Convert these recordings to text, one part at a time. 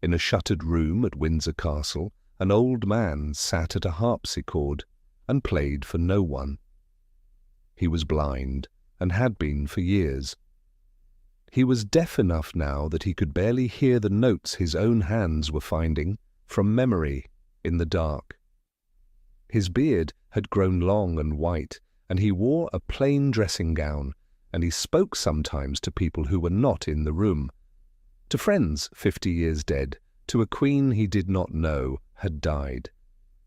In a shuttered room at Windsor Castle, an old man sat at a harpsichord and played for no one. He was blind, and had been for years. He was deaf enough now that he could barely hear the notes his own hands were finding from memory in the dark. His beard had grown long and white, and he wore a plain dressing gown, and he spoke sometimes to people who were not in the room. To friends 50 years dead, to a queen he did not know had died.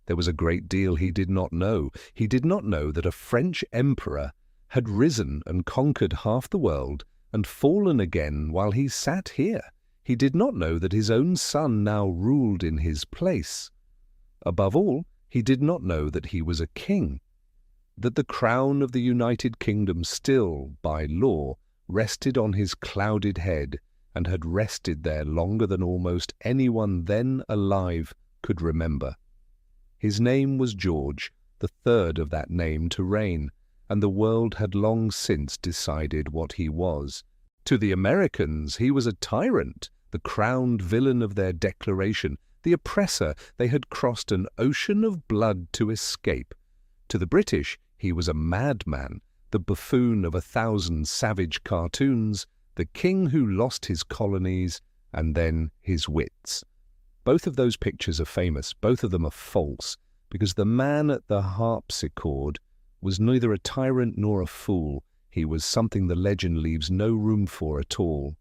There was a great deal he did not know. He did not know that a French emperor had risen and conquered half the world and fallen again while he sat here. He did not know that his own son now ruled in his place. Above all, he did not know that he was a king, that the crown of the United Kingdom still, by law, rested on his clouded head, and had rested there longer than almost anyone then alive could remember. His name was George, the third of that name to reign, and the world had long since decided what he was. To the Americans he was a tyrant, the crowned villain of their declaration, the oppressor they had crossed an ocean of blood to escape. To the British he was a madman, the buffoon of 1,000 savage cartoons, the king who lost his colonies and then his wits. Both of those pictures are famous, both of them are false, because the man at the harpsichord was neither a tyrant nor a fool. He was something the legend leaves no room for at all.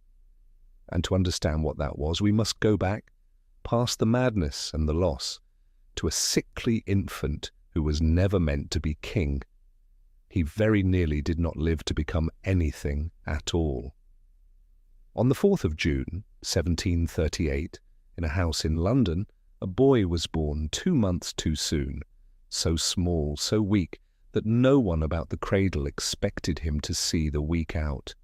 And to understand what that was, we must go back, past the madness and the loss, to a sickly infant who was never meant to be king. He very nearly did not live to become anything at all. On the 4th of June, 1738, in a house in London, a boy was born 2 months too soon, so small, so weak, that no one about the cradle expected him to see the week out.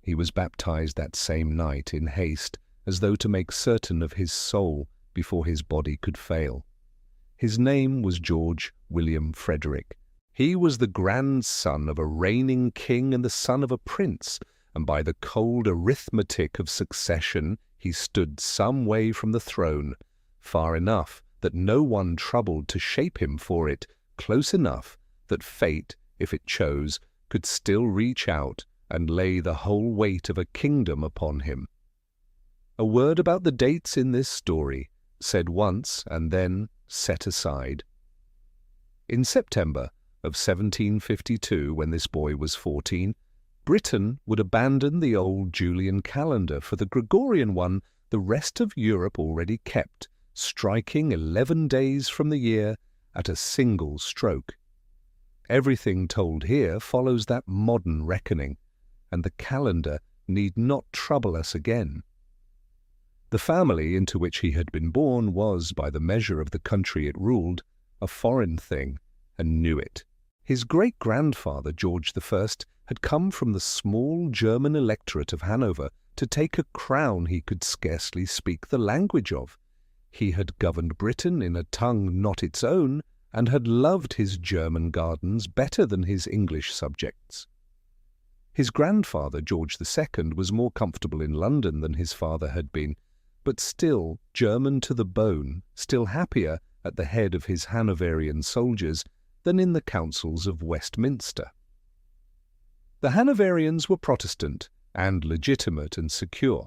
He was baptized that same night in haste, as though to make certain of his soul before his body could fail. His name was George William Frederick. He was the grandson of a reigning king and the son of a prince, and by the cold arithmetic of succession he stood some way from the throne, far enough that no one troubled to shape him for it, close enough that fate, if it chose, could still reach out and lay the whole weight of a kingdom upon him. A word about the dates in this story, said once and then set aside. In September of 1752, when this boy was 14, Britain would abandon the old Julian calendar for the Gregorian one the rest of Europe already kept, striking 11 days from the year at a single stroke. Everything told here follows that modern reckoning, and the calendar need not trouble us again. The family into which he had been born was, by the measure of the country it ruled, a foreign thing, and knew it. His great-grandfather, George I, had come from the small German electorate of Hanover to take a crown he could scarcely speak the language of. He had governed Britain in a tongue not its own, and had loved his German gardens better than his English subjects. His grandfather, George II, was more comfortable in London than his father had been, but still German to the bone, still happier at the head of his Hanoverian soldiers than in the councils of Westminster. The Hanoverians were Protestant and legitimate and secure,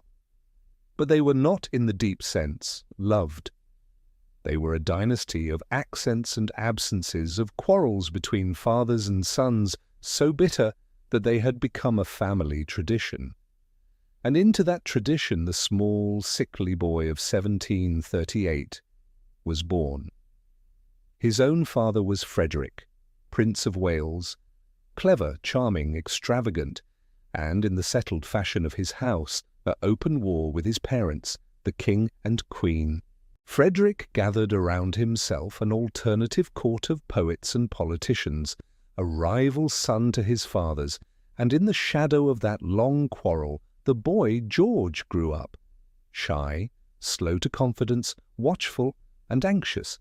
but they were not, in the deep sense, loved. They were a dynasty of accents and absences, of quarrels between fathers and sons so bitter that they had become a family tradition. And into that tradition the small, sickly boy of 1738 was born. His own father was Frederick, Prince of Wales, clever, charming, extravagant, and, in the settled fashion of his house, at open war with his parents, the King and Queen. Frederick gathered around himself an alternative court of poets and politicians, a rival son to his father's, and in the shadow of that long quarrel the boy George grew up, shy, slow to confidence, watchful, and anxious.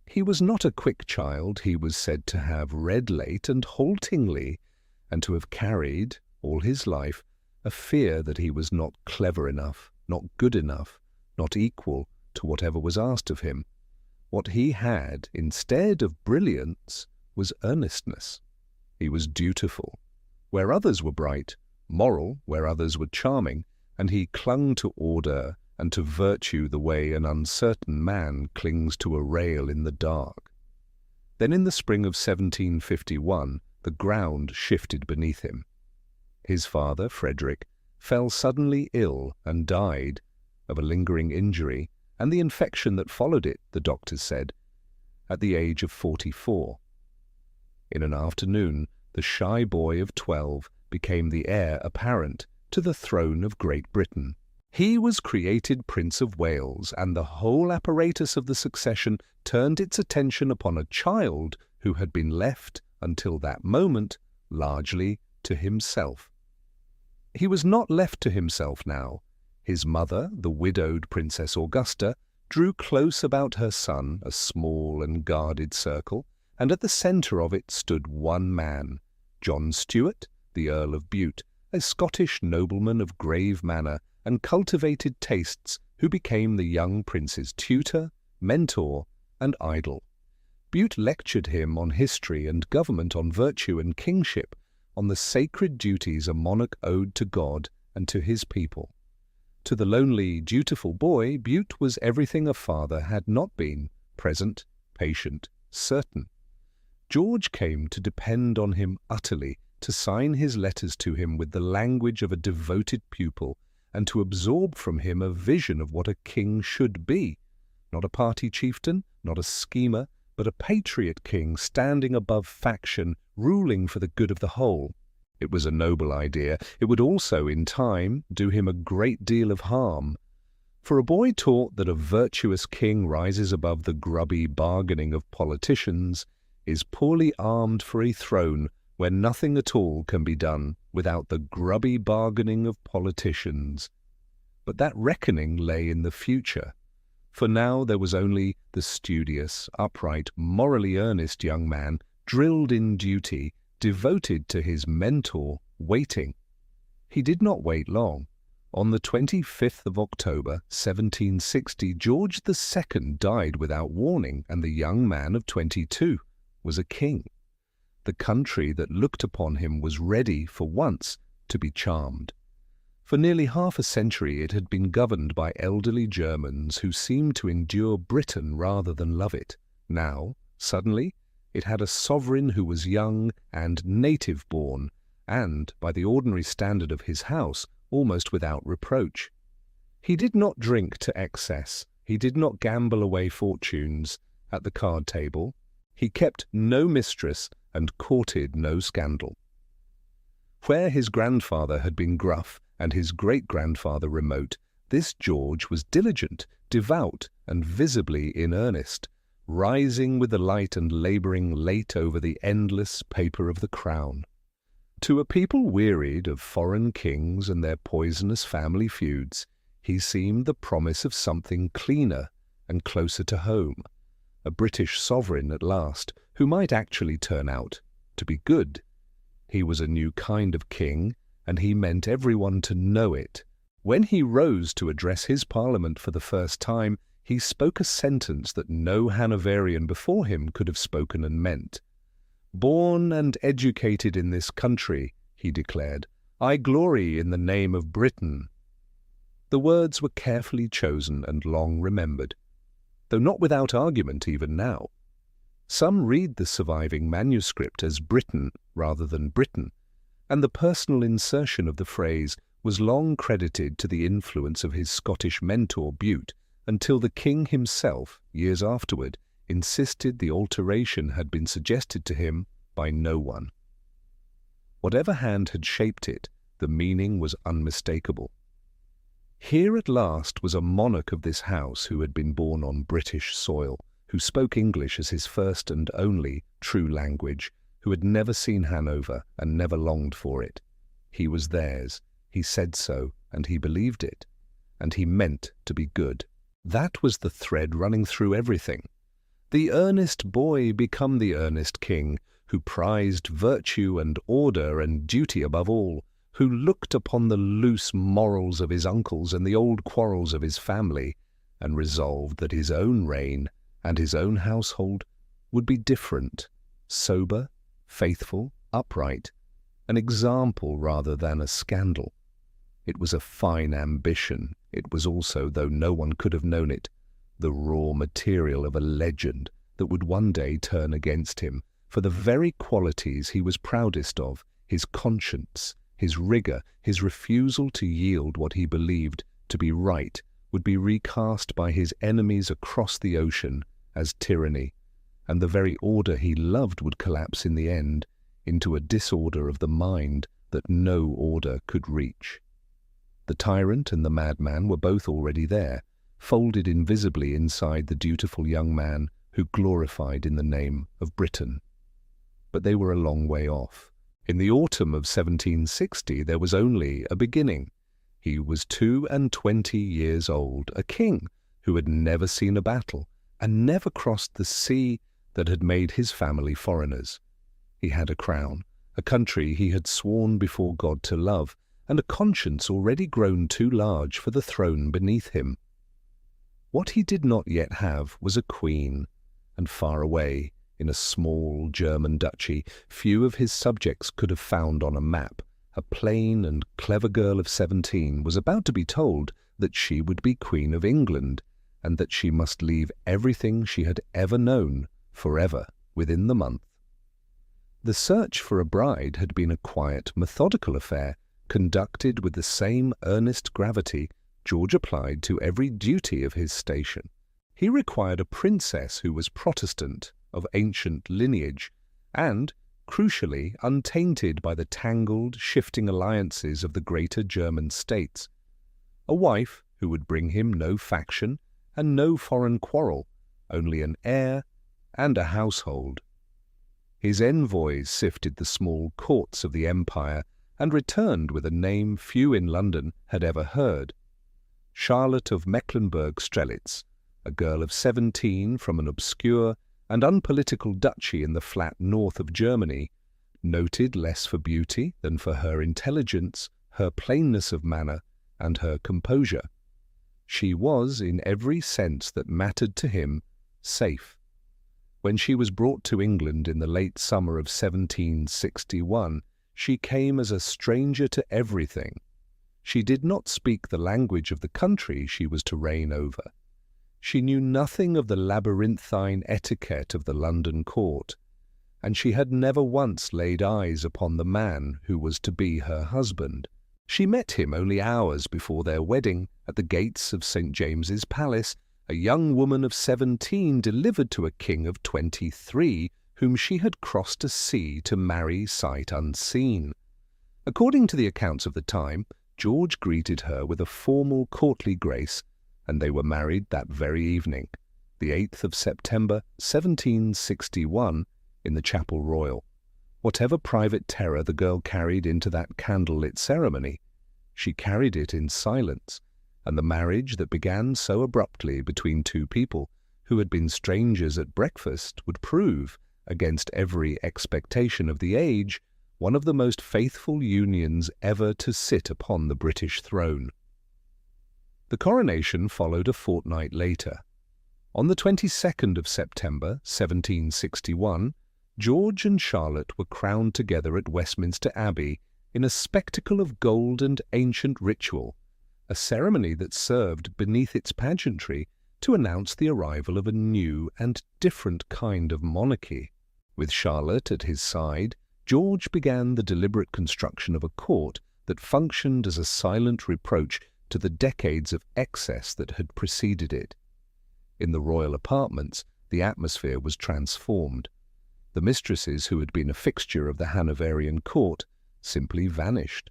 He was not a quick child. He was said to have read late and haltingly, and to have carried, all his life, a fear that he was not clever enough, not good enough, not equal to whatever was asked of him. What he had, instead of brilliance, was earnestness. He was dutiful, where others were bright, moral, where others were charming, and he clung to order and to virtue the way an uncertain man clings to a rail in the dark. Then in the spring of 1751, the ground shifted beneath him. His father, Frederick, fell suddenly ill and died of a lingering injury and the infection that followed it, the doctors said, at the age of 44. In an afternoon, the shy boy of 12 became the heir apparent to the throne of Great Britain. He was created Prince of Wales, and the whole apparatus of the succession turned its attention upon a child who had been left, until that moment, largely to himself. He was not left to himself now. His mother, the widowed Princess Augusta, drew close about her son a small and guarded circle, and at the centre of it stood one man, John Stuart, the Earl of Bute, a Scottish nobleman of grave manner and cultivated tastes, who became the young prince's tutor, mentor, and idol. Bute lectured him on history and government, on virtue and kingship, on the sacred duties a monarch owed to God and to his people. To the lonely, dutiful boy, Bute was everything a father had not been: present, patient, certain. George came to depend on him utterly, to sign his letters to him with the language of a devoted pupil, and to absorb from him a vision of what a king should be. Not a party chieftain, not a schemer, but a patriot king standing above faction, ruling for the good of the whole. It was a noble idea. It would also, in time, do him a great deal of harm. For a boy taught that a virtuous king rises above the grubby bargaining of politicians, is poorly armed for a throne where nothing at all can be done without the grubby bargaining of politicians. But that reckoning lay in the future, for now there was only the studious, upright, morally earnest young man, drilled in duty, devoted to his mentor, waiting. He did not wait long. On the 25th of October, 1760, George II died without warning, and the young man of 22 was a king. The country that looked upon him was ready, for once, to be charmed. For nearly half a century it had been governed by elderly Germans who seemed to endure Britain rather than love it. Now, suddenly, it had a sovereign who was young and native-born, and, by the ordinary standard of his house, almost without reproach. He did not drink to excess. He did not gamble away fortunes at the card table. He kept no mistress and courted no scandal. Where his grandfather had been gruff and his great-grandfather remote, this George was diligent, devout, and visibly in earnest, rising with the light and labouring late over the endless paper of the crown. To a people wearied of foreign kings and their poisonous family feuds, he seemed the promise of something cleaner and closer to home, a British sovereign at last, who might actually turn out to be good. He was a new kind of king, and he meant everyone to know it. When he rose to address his parliament for the first time, he spoke a sentence that no Hanoverian before him could have spoken and meant. "Born and educated in this country," he declared, "I glory in the name of Britain." The words were carefully chosen and long remembered, though not without argument even now. Some read the surviving manuscript as Britain rather than Britain, and the personal insertion of the phrase was long credited to the influence of his Scottish mentor Bute, until the king himself, years afterward, insisted the alteration had been suggested to him by no one. Whatever hand had shaped it, the meaning was unmistakable. Here at last was a monarch of this house who had been born on British soil, who spoke English as his first and only true language, who had never seen Hanover and never longed for it. He was theirs, he said so, and he believed it, and he meant to be good. That was the thread running through everything. The earnest boy become the earnest king, who prized virtue and order and duty above all, who looked upon the loose morals of his uncles and the old quarrels of his family, and resolved that his own reign and his own household would be different, sober, faithful, upright, an example rather than a scandal. It was a fine ambition. It was also, though no one could have known it, the raw material of a legend that would one day turn against him, for the very qualities he was proudest of, his conscience, his rigour, his refusal to yield what he believed to be right, would be recast by his enemies across the ocean as tyranny, and the very order he loved would collapse in the end into a disorder of the mind that no order could reach. The tyrant and the madman were both already there, folded invisibly inside the dutiful young man who glorified in the name of Briton. But they were a long way off. In the autumn of 1760 there was only a beginning. He was 22 years old, a king who had never seen a battle and never crossed the sea that had made his family foreigners. He had a crown, a country he had sworn before God to love, and a conscience already grown too large for the throne beneath him. What he did not yet have was a queen, and far away, in a small German duchy, few of his subjects could have found on a map, a plain and clever girl of 17 was about to be told that she would be Queen of England, and that she must leave everything she had ever known forever within the month. The search for a bride had been a quiet, methodical affair, conducted with the same earnest gravity George applied to every duty of his station. He required a princess who was Protestant, of ancient lineage, and, crucially, untainted by the tangled, shifting alliances of the greater German states. A wife who would bring him no faction and no foreign quarrel, only an heir and a household. His envoys sifted the small courts of the empire and returned with a name few in London had ever heard. Charlotte of Mecklenburg-Strelitz, a girl of 17 from an obscure and unpolitical duchy in the flat north of Germany, noted less for beauty than for her intelligence, her plainness of manner, and her composure. She was, in every sense that mattered to him, safe. When she was brought to England in the late summer of 1761, she came as a stranger to everything. She did not speak the language of the country she was to reign over. She knew nothing of the labyrinthine etiquette of the London court, and she had never once laid eyes upon the man who was to be her husband. She met him only hours before their wedding at the gates of St. James's Palace, a young woman of 17 delivered to a king of 23, whom she had crossed a sea to marry sight unseen. According to the accounts of the time, George greeted her with a formal courtly grace, and they were married that very evening, the 8th of September, 1761, in the Chapel Royal. Whatever private terror the girl carried into that candle-lit ceremony, she carried it in silence, and the marriage that began so abruptly between two people who had been strangers at breakfast would prove, against every expectation of the age, one of the most faithful unions ever to sit upon the British throne. The coronation followed a fortnight later. On the 22nd of September, 1761, George and Charlotte were crowned together at Westminster Abbey in a spectacle of gold and ancient ritual, a ceremony that served beneath its pageantry to announce the arrival of a new and different kind of monarchy. With Charlotte at his side, George began the deliberate construction of a court that functioned as a silent reproach to the decades of excess that had preceded it. In the royal apartments, the atmosphere was transformed. The mistresses who had been a fixture of the Hanoverian court simply vanished.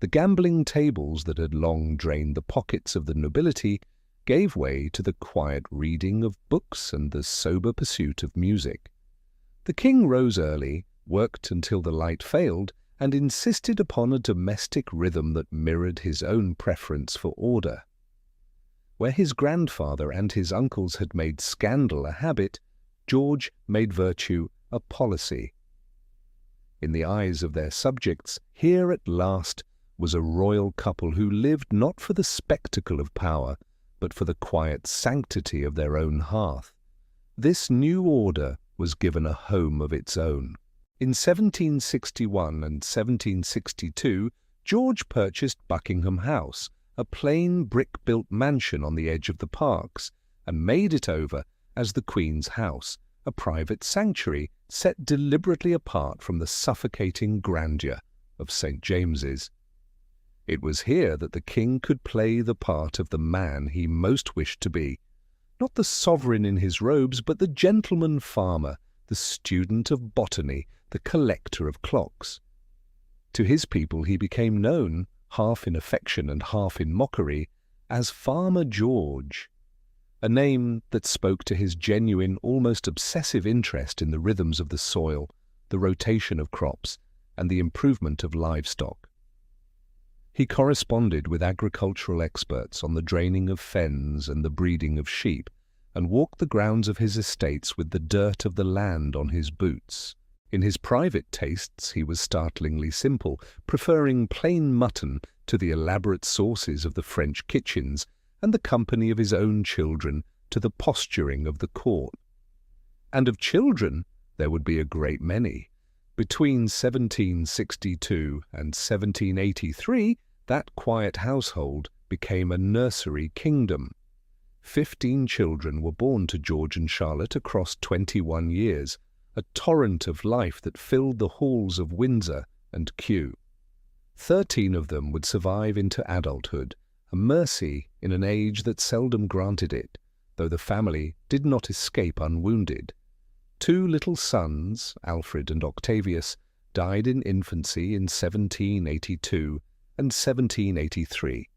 The gambling tables that had long drained the pockets of the nobility gave way to the quiet reading of books and the sober pursuit of music. The king rose early, worked until the light failed, and insisted upon a domestic rhythm that mirrored his own preference for order. Where his grandfather and his uncles had made scandal a habit, George made virtue a policy. In the eyes of their subjects, here at last was a royal couple who lived not for the spectacle of power, but for the quiet sanctity of their own hearth. This new order was given a home of its own. In 1761 and 1762, George purchased Buckingham House, a plain brick-built mansion on the edge of the parks, and made it over as the Queen's House, a private sanctuary set deliberately apart from the suffocating grandeur of St. James's. It was here that the king could play the part of the man he most wished to be, not the sovereign in his robes, but the gentleman farmer, the student of botany, the collector of clocks. To his people he became known, half in affection and half in mockery, as Farmer George, a name that spoke to his genuine, almost obsessive interest in the rhythms of the soil, the rotation of crops, and the improvement of livestock. He corresponded with agricultural experts on the draining of fens and the breeding of sheep, and walked the grounds of his estates with the dirt of the land on his boots. In his private tastes he was startlingly simple, preferring plain mutton to the elaborate sauces of the French kitchens, and the company of his own children to the posturing of the court. And of children there would be a great many. Between 1762 and 1783, that quiet household became a nursery kingdom. 15 children were born to George and Charlotte across 21 years, a torrent of life that filled the halls of Windsor and Kew. 13 of them would survive into adulthood, a mercy in an age that seldom granted it, though the family did not escape unwounded. 2 little sons, Alfred and Octavius, died in infancy in 1782 and 1783,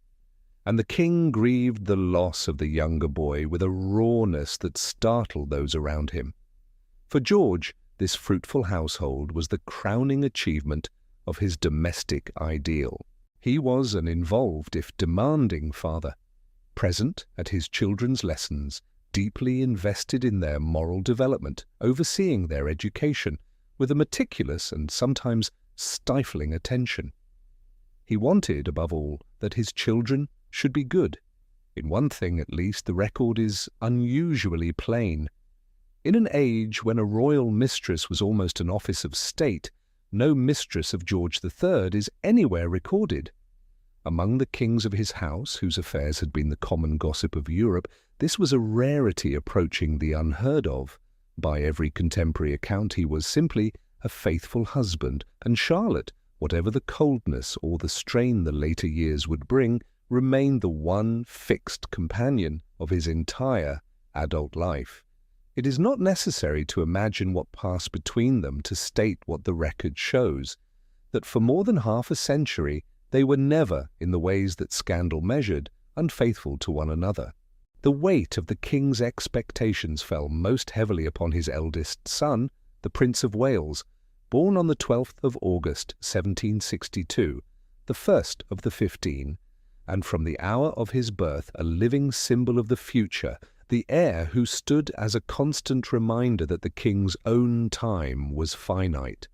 and the king grieved the loss of the younger boy with a rawness that startled those around him. For George, this fruitful household was the crowning achievement of his domestic ideal. He was an involved, if demanding, father, present at his children's lessons, deeply invested in their moral development, overseeing their education with a meticulous and sometimes stifling attention. He wanted, above all, that his children should be good. In one thing, at least, the record is unusually plain. In an age when a royal mistress was almost an office of state, no mistress of George III is anywhere recorded. Among the kings of his house, whose affairs had been the common gossip of Europe, this was a rarity approaching the unheard of. By every contemporary account he was simply a faithful husband, and Charlotte, whatever the coldness or the strain the later years would bring, remained the one fixed companion of his entire adult life. It is not necessary to imagine what passed between them to state what the record shows, that for more than half a century they were never, in the ways that scandal measured, unfaithful to one another. The weight of the king's expectations fell most heavily upon his eldest son, the Prince of Wales, born on the 12th of August 1762, the first of the 15, and from the hour of his birth a living symbol of the future, the heir who stood as a constant reminder that the king's own time was finite.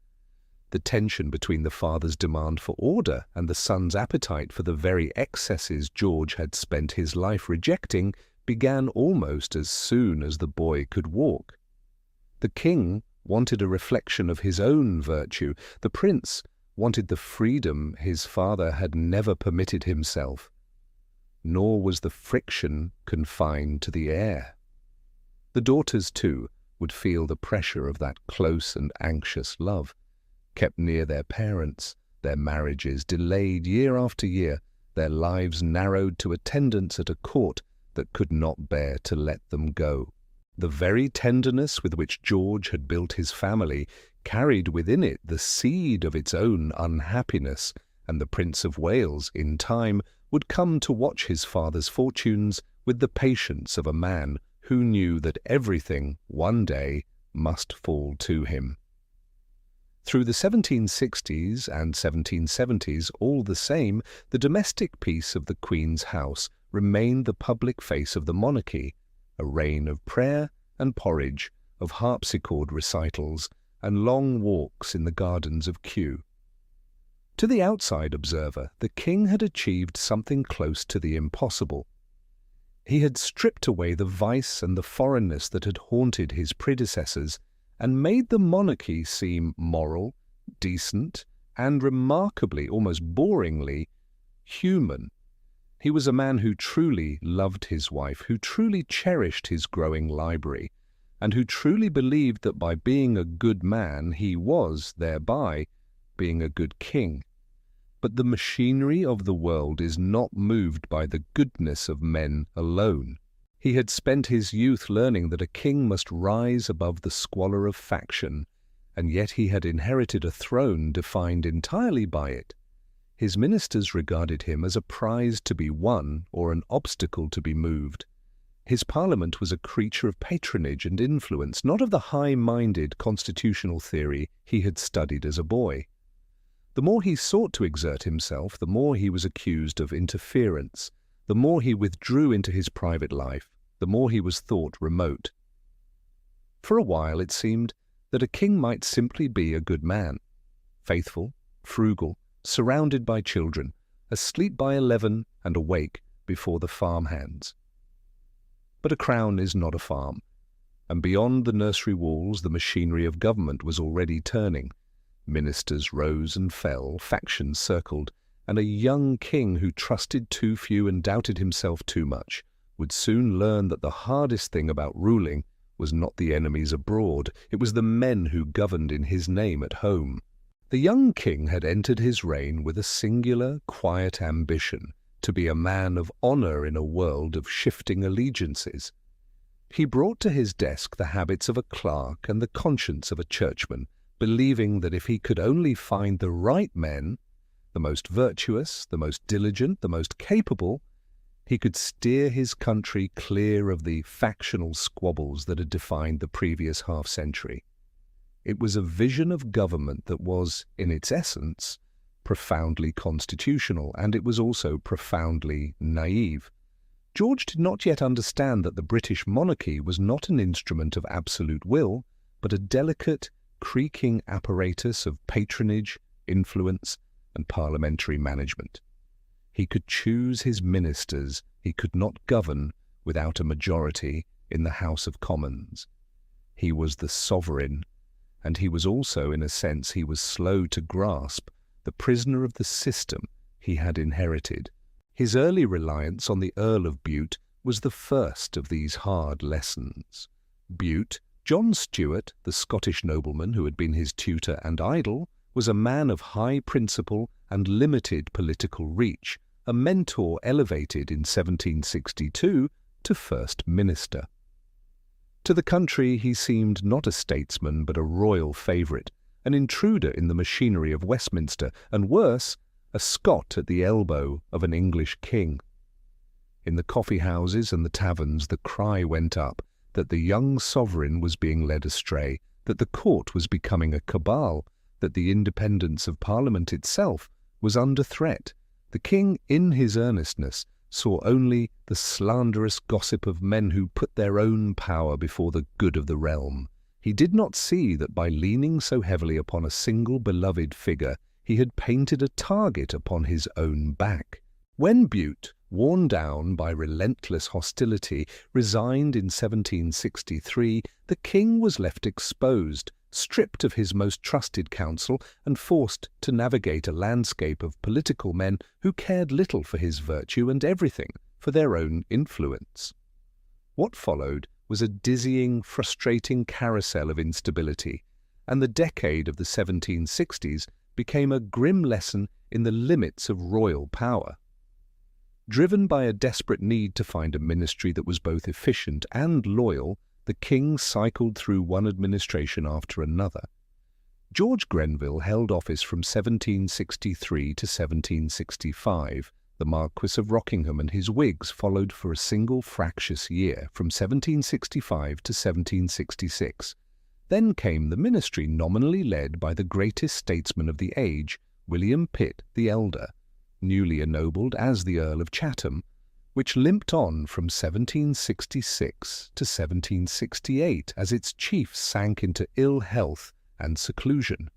The tension between the father's demand for order and the son's appetite for the very excesses George had spent his life rejecting began almost as soon as the boy could walk. The king wanted a reflection of his own virtue. The prince wanted the freedom his father had never permitted himself. Nor was the friction confined to the heir. The daughters, too, would feel the pressure of that close and anxious love. Kept near their parents, their marriages delayed year after year, their lives narrowed to attendance at a court that could not bear to let them go. The very tenderness with which George had built his family carried within it the seed of its own unhappiness, and the Prince of Wales, in time, would come to watch his father's fortunes with the patience of a man who knew that everything, one day, must fall to him. Through the 1760s and 1770s, all the same, the domestic peace of the Queen's house remained the public face of the monarchy, a reign of prayer and porridge, of harpsichord recitals, and long walks in the gardens of Kew. To the outside observer, the king had achieved something close to the impossible. He had stripped away the vice and the foreignness that had haunted his predecessors and made the monarchy seem moral, decent, and remarkably, almost boringly, human. He was a man who truly loved his wife, who truly cherished his growing library, and who truly believed that by being a good man he was, thereby, being a good king. But the machinery of the world is not moved by the goodness of men alone. He had spent his youth learning that a king must rise above the squalor of faction, and yet he had inherited a throne defined entirely by it. His ministers regarded him as a prize to be won or an obstacle to be moved. His parliament was a creature of patronage and influence, not of the high-minded constitutional theory he had studied as a boy. The more he sought to exert himself, the more he was accused of interference. The more he withdrew into his private life, the more he was thought remote. For a while it seemed that a king might simply be a good man, faithful, frugal, surrounded by children, asleep by 11 and awake before the farmhands. But a crown is not a farm, and beyond the nursery walls the machinery of government was already turning. Ministers rose and fell, factions circled, and a young king who trusted too few and doubted himself too much would soon learn that the hardest thing about ruling was not the enemies abroad, it was the men who governed in his name at home. The young king had entered his reign with a singular, quiet ambition to be a man of honor in a world of shifting allegiances. He brought to his desk the habits of a clerk and the conscience of a churchman, believing that if he could only find the right men, the most virtuous, the most diligent, the most capable, he could steer his country clear of the factional squabbles that had defined the previous half-century. It was a vision of government that was, in its essence, profoundly constitutional, and it was also profoundly naive. George did not yet understand that the British monarchy was not an instrument of absolute will, but a delicate, creaking apparatus of patronage, influence, and parliamentary management. He could choose his ministers, he could not govern without a majority in the House of Commons. He was the sovereign, and he was also, in a sense, he was slow to grasp, the prisoner of the system he had inherited. His early reliance on the Earl of Bute was the first of these hard lessons. Bute, John Stuart, the Scottish nobleman who had been his tutor and idol, was a man of high principle and limited political reach, a mentor elevated in 1762 to First Minister. To the country he seemed not a statesman but a royal favourite, an intruder in the machinery of Westminster, and worse, a Scot at the elbow of an English king. In the coffee-houses and the taverns the cry went up that the young sovereign was being led astray, that the court was becoming a cabal, that the independence of Parliament itself was under threat. The king, in his earnestness, saw only the slanderous gossip of men who put their own power before the good of the realm. He did not see that by leaning so heavily upon a single beloved figure, he had painted a target upon his own back. When Bute, worn down by relentless hostility, resigned in 1763, the king was left exposed, stripped of his most trusted counsel, and forced to navigate a landscape of political men who cared little for his virtue and everything for their own influence. What followed was a dizzying, frustrating carousel of instability, and the decade of the 1760s became a grim lesson in the limits of royal power. Driven by a desperate need to find a ministry that was both efficient and loyal, the king cycled through one administration after another. George Grenville held office from 1763 to 1765. The Marquis of Rockingham and his Whigs followed for a single fractious year from 1765 to 1766. Then came the ministry nominally led by the greatest statesman of the age, William Pitt the Elder, newly ennobled as the Earl of Chatham, which limped on from 1766 to 1768 as its chiefs sank into ill health and seclusion.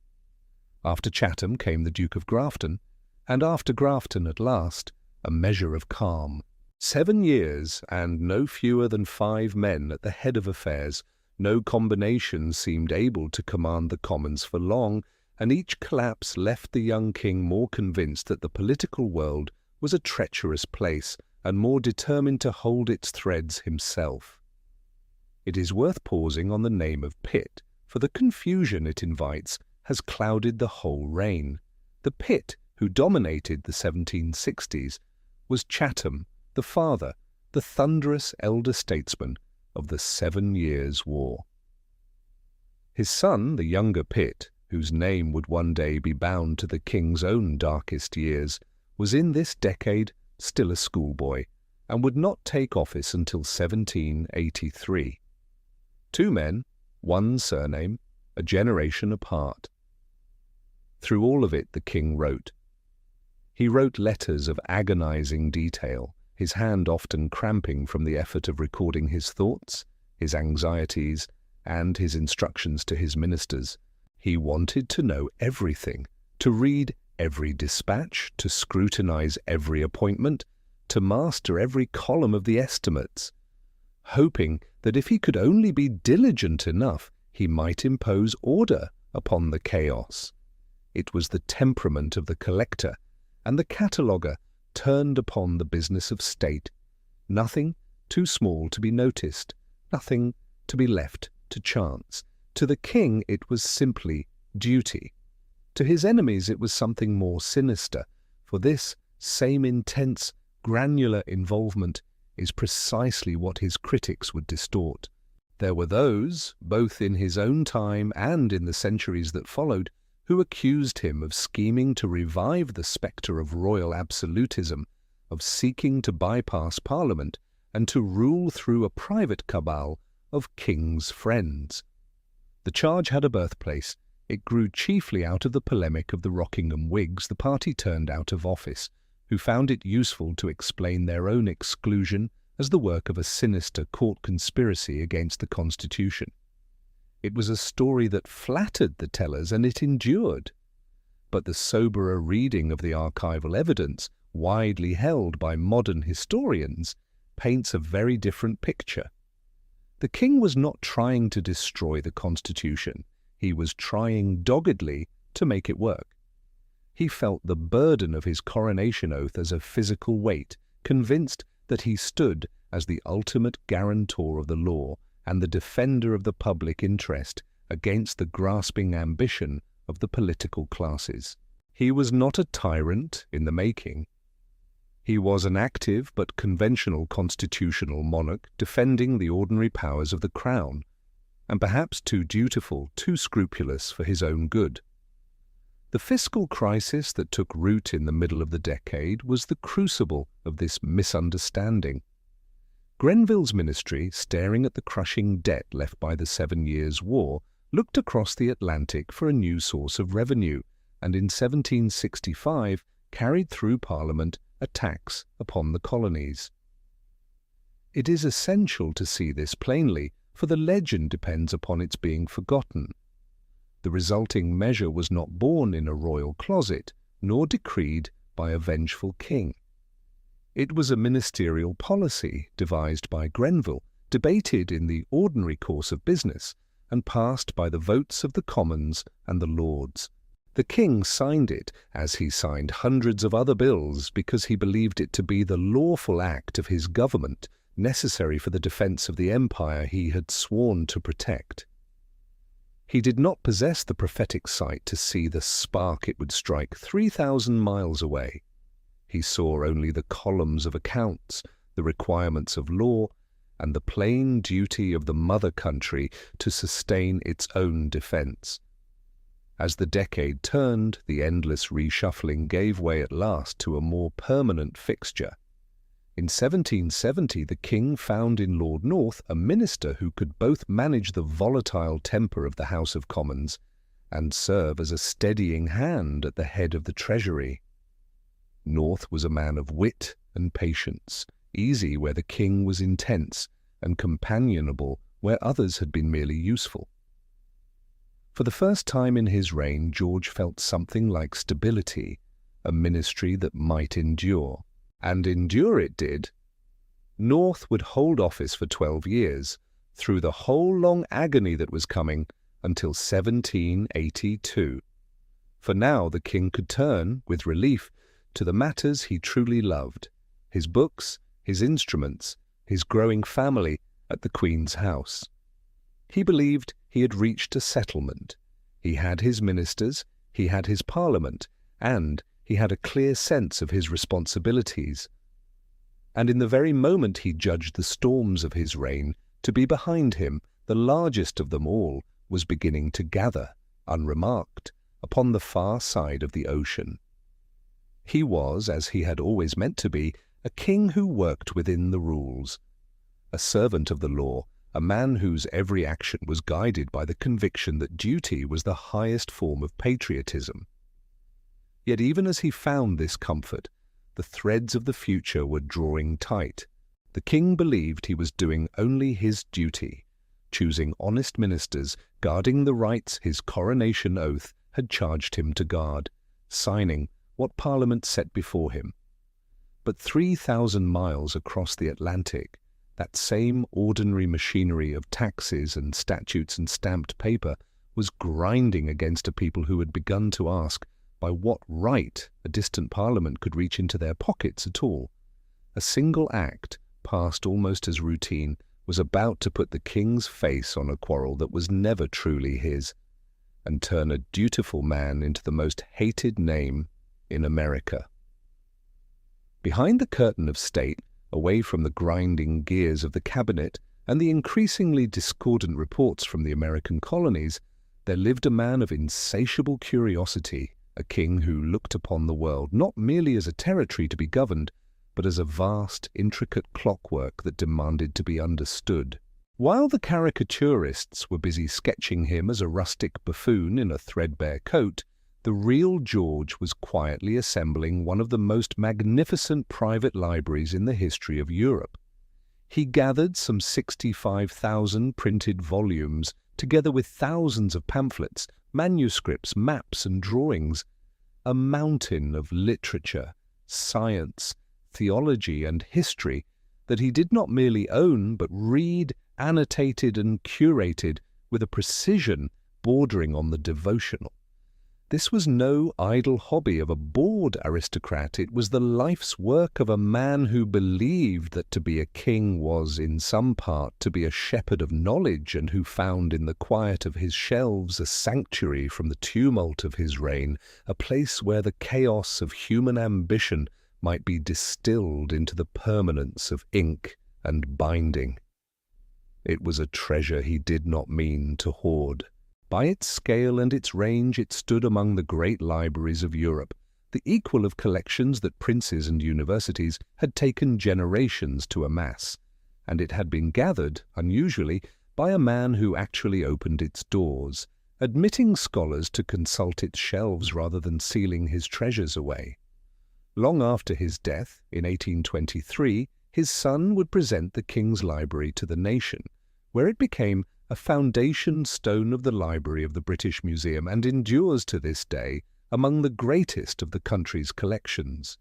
After Chatham came the Duke of Grafton, and after Grafton at last, a measure of calm. 7 years, and no fewer than 5 men at the head of affairs. No combination seemed able to command the Commons for long, and each collapse left the young king more convinced that the political world was a treacherous place, and more determined to hold its threads himself. It is worth pausing on the name of Pitt, for the confusion it invites has clouded the whole reign. The Pitt who dominated the 1760s was Chatham, the father, the thunderous elder statesman of the 7 Years' War. His son, the younger Pitt, whose name would one day be bound to the king's own darkest years, was in this decade still a schoolboy, and would not take office until 1783. 2 men, 1 surname, a generation apart. Through all of it the king wrote. He wrote letters of agonizing detail, his hand often cramping from the effort of recording his thoughts, his anxieties, and his instructions to his ministers. He wanted to know everything, to read every dispatch, to scrutinize every appointment, to master every column of the estimates, hoping that if he could only be diligent enough, he might impose order upon the chaos. It was the temperament of the collector and the cataloguer turned upon the business of state, nothing too small to be noticed, nothing to be left to chance. To the king it was simply duty. To his enemies it was something more sinister, for this same intense, granular involvement is precisely what his critics would distort. There were those, both in his own time and in the centuries that followed, who accused him of scheming to revive the spectre of royal absolutism, of seeking to bypass Parliament and to rule through a private cabal of king's friends. The charge had a birthplace. It grew chiefly out of the polemic of the Rockingham Whigs, the party turned out of office, who found it useful to explain their own exclusion as the work of a sinister court conspiracy against the Constitution. It was a story that flattered the tellers, and it endured. But the soberer reading of the archival evidence, widely held by modern historians, paints a very different picture. The king was not trying to destroy the Constitution. He was trying doggedly to make it work. He felt the burden of his coronation oath as a physical weight, convinced that he stood as the ultimate guarantor of the law and the defender of the public interest against the grasping ambition of the political classes. He was not a tyrant in the making. He was an active but conventional constitutional monarch defending the ordinary powers of the crown, and perhaps too dutiful, too scrupulous for his own good. The fiscal crisis that took root in the middle of the decade was the crucible of this misunderstanding. Grenville's ministry, staring at the crushing debt left by the 7 Years' War, looked across the Atlantic for a new source of revenue, and in 1765 carried through Parliament a tax upon the colonies. It is essential to see this plainly, for the legend depends upon its being forgotten. The resulting measure was not born in a royal closet, nor decreed by a vengeful king. It was a ministerial policy devised by Grenville, debated in the ordinary course of business, and passed by the votes of the Commons and the Lords. The king signed it, as he signed hundreds of other bills, because he believed it to be the lawful act of his government, necessary for the defence of the empire he had sworn to protect. He did not possess the prophetic sight to see the spark it would strike 3,000 miles away. He saw only the columns of accounts, the requirements of law, and the plain duty of the mother country to sustain its own defence. As the decade turned, the endless reshuffling gave way at last to a more permanent fixture. In 1770 the king found in Lord North a minister who could both manage the volatile temper of the House of Commons and serve as a steadying hand at the head of the Treasury. North was a man of wit and patience, easy where the king was intense, and companionable where others had been merely useful. For the first time in his reign, George felt something like stability, a ministry that might endure. And endure it did. North would hold office for 12 years, through the whole long agony that was coming until 1782. For now the king could turn, with relief, to the matters he truly loved: his books, his instruments, his growing family at the Queen's house. He believed he had reached a settlement. He had his ministers, he had his parliament, and he had a clear sense of his responsibilities. And in the very moment he judged the storms of his reign to be behind him, the largest of them all was beginning to gather, unremarked, upon the far side of the ocean. He was, as he had always meant to be, a king who worked within the rules, a servant of the law, a man whose every action was guided by the conviction that duty was the highest form of patriotism. Yet even as he found this comfort, the threads of the future were drawing tight. The king believed he was doing only his duty, choosing honest ministers, guarding the rights his coronation oath had charged him to guard, signing what Parliament set before him. But 3,000 miles across the Atlantic, that same ordinary machinery of taxes and statutes and stamped paper was grinding against a people who had begun to ask by what right a distant Parliament could reach into their pockets at all. A single act, passed almost as routine, was about to put the king's face on a quarrel that was never truly his, and turn a dutiful man into the most hated name in America. Behind the curtain of state, away from the grinding gears of the cabinet and the increasingly discordant reports from the American colonies, there lived a man of insatiable curiosity, a king who looked upon the world not merely as a territory to be governed, but as a vast, intricate clockwork that demanded to be understood. While the caricaturists were busy sketching him as a rustic buffoon in a threadbare coat, the real George was quietly assembling one of the most magnificent private libraries in the history of Europe. He gathered some 65,000 printed volumes, together with thousands of pamphlets, manuscripts, maps, and drawings, a mountain of literature, science, theology, and history that he did not merely own, but read, annotated, and curated with a precision bordering on the devotional. This was no idle hobby of a bored aristocrat. It was the life's work of a man who believed that to be a king was, in some part, to be a shepherd of knowledge, and who found in the quiet of his shelves a sanctuary from the tumult of his reign, a place where the chaos of human ambition might be distilled into the permanence of ink and binding. It was a treasure he did not mean to hoard. By its scale and its range it stood among the great libraries of Europe, the equal of collections that princes and universities had taken generations to amass, and it had been gathered, unusually, by a man who actually opened its doors, admitting scholars to consult its shelves rather than sealing his treasures away. Long after his death, in 1823, his son would present the King's Library to the nation, where it became a foundation stone of the library of the British Museum and endures to this day among the greatest of the country's collections.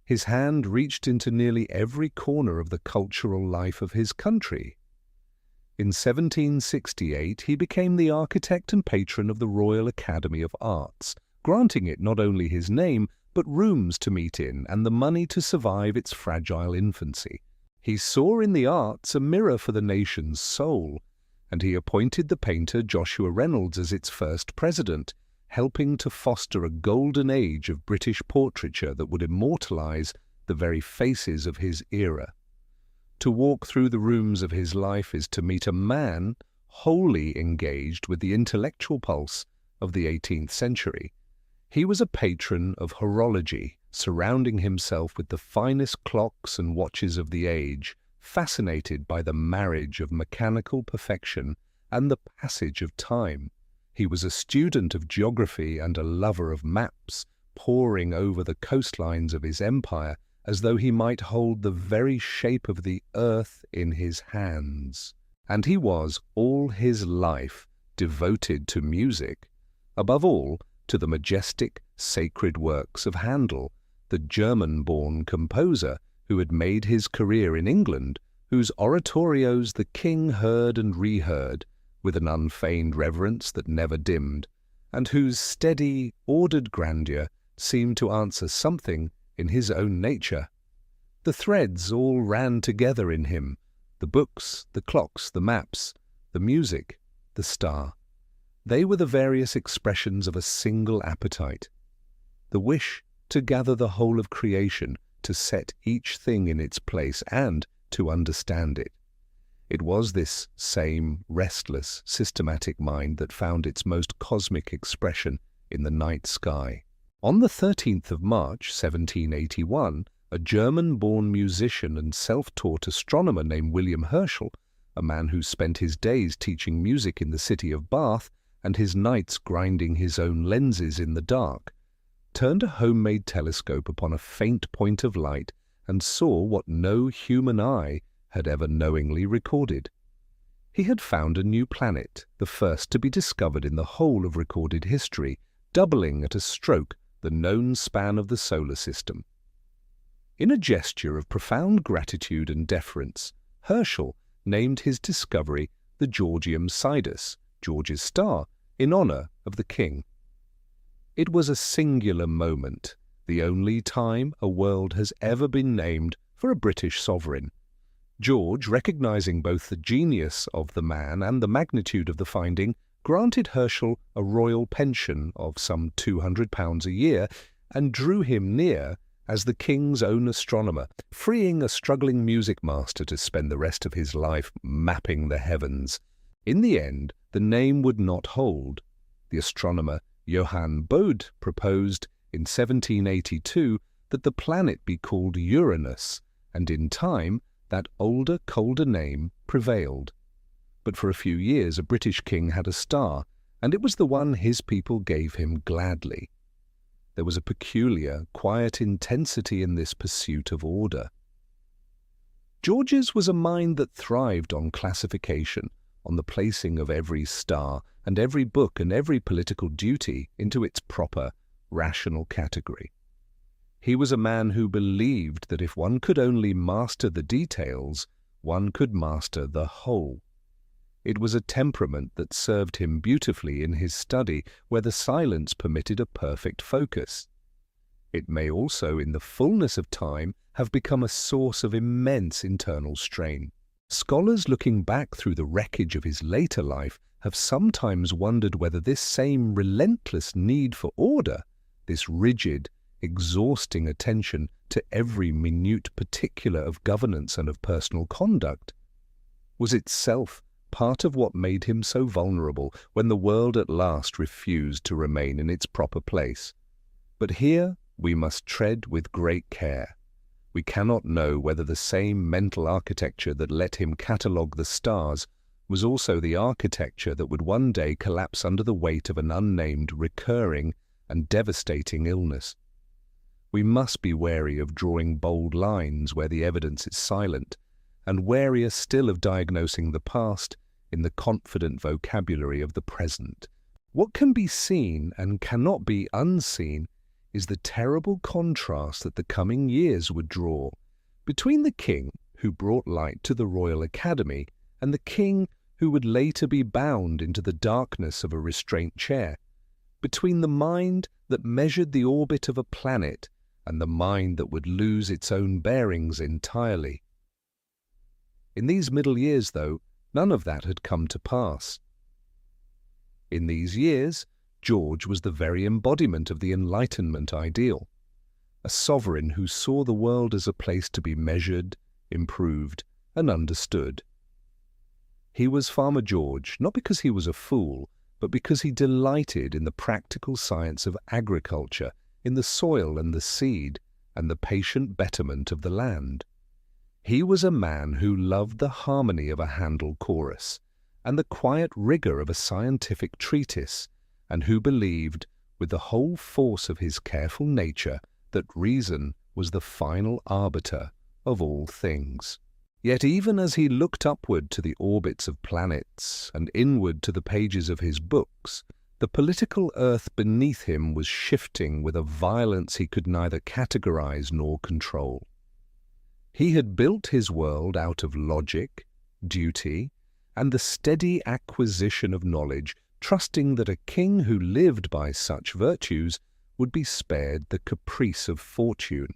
His hand reached into nearly every corner of the cultural life of his country. In 1768 he became the architect and patron of the Royal Academy of Arts, granting it not only his name, but rooms to meet in and the money to survive its fragile infancy. He saw in the arts a mirror for the nation's soul, and he appointed the painter Joshua Reynolds as its first president, helping to foster a golden age of British portraiture that would immortalize the very faces of his era. To walk through the rooms of his life is to meet a man wholly engaged with the intellectual pulse of the 18th century. He was a patron of horology, surrounding himself with the finest clocks and watches of the age, fascinated by the marriage of mechanical perfection and the passage of time. He was a student of geography and a lover of maps, poring over the coastlines of his empire as though he might hold the very shape of the earth in his hands. And he was, all his life, devoted to music, above all to the majestic, sacred works of Handel, the German-born composer who had made his career in England, whose oratorios the king heard and reheard with an unfeigned reverence that never dimmed, and whose steady, ordered grandeur seemed to answer something in his own nature. The threads all ran together in him, the books, the clocks, the maps, the music, the star. They were the various expressions of a single appetite, the wish to gather the whole of creation, to set each thing in its place and to understand it. It was this same restless, systematic mind that found its most cosmic expression in the night sky. On the 13th of March, 1781, a German-born musician and self-taught astronomer named William Herschel, a man who spent his days teaching music in the city of Bath and his nights grinding his own lenses in the dark, turned a homemade telescope upon a faint point of light and saw what no human eye had ever knowingly recorded. He had found a new planet, the first to be discovered in the whole of recorded history, doubling at a stroke the known span of the solar system. In a gesture of profound gratitude and deference, Herschel named his discovery the Georgium Sidus, George's star, in honor of the king. It was a singular moment, the only time a world has ever been named for a British sovereign. George, recognizing both the genius of the man and the magnitude of the finding, granted Herschel a royal pension of some £200 a year and drew him near as the king's own astronomer, freeing a struggling music master to spend the rest of his life mapping the heavens. In the end, the name would not hold. The astronomer Johann Bode proposed in 1782 that the planet be called Uranus, and in time that older, colder name prevailed. But for a few years a British king had a star, and it was the one his people gave him gladly. There was a peculiar, quiet intensity in this pursuit of order. George's was a mind that thrived on classification, on the placing of every star and every book and every political duty into its proper, rational category. He was a man who believed that if one could only master the details, one could master the whole. It was a temperament that served him beautifully in his study, where the silence permitted a perfect focus. It may also, in the fullness of time, have become a source of immense internal strain. Scholars looking back through the wreckage of his later life have sometimes wondered whether this same relentless need for order, this rigid, exhausting attention to every minute particular of governance and of personal conduct, was itself part of what made him so vulnerable when the world at last refused to remain in its proper place. But here we must tread with great care. We cannot know whether the same mental architecture that let him catalogue the stars was also the architecture that would one day collapse under the weight of an unnamed, recurring, and devastating illness. We must be wary of drawing bold lines where the evidence is silent, and warier still of diagnosing the past in the confident vocabulary of the present. What can be seen and cannot be unseen is the terrible contrast that the coming years would draw between the king who brought light to the Royal Academy and the king who would later be bound into the darkness of a restraint chair, between the mind that measured the orbit of a planet and the mind that would lose its own bearings entirely. In these middle years, though, none of that had come to pass. In these years, George was the very embodiment of the Enlightenment ideal, a sovereign who saw the world as a place to be measured, improved, and understood. He was Farmer George, not because he was a fool, but because he delighted in the practical science of agriculture, in the soil and the seed, and the patient betterment of the land. He was a man who loved the harmony of a Handel chorus and the quiet rigor of a scientific treatise, and who believed, with the whole force of his careful nature, that reason was the final arbiter of all things. Yet even as he looked upward to the orbits of planets and inward to the pages of his books, the political earth beneath him was shifting with a violence he could neither categorize nor control. He had built his world out of logic, duty, and the steady acquisition of knowledge, trusting that a king who lived by such virtues would be spared the caprice of fortune.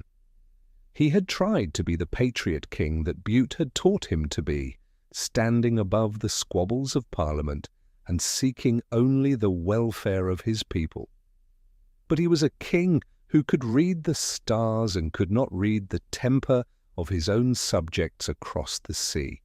He had tried to be the patriot king that Bute had taught him to be, standing above the squabbles of Parliament and seeking only the welfare of his people. But he was a king who could read the stars and could not read the temper of his own subjects across the sea.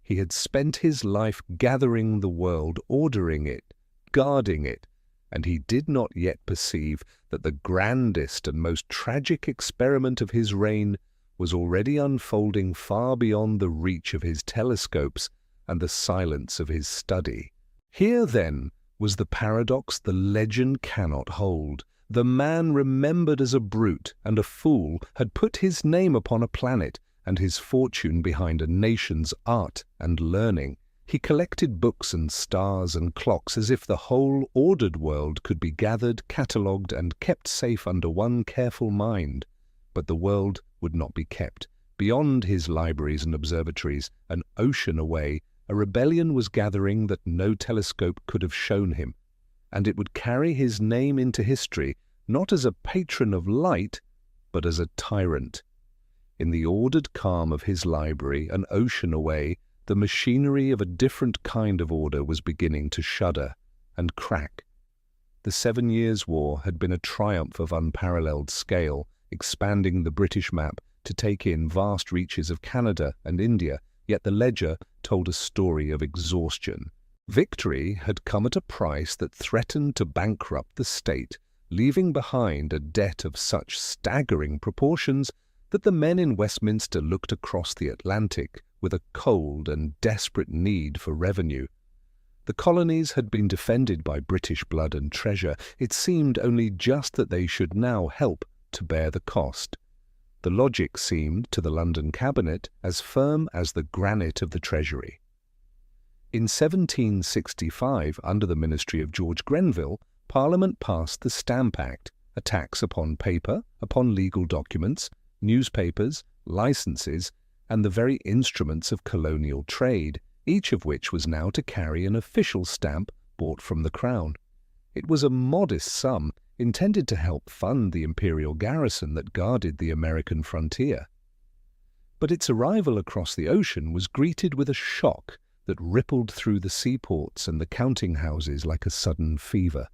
He had spent his life gathering the world, ordering it, guarding it, and he did not yet perceive that the grandest and most tragic experiment of his reign was already unfolding far beyond the reach of his telescopes and the silence of his study. Here, then, was the paradox the legend cannot hold. The man remembered as a brute and a fool had put his name upon a planet and his fortune behind a nation's art and learning. He collected books and stars and clocks as if the whole ordered world could be gathered, catalogued, and kept safe under one careful mind. But the world would not be kept. Beyond his libraries and observatories, an ocean away, a rebellion was gathering that no telescope could have shown him, and it would carry his name into history not as a patron of light, but as a tyrant. In the ordered calm of his library, an ocean away, the machinery of a different kind of order was beginning to shudder and crack. The 7 Years' War had been a triumph of unparalleled scale, expanding the British map to take in vast reaches of Canada and India, yet the ledger told a story of exhaustion. Victory had come at a price that threatened to bankrupt the state, leaving behind a debt of such staggering proportions that the men in Westminster looked across the Atlantic with a cold and desperate need for revenue. The colonies had been defended by British blood and treasure. It seemed only just that they should now help to bear the cost. The logic seemed, to the London cabinet, as firm as the granite of the Treasury. In 1765, under the ministry of George Grenville, Parliament passed the Stamp Act, a tax upon paper, upon legal documents, newspapers, licenses, and the very instruments of colonial trade, each of which was now to carry an official stamp bought from the Crown. It was a modest sum, intended to help fund the imperial garrison that guarded the American frontier. But its arrival across the ocean was greeted with a shock that rippled through the seaports and the counting houses like a sudden fever.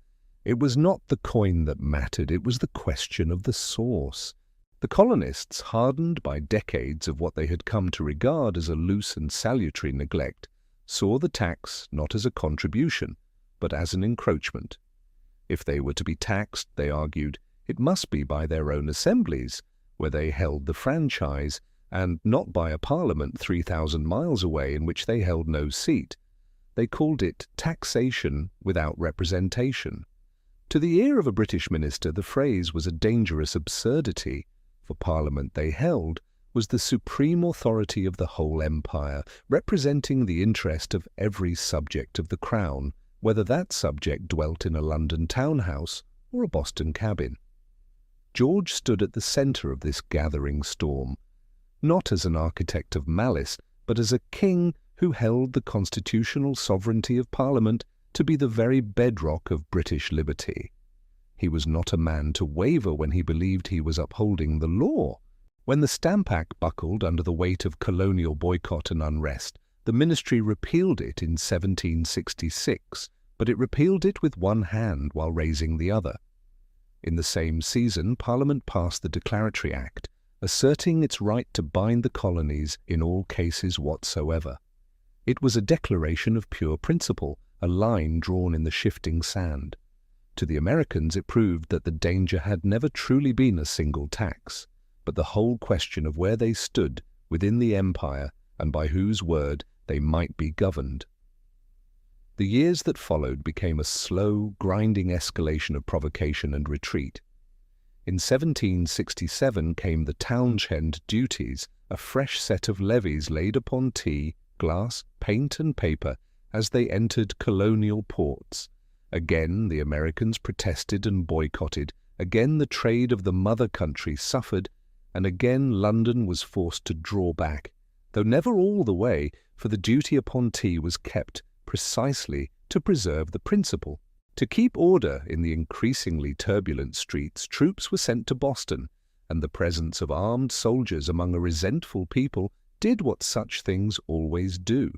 It was not the coin that mattered, it was the question of the source. The colonists, hardened by decades of what they had come to regard as a loose and salutary neglect, saw the tax not as a contribution, but as an encroachment. If they were to be taxed, they argued, it must be by their own assemblies, where they held the franchise, and not by a parliament 3,000 miles away in which they held no seat. They called it taxation without representation. To the ear of a British minister, the phrase was a dangerous absurdity, for Parliament they held was the supreme authority of the whole empire, representing the interest of every subject of the Crown, whether that subject dwelt in a London townhouse or a Boston cabin. George stood at the centre of this gathering storm, not as an architect of malice, but as a king who held the constitutional sovereignty of Parliament to be the very bedrock of British liberty. He was not a man to waver when he believed he was upholding the law. When the Stamp Act buckled under the weight of colonial boycott and unrest, the ministry repealed it in 1766, but it repealed it with one hand while raising the other. In the same season, Parliament passed the Declaratory Act, asserting its right to bind the colonies in all cases whatsoever. It was a declaration of pure principle, a line drawn in the shifting sand. To the Americans it proved that the danger had never truly been a single tax, but the whole question of where they stood within the empire and by whose word they might be governed. The years that followed became a slow, grinding escalation of provocation and retreat. In 1767 came the Townshend duties, a fresh set of levies laid upon tea, glass, paint and paper as they entered colonial ports. Again the Americans protested and boycotted, again the trade of the mother country suffered, and again London was forced to draw back, though never all the way, for the duty upon tea was kept precisely to preserve the principle. To keep order in the increasingly turbulent streets, troops were sent to Boston, and the presence of armed soldiers among a resentful people did what such things always do.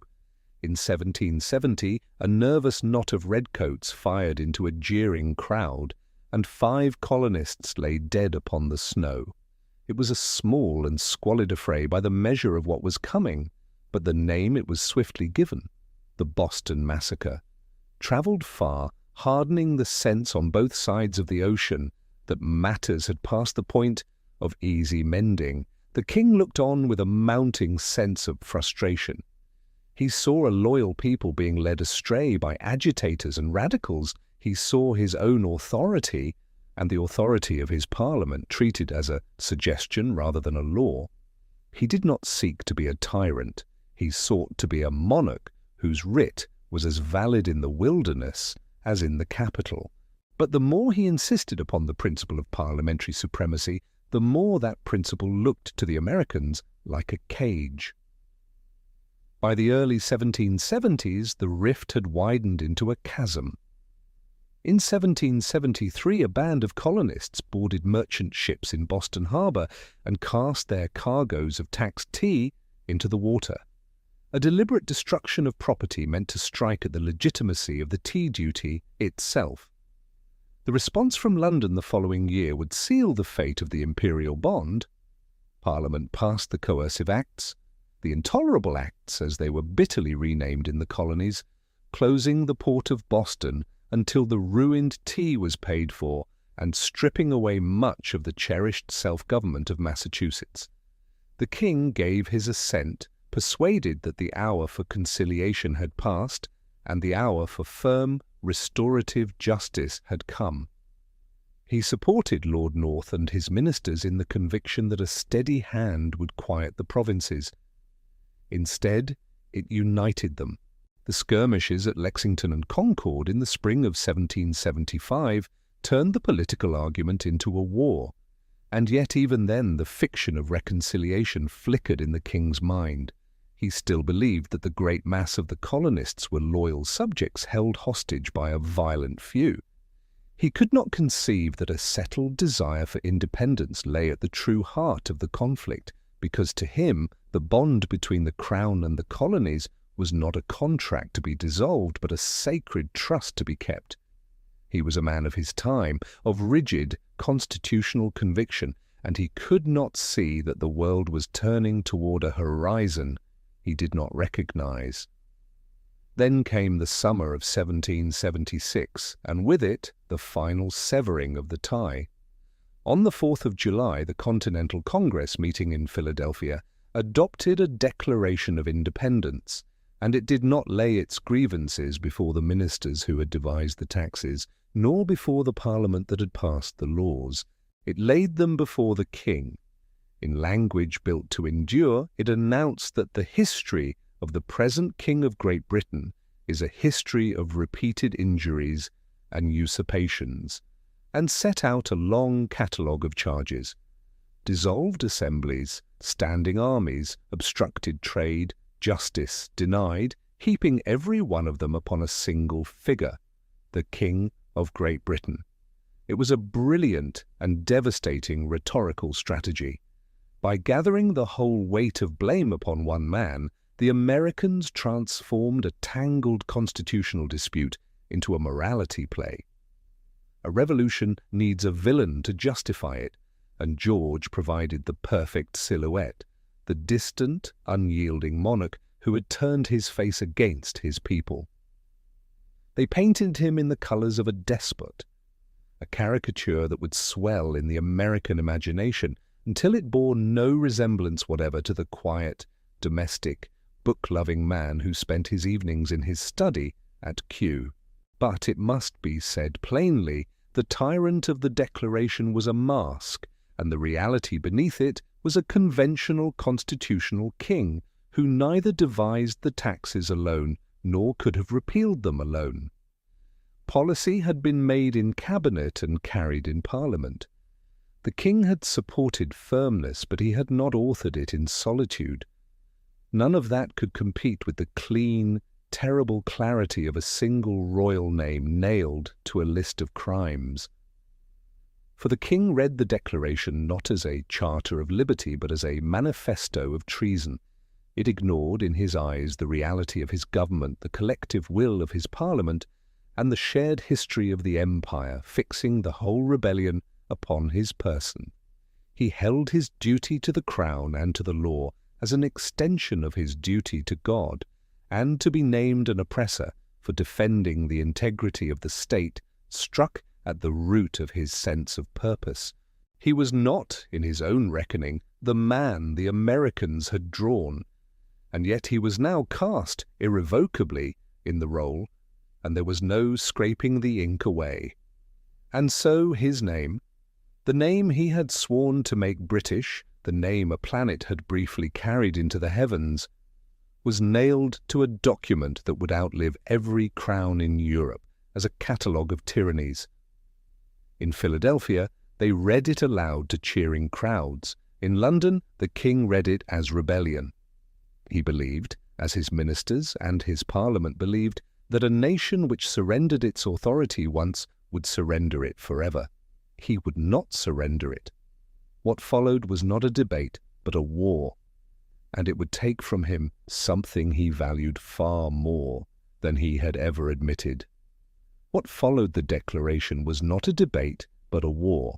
In 1770, a nervous knot of redcoats fired into a jeering crowd, and 5 colonists lay dead upon the snow. It was a small and squalid affray by the measure of what was coming, but the name it was swiftly given, the Boston Massacre, travelled far, hardening the sense on both sides of the ocean that matters had passed the point of easy mending. The king looked on with a mounting sense of frustration. He saw a loyal people being led astray by agitators and radicals. He saw his own authority and the authority of his parliament treated as a suggestion rather than a law. He did not seek to be a tyrant. He sought to be a monarch whose writ was as valid in the wilderness as in the capital. But the more he insisted upon the principle of parliamentary supremacy, the more that principle looked to the Americans like a cage. By the early 1770s, the rift had widened into a chasm. In 1773, a band of colonists boarded merchant ships in Boston Harbor and cast their cargoes of taxed tea into the water. A deliberate destruction of property meant to strike at the legitimacy of the tea duty itself. The response from London the following year would seal the fate of the imperial bond. Parliament passed the coercive acts, the intolerable acts as they were bitterly renamed in the colonies, closing the port of Boston until the ruined tea was paid for and stripping away much of the cherished self-government of Massachusetts. The king gave his assent, persuaded that the hour for conciliation had passed and the hour for firm, restorative justice had come. He supported Lord North and his ministers in the conviction that a steady hand would quiet the provinces. Instead, it united them. The skirmishes at Lexington and Concord in the spring of 1775 turned the political argument into a war, and yet even then the fiction of reconciliation flickered in the king's mind. He still believed that the great mass of the colonists were loyal subjects held hostage by a violent few. He could not conceive that a settled desire for independence lay at the true heart of the conflict, because to him the bond between the crown and the colonies was not a contract to be dissolved, but a sacred trust to be kept. He was a man of his time, of rigid constitutional conviction, and he could not see that the world was turning toward a horizon he did not recognize. Then came the summer of 1776, and with it the final severing of the tie. On the 4th of July, the Continental Congress, meeting in Philadelphia, adopted a Declaration of Independence, and it did not lay its grievances before the ministers who had devised the taxes, nor before the Parliament that had passed the laws. It laid them before the king. In language built to endure, it announced that the history of the present King of Great Britain is a history of repeated injuries and usurpations, and set out a long catalogue of charges: dissolved assemblies, standing armies, obstructed trade, justice denied, heaping every one of them upon a single figure, the King of Great Britain. It was a brilliant and devastating rhetorical strategy. By gathering the whole weight of blame upon one man, the Americans transformed a tangled constitutional dispute into a morality play. A revolution needs a villain to justify it, and George provided the perfect silhouette, the distant, unyielding monarch who had turned his face against his people. They painted him in the colors of a despot, a caricature that would swell in the American imagination until it bore no resemblance whatever to the quiet, domestic, book-loving man who spent his evenings in his study at Kew. But it must be said plainly, the tyrant of the Declaration was a mask, and the reality beneath it was a conventional constitutional king who neither devised the taxes alone nor could have repealed them alone. Policy had been made in cabinet and carried in parliament. The king had supported firmness, but he had not authored it in solitude. None of that could compete with the clean, terrible clarity of a single royal name nailed to a list of crimes. For the king read the Declaration not as a charter of liberty, but as a manifesto of treason. It ignored, in his eyes, the reality of his government, the collective will of his parliament, and the shared history of the empire, fixing the whole rebellion upon his person. He held his duty to the crown and to the law as an extension of his duty to God, and to be named an oppressor for defending the integrity of the state struck at the root of his sense of purpose. He was not, in his own reckoning, the man the Americans had drawn, and yet he was now cast irrevocably in the role, and there was no scraping the ink away. And so his name, the name he had sworn to make British, the name a planet had briefly carried into the heavens, was nailed to a document that would outlive every crown in Europe as a catalogue of tyrannies. In Philadelphia, they read it aloud to cheering crowds. In London, the king read it as rebellion. He believed, as his ministers and his parliament believed, that a nation which surrendered its authority once would surrender it forever. He would not surrender it. What followed was not a debate, but a war, and it would take from him something he valued far more than he had ever admitted. What followed the Declaration was not a debate, but a war,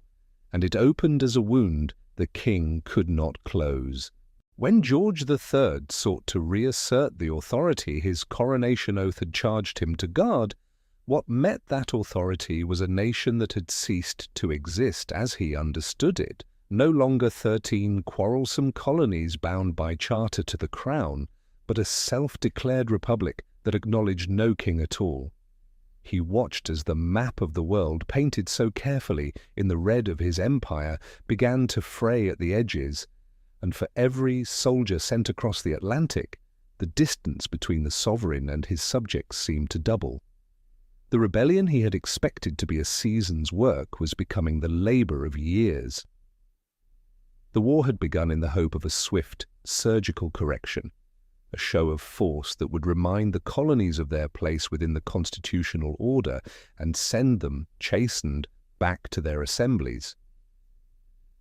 and it opened as a wound the king could not close. When George III sought to reassert the authority his coronation oath had charged him to guard, what met that authority was a nation that had ceased to exist as he understood it, no longer 13 quarrelsome colonies bound by charter to the crown, but a self-declared republic that acknowledged no king at all. He watched as the map of the world, painted so carefully in the red of his empire, began to fray at the edges, and for every soldier sent across the Atlantic, the distance between the sovereign and his subjects seemed to double. The rebellion he had expected to be a season's work was becoming the labor of years. The war had begun in the hope of a swift, surgical correction, a show of force that would remind the colonies of their place within the constitutional order and send them, chastened, back to their assemblies.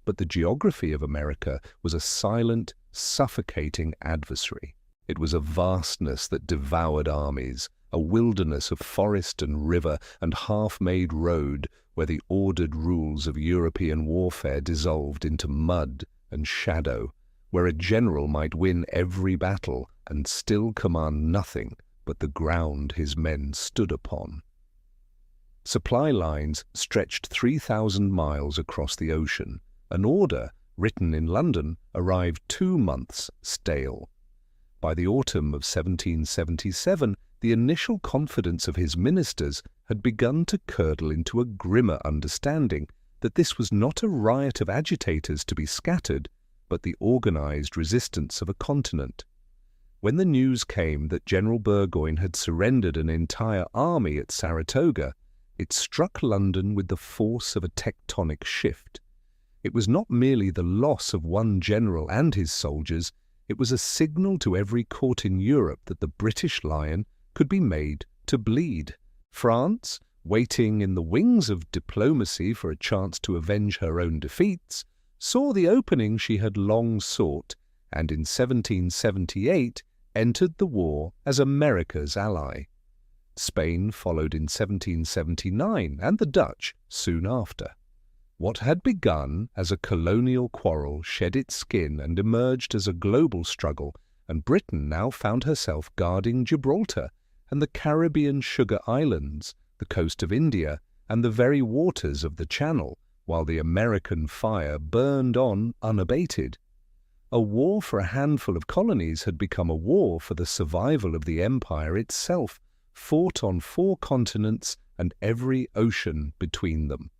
But the geography of America was a silent, suffocating adversary. It was a vastness that devoured armies, a wilderness of forest and river and half-made road where the ordered rules of European warfare dissolved into mud and shadow, where a general might win every battle and still command nothing but the ground his men stood upon. Supply lines stretched 3,000 miles across the ocean. An order, written in London, arrived 2 months stale. By the autumn of 1777, the initial confidence of his ministers had begun to curdle into a grimmer understanding that this was not a riot of agitators to be scattered, but the organized resistance of a continent. When the news came that General Burgoyne had surrendered an entire army at Saratoga, it struck London with the force of a tectonic shift. It was not merely the loss of one general and his soldiers, it was a signal to every court in Europe that the British lion could be made to bleed. France, waiting in the wings of diplomacy for a chance to avenge her own defeats, saw the opening she had long sought, and in 1778 entered the war as America's ally. Spain followed in 1779, and the Dutch soon after. What had begun as a colonial quarrel shed its skin and emerged as a global struggle, and Britain now found herself guarding Gibraltar and the Caribbean sugar islands, the coast of India, and the very waters of the Channel, while the American fire burned on unabated. A war for a handful of colonies had become a war for the survival of the empire itself, fought on 4 continents and every ocean between them.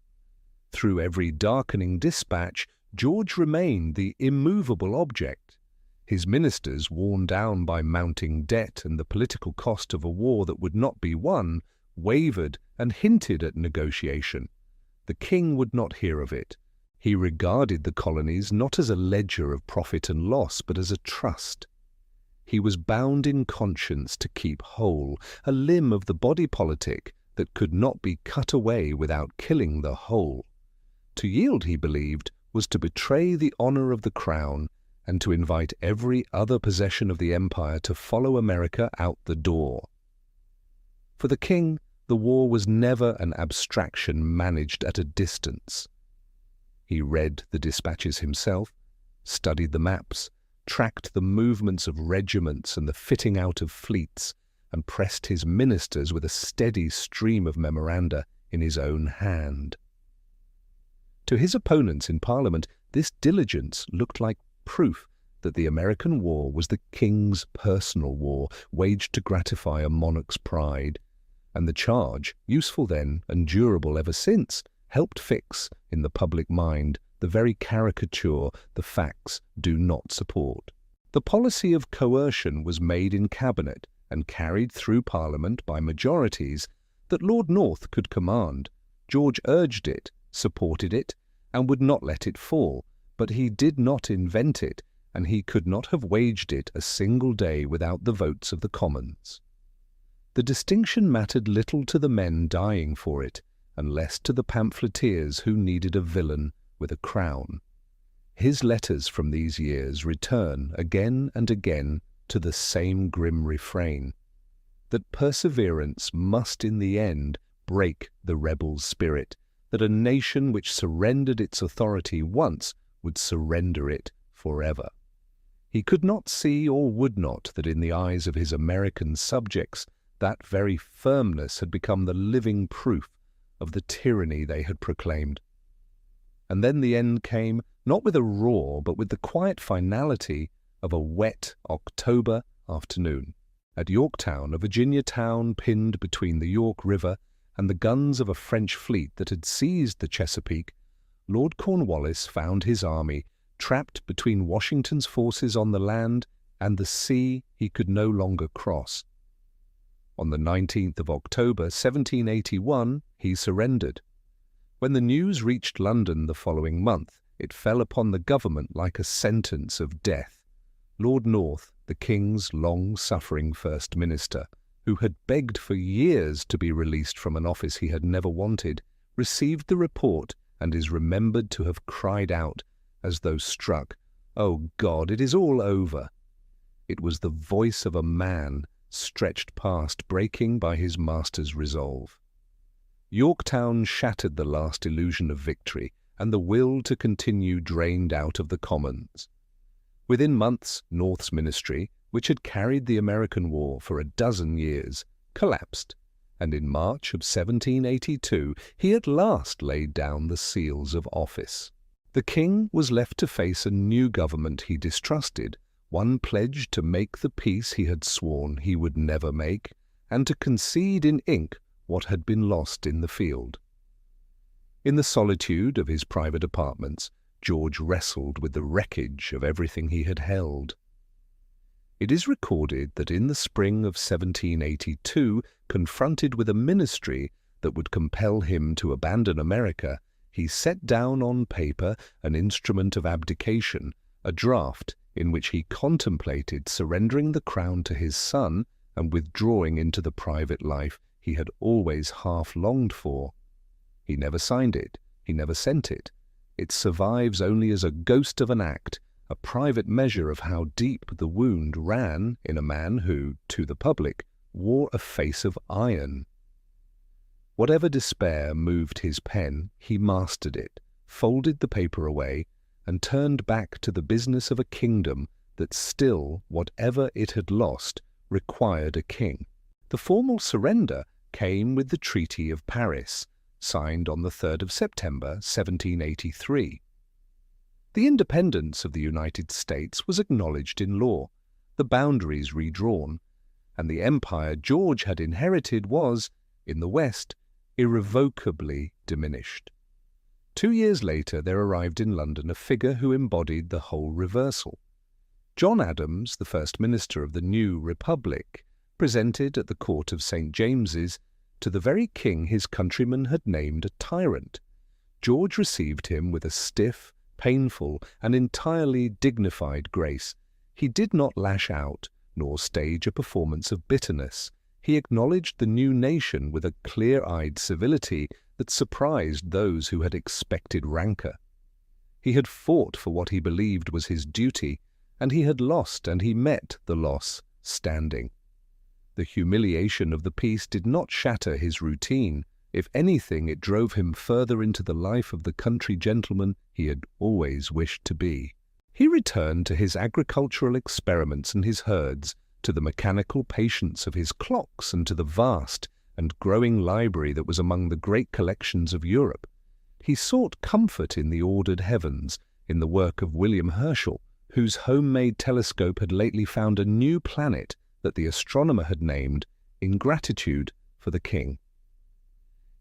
Through every darkening dispatch, George remained the immovable object. His ministers, worn down by mounting debt and the political cost of a war that would not be won, wavered and hinted at negotiation. The king would not hear of it. He regarded the colonies not as a ledger of profit and loss, but as a trust. He was bound in conscience to keep whole, a limb of the body politic that could not be cut away without killing the whole. To yield, he believed, was to betray the honour of the crown and to invite every other possession of the empire to follow America out the door. For the king, the war was never an abstraction managed at a distance. He read the dispatches himself, studied the maps, tracked the movements of regiments and the fitting out of fleets, and pressed his ministers with a steady stream of memoranda in his own hand. To his opponents in Parliament, this diligence looked like proof that the American war was the king's personal war, waged to gratify a monarch's pride, and the charge, useful then and durable ever since, helped fix in the public mind the very caricature the facts do not support. The policy of coercion was made in cabinet and carried through Parliament by majorities that Lord North could command. George urged it, supported it, and would not let it fall, but he did not invent it, and he could not have waged it a single day without the votes of the Commons. The distinction mattered little to the men dying for it, and less to the pamphleteers who needed a villain with a crown. His letters from these years return again and again to the same grim refrain, that perseverance must in the end break the rebel's spirit, that a nation which surrendered its authority once would surrender it forever. He could not see, or would not, that in the eyes of his American subjects that very firmness had become the living proof of the tyranny they had proclaimed. And then the end came, not with a roar, but with the quiet finality of a wet October afternoon. At Yorktown, a Virginia town pinned between the York River and the guns of a French fleet that had seized the Chesapeake, Lord Cornwallis found his army trapped between Washington's forces on the land and the sea he could no longer cross. On the 19th of October, 1781, he surrendered. When the news reached London the following month, it fell upon the government like a sentence of death. Lord North, the King's long-suffering First Minister, who had begged for years to be released from an office he had never wanted, received the report and is remembered to have cried out, as though struck, "Oh God, it is all over." It was the voice of a man stretched past breaking by his master's resolve. Yorktown shattered the last illusion of victory, and the will to continue drained out of the Commons. Within months, North's ministry, which had carried the American war for a dozen years, collapsed, and in March of 1782 he at last laid down the seals of office. The king was left to face a new government he distrusted, one pledged to make the peace he had sworn he would never make, and to concede in ink what had been lost in the field. In the solitude of his private apartments, George wrestled with the wreckage of everything he had held. It is recorded that in the spring of 1782, confronted with a ministry that would compel him to abandon America, he set down on paper an instrument of abdication, a draft in which he contemplated surrendering the crown to his son and withdrawing into the private life he had always half longed for. He never signed it, he never sent it. It survives only as a ghost of an act, a private measure of how deep the wound ran in a man who, to the public, wore a face of iron. Whatever despair moved his pen, he mastered it, folded the paper away, and turned back to the business of a kingdom that still, whatever it had lost, required a king. The formal surrender came with the Treaty of Paris, signed on the 3rd of September, 1783. The independence of the United States was acknowledged in law, the boundaries redrawn, and the empire George had inherited was, in the West, irrevocably diminished. 2 years later there arrived in London a figure who embodied the whole reversal. John Adams, the First Minister of the new Republic, presented at the court of St. James's to the very king his countrymen had named a tyrant. George received him with a stiff, painful, and entirely dignified grace. He did not lash out, nor stage a performance of bitterness. He acknowledged the new nation with a clear-eyed civility that surprised those who had expected rancour. He had fought for what he believed was his duty, and he had lost, and he met the loss standing. The humiliation of the peace did not shatter his routine. If anything, it drove him further into the life of the country gentleman he had always wished to be. He returned to his agricultural experiments and his herds, to the mechanical patience of his clocks, and to the vast and growing library that was among the great collections of Europe. He sought comfort in the ordered heavens, in the work of William Herschel, whose home-made telescope had lately found a new planet that the astronomer had named, in gratitude for the king.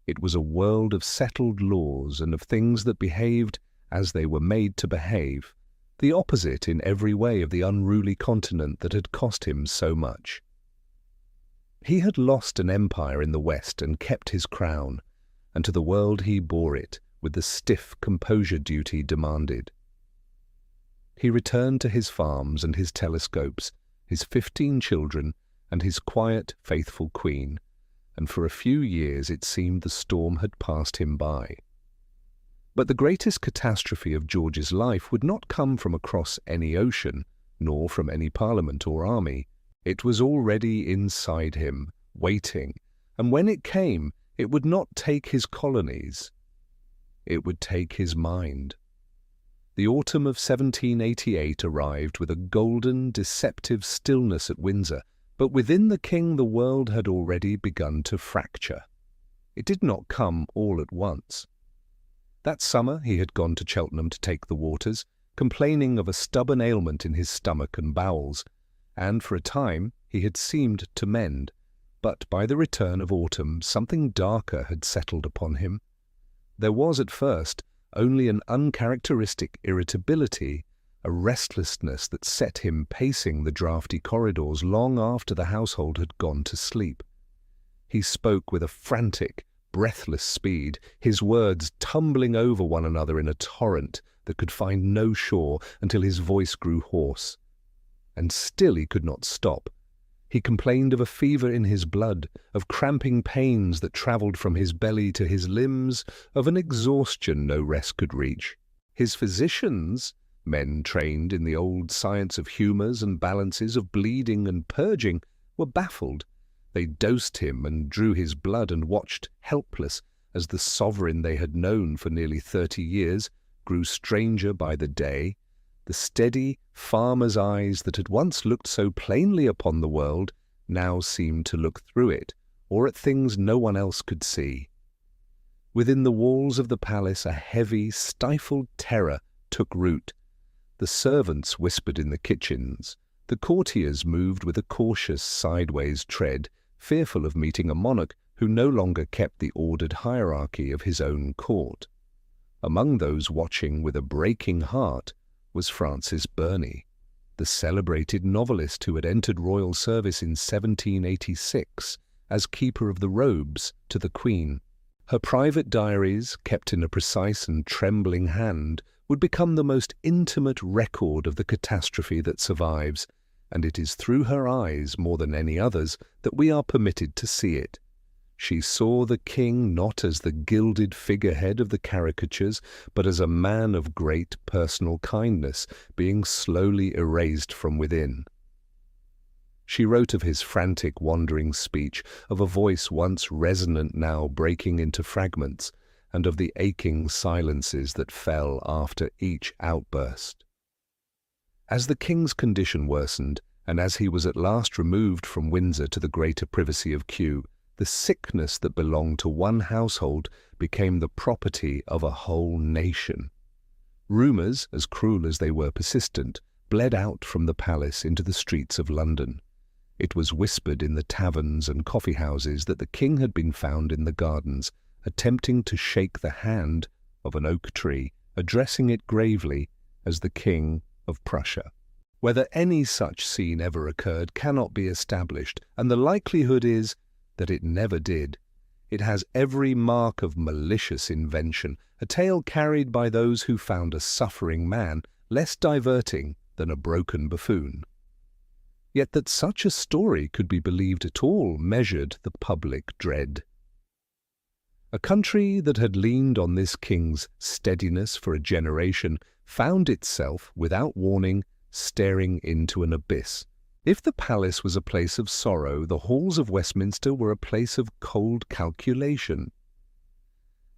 It was a world of settled laws and of things that behaved as they were made to behave, the opposite in every way of the unruly continent that had cost him so much. He had lost an empire in the West and kept his crown, and to the world he bore it with the stiff composure duty demanded. He returned to his farms and his telescopes, his 15 children, and his quiet, faithful queen, and for a few years it seemed the storm had passed him by. But the greatest catastrophe of George's life would not come from across any ocean, nor from any parliament or army. It was already inside him, waiting, and when it came, it would not take his colonies. It would take his mind. The autumn of 1788 arrived with a golden, deceptive stillness at Windsor, but within the king the world had already begun to fracture. It did not come all at once. That summer he had gone to Cheltenham to take the waters, complaining of a stubborn ailment in his stomach and bowels, and for a time he had seemed to mend, but by the return of autumn something darker had settled upon him. There was at first only an uncharacteristic irritability, a restlessness that set him pacing the draughty corridors long after the household had gone to sleep. He spoke with a frantic, breathless speed, his words tumbling over one another in a torrent that could find no shore until his voice grew hoarse. And still he could not stop. He complained of a fever in his blood, of cramping pains that travelled from his belly to his limbs, of an exhaustion no rest could reach. His physicians, men trained in the old science of humours and balances, of bleeding and purging, were baffled. They dosed him and drew his blood and watched, helpless, as the sovereign they had known for nearly 30 years grew stranger by the day. The steady farmer's eyes that had once looked so plainly upon the world now seemed to look through it, or at things no one else could see. Within the walls of the palace a heavy, stifled terror took root. The servants whispered in the kitchens. The courtiers moved with a cautious sideways tread, fearful of meeting a monarch who no longer kept the ordered hierarchy of his own court. Among those watching with a breaking heart was Francis Burney, the celebrated novelist who had entered royal service in 1786 as keeper of the robes to the Queen. Her private diaries, kept in a precise and trembling hand, would become the most intimate record of the catastrophe that survives, and it is through her eyes, more than any others, that we are permitted to see it. She saw the king not as the gilded figurehead of the caricatures, but as a man of great personal kindness, being slowly erased from within. She wrote of his frantic, wandering speech, of a voice once resonant now breaking into fragments, and of the aching silences that fell after each outburst. As the king's condition worsened, and as he was at last removed from Windsor to the greater privacy of Kew, the sickness that belonged to one household became the property of a whole nation. Rumours, as cruel as they were persistent, bled out from the palace into the streets of London. It was whispered in the taverns and coffee-houses that the king had been found in the gardens, attempting to shake the hand of an oak tree, addressing it gravely as the King of Prussia. Whether any such scene ever occurred cannot be established, and the likelihood is that it never did. It has every mark of malicious invention, a tale carried by those who found a suffering man less diverting than a broken buffoon. Yet that such a story could be believed at all measured the public dread. A country that had leaned on this king's steadiness for a generation found itself, without warning, staring into an abyss. If the palace was a place of sorrow, the halls of Westminster were a place of cold calculation.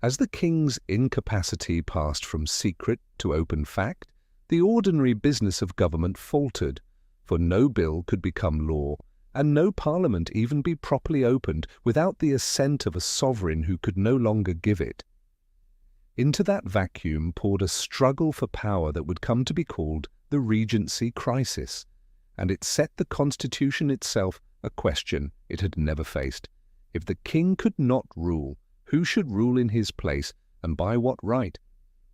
As the king's incapacity passed from secret to open fact, the ordinary business of government faltered, for no bill could become law, and no parliament even be properly opened without the assent of a sovereign who could no longer give it. Into that vacuum poured a struggle for power that would come to be called the Regency crisis, and it set the Constitution itself a question it had never faced. If the king could not rule, who should rule in his place, and by what right?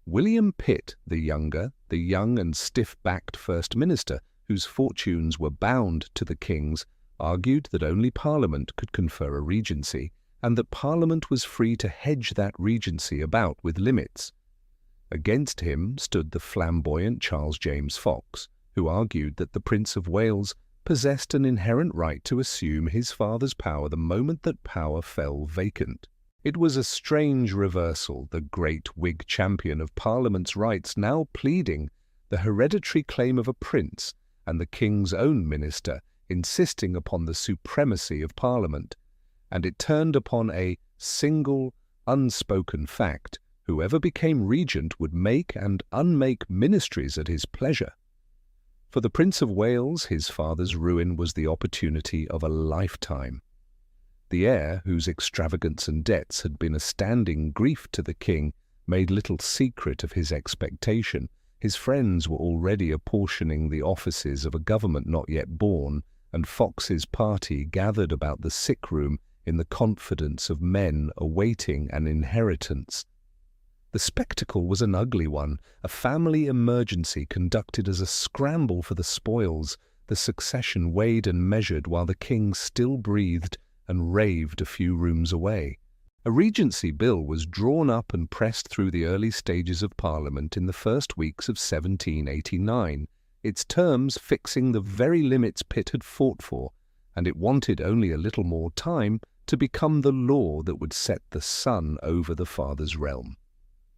William Pitt, the young and stiff-backed First Minister, whose fortunes were bound to the king's, argued that only Parliament could confer a regency, and that Parliament was free to hedge that regency about with limits. Against him stood the flamboyant Charles James Fox, who argued that the Prince of Wales possessed an inherent right to assume his father's power the moment that power fell vacant. It was a strange reversal, the great Whig champion of Parliament's rights now pleading the hereditary claim of a prince, and the king's own minister insisting upon the supremacy of Parliament, and it turned upon a single, unspoken fact: whoever became regent would make and unmake ministries at his pleasure. For the Prince of Wales, his father's ruin was the opportunity of a lifetime. The heir, whose extravagance and debts had been a standing grief to the king, made little secret of his expectation. His friends were already apportioning the offices of a government not yet born, and Fox's party gathered about the sick-room in the confidence of men awaiting an inheritance. The spectacle was an ugly one, a family emergency conducted as a scramble for the spoils, the succession weighed and measured while the king still breathed and raved a few rooms away. A regency bill was drawn up and pressed through the early stages of Parliament in the first weeks of 1789, its terms fixing the very limits Pitt had fought for, and it wanted only a little more time to become the law that would set the son over the father's realm.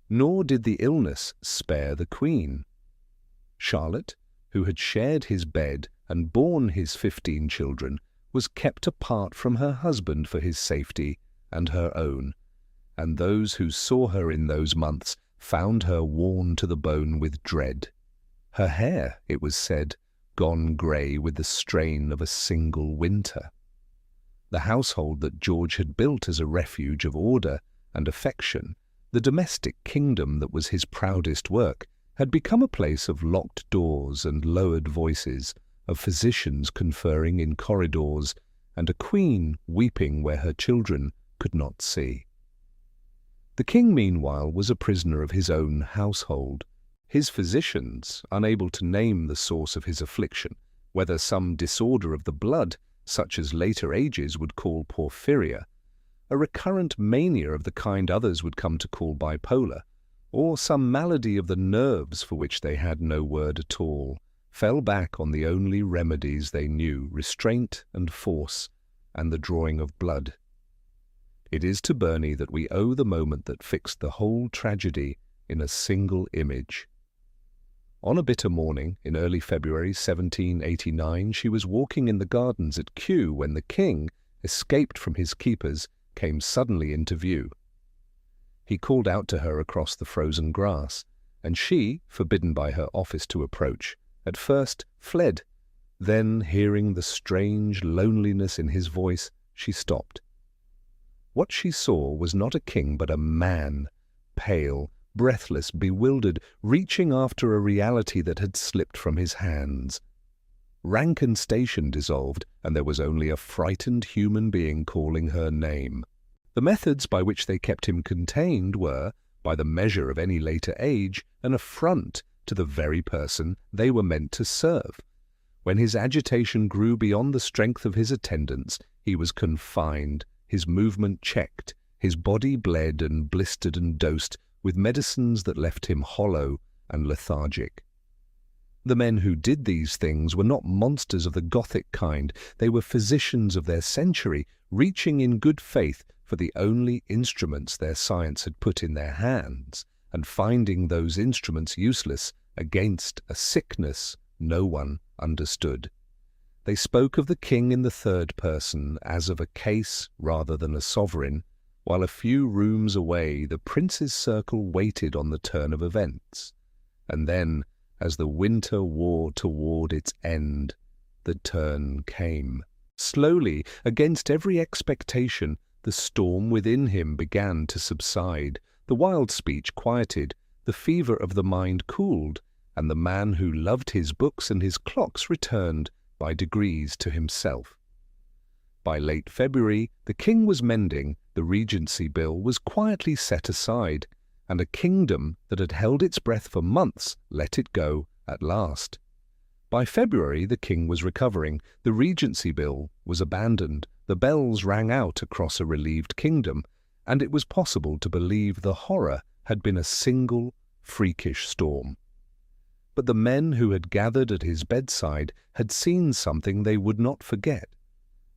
Nor did the illness spare the Queen. Charlotte, who had shared his bed and borne his 15 children, was kept apart from her husband for his safety and her own, and those who saw her in those months found her worn to the bone with dread. Her hair, it was said, gone grey with the strain of a single winter. The household that George had built as a refuge of order and affection, the domestic kingdom that was his proudest work, had become a place of locked doors and lowered voices, of physicians conferring in corridors, and a queen weeping where her children could not see. The king, meanwhile, was a prisoner of his own household. His physicians, unable to name the source of his affliction, whether some disorder of the blood, such as later ages would call porphyria, a recurrent mania of the kind others would come to call bipolar, or some malady of the nerves for which they had no word at all, fell back on the only remedies they knew: restraint and force, and the drawing of blood. It is to Burney that we owe the moment that fixed the whole tragedy in a single image. On a bitter morning in early February 1789, she was walking in the gardens at Kew when the king, escaped from his keepers, came suddenly into view. He called out to her across the frozen grass, and she, forbidden by her office to approach, at first fled. Then, hearing the strange loneliness in his voice, she stopped. What she saw was not a king but a man, pale, breathless, bewildered, reaching after a reality that had slipped from his hands. Rank and station dissolved, and there was only a frightened human being calling her name. The methods by which they kept him contained were, by the measure of any later age, an affront to the very person they were meant to serve. When his agitation grew beyond the strength of his attendants, he was confined, his movement checked, his body bled and blistered and dosed with medicines that left him hollow and lethargic. The men who did these things were not monsters of the Gothic kind. They were physicians of their century, reaching in good faith for the only instruments their science had put in their hands, and finding those instruments useless against a sickness no one understood. They spoke of the king in the third person as of a case rather than a sovereign, while a few rooms away the prince's circle waited on the turn of events. And then, as the winter wore toward its end, the turn came. Slowly, against every expectation, the storm within him began to subside, the wild speech quieted, the fever of the mind cooled, and the man who loved his books and his clocks returned by degrees to himself. By late February, the king was mending, the Regency Bill was quietly set aside, and a kingdom that had held its breath for months let it go at last. By February, the king was recovering, the Regency Bill was abandoned, the bells rang out across a relieved kingdom, and it was possible to believe the horror had been a single, freakish storm. But the men who had gathered at his bedside had seen something they would not forget,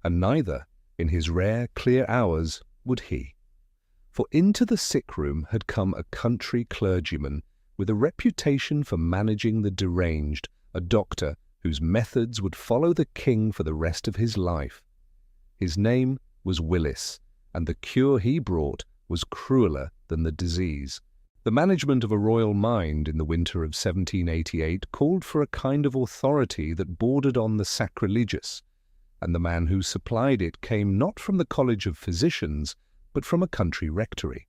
and neither, in his rare, clear hours, would he. For into the sick-room had come a country clergyman with a reputation for managing the deranged, a doctor whose methods would follow the king for the rest of his life. His name was Willis, and the cure he brought was crueller than the disease. The management of a royal mind in the winter of 1788 called for a kind of authority that bordered on the sacrilegious, and the man who supplied it came not from the College of Physicians, but from a country rectory.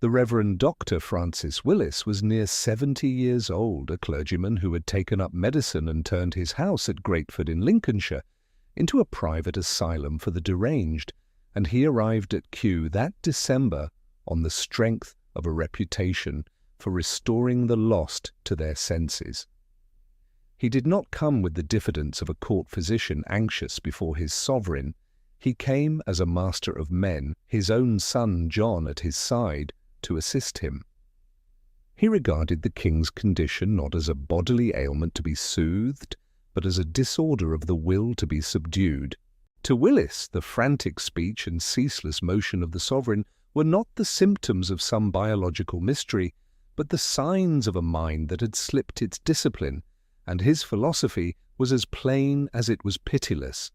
The Reverend Dr. Francis Willis was near 70 years old, a clergyman who had taken up medicine and turned his house at Grateford in Lincolnshire into a private asylum for the deranged, and he arrived at Kew that December on the strength of a reputation for restoring the lost to their senses. He did not come with the diffidence of a court physician anxious before his sovereign. He came as a master of men, his own son John at his side, to assist him. He regarded the king's condition not as a bodily ailment to be soothed, but as a disorder of the will to be subdued. To Willis, the frantic speech and ceaseless motion of the sovereign were not the symptoms of some biological mystery, but the signs of a mind that had slipped its discipline, and his philosophy was as plain as it was pitiless.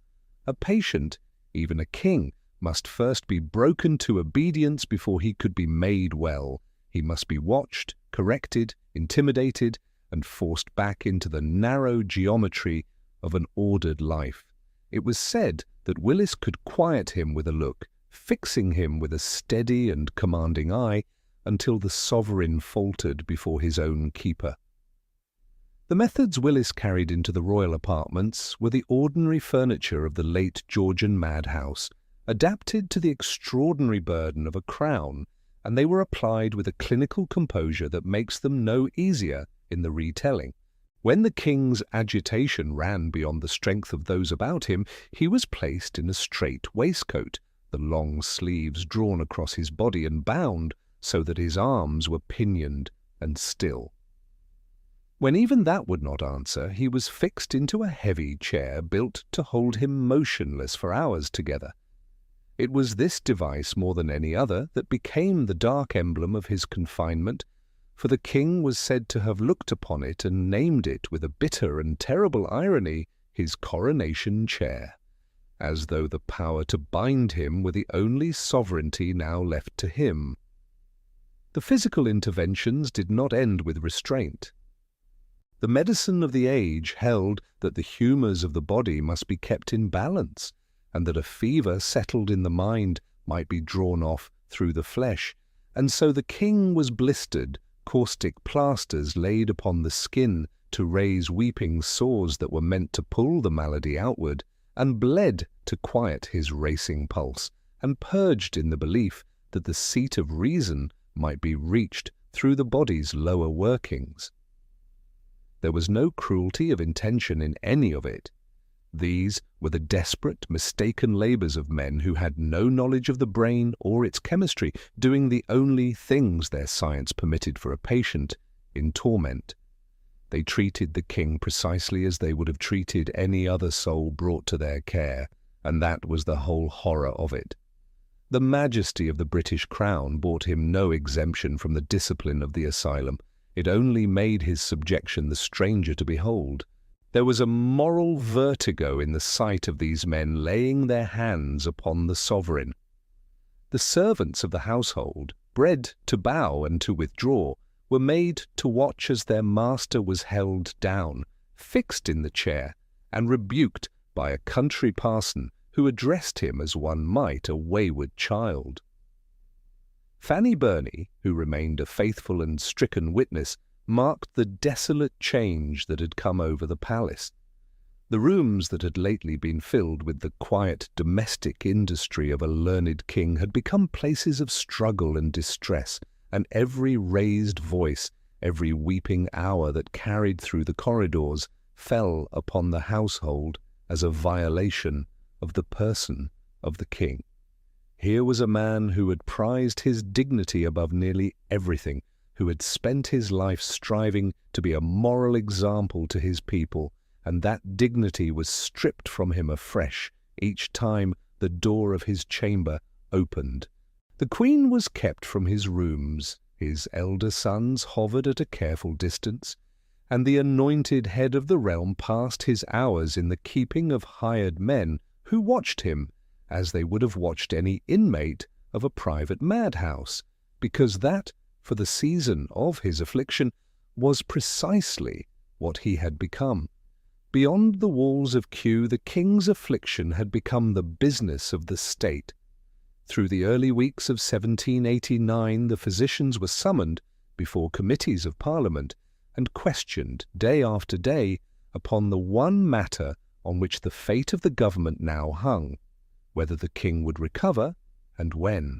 A patient, even a king, must first be broken to obedience before he could be made well. He must be watched, corrected, intimidated, and forced back into the narrow geometry of an ordered life. It was said that Willis could quiet him with a look, fixing him with a steady and commanding eye until the sovereign faltered before his own keeper. The methods Willis carried into the royal apartments were the ordinary furniture of the late Georgian madhouse, adapted to the extraordinary burden of a crown, and they were applied with a clinical composure that makes them no easier in the retelling. When the king's agitation ran beyond the strength of those about him, he was placed in a strait waistcoat, the long sleeves drawn across his body and bound so that his arms were pinioned and still. When even that would not answer, he was fixed into a heavy chair built to hold him motionless for hours together. It was this device more than any other that became the dark emblem of his confinement, for the king was said to have looked upon it and named it with a bitter and terrible irony his coronation chair, as though the power to bind him were the only sovereignty now left to him. The physical interventions did not end with restraint. The medicine of the age held that the humours of the body must be kept in balance, and that a fever settled in the mind might be drawn off through the flesh, and so the king was blistered, caustic plasters laid upon the skin to raise weeping sores that were meant to pull the malady outward, and bled to quiet his racing pulse, and purged in the belief that the seat of reason might be reached through the body's lower workings. There was no cruelty of intention in any of it. These were the desperate, mistaken labours of men who had no knowledge of the brain or its chemistry, doing the only things their science permitted for a patient in torment. They treated the king precisely as they would have treated any other soul brought to their care, and that was the whole horror of it. The majesty of the British crown brought him no exemption from the discipline of the asylum. It only made his subjection the stranger to behold. There was a moral vertigo in the sight of these men laying their hands upon the sovereign. The servants of the household, bred to bow and to withdraw, were made to watch as their master was held down, fixed in the chair, and rebuked by a country parson who addressed him as one might a wayward child. Fanny Burney, who remained a faithful and stricken witness, marked the desolate change that had come over the palace. The rooms that had lately been filled with the quiet domestic industry of a learned king had become places of struggle and distress, and every raised voice, every weeping hour that carried through the corridors, fell upon the household as a violation of the person of the king. Here was a man who had prized his dignity above nearly everything, who had spent his life striving to be a moral example to his people, and that dignity was stripped from him afresh each time the door of his chamber opened. The Queen was kept from his rooms, his elder sons hovered at a careful distance, and the anointed head of the realm passed his hours in the keeping of hired men who watched him as they would have watched any inmate of a private madhouse, because that, for the season of his affliction, was precisely what he had become. Beyond the walls of Kew, the king's affliction had become the business of the state. Through the early weeks of 1789, the physicians were summoned before committees of Parliament and questioned day after day upon the one matter on which the fate of the government now hung, whether the king would recover and when.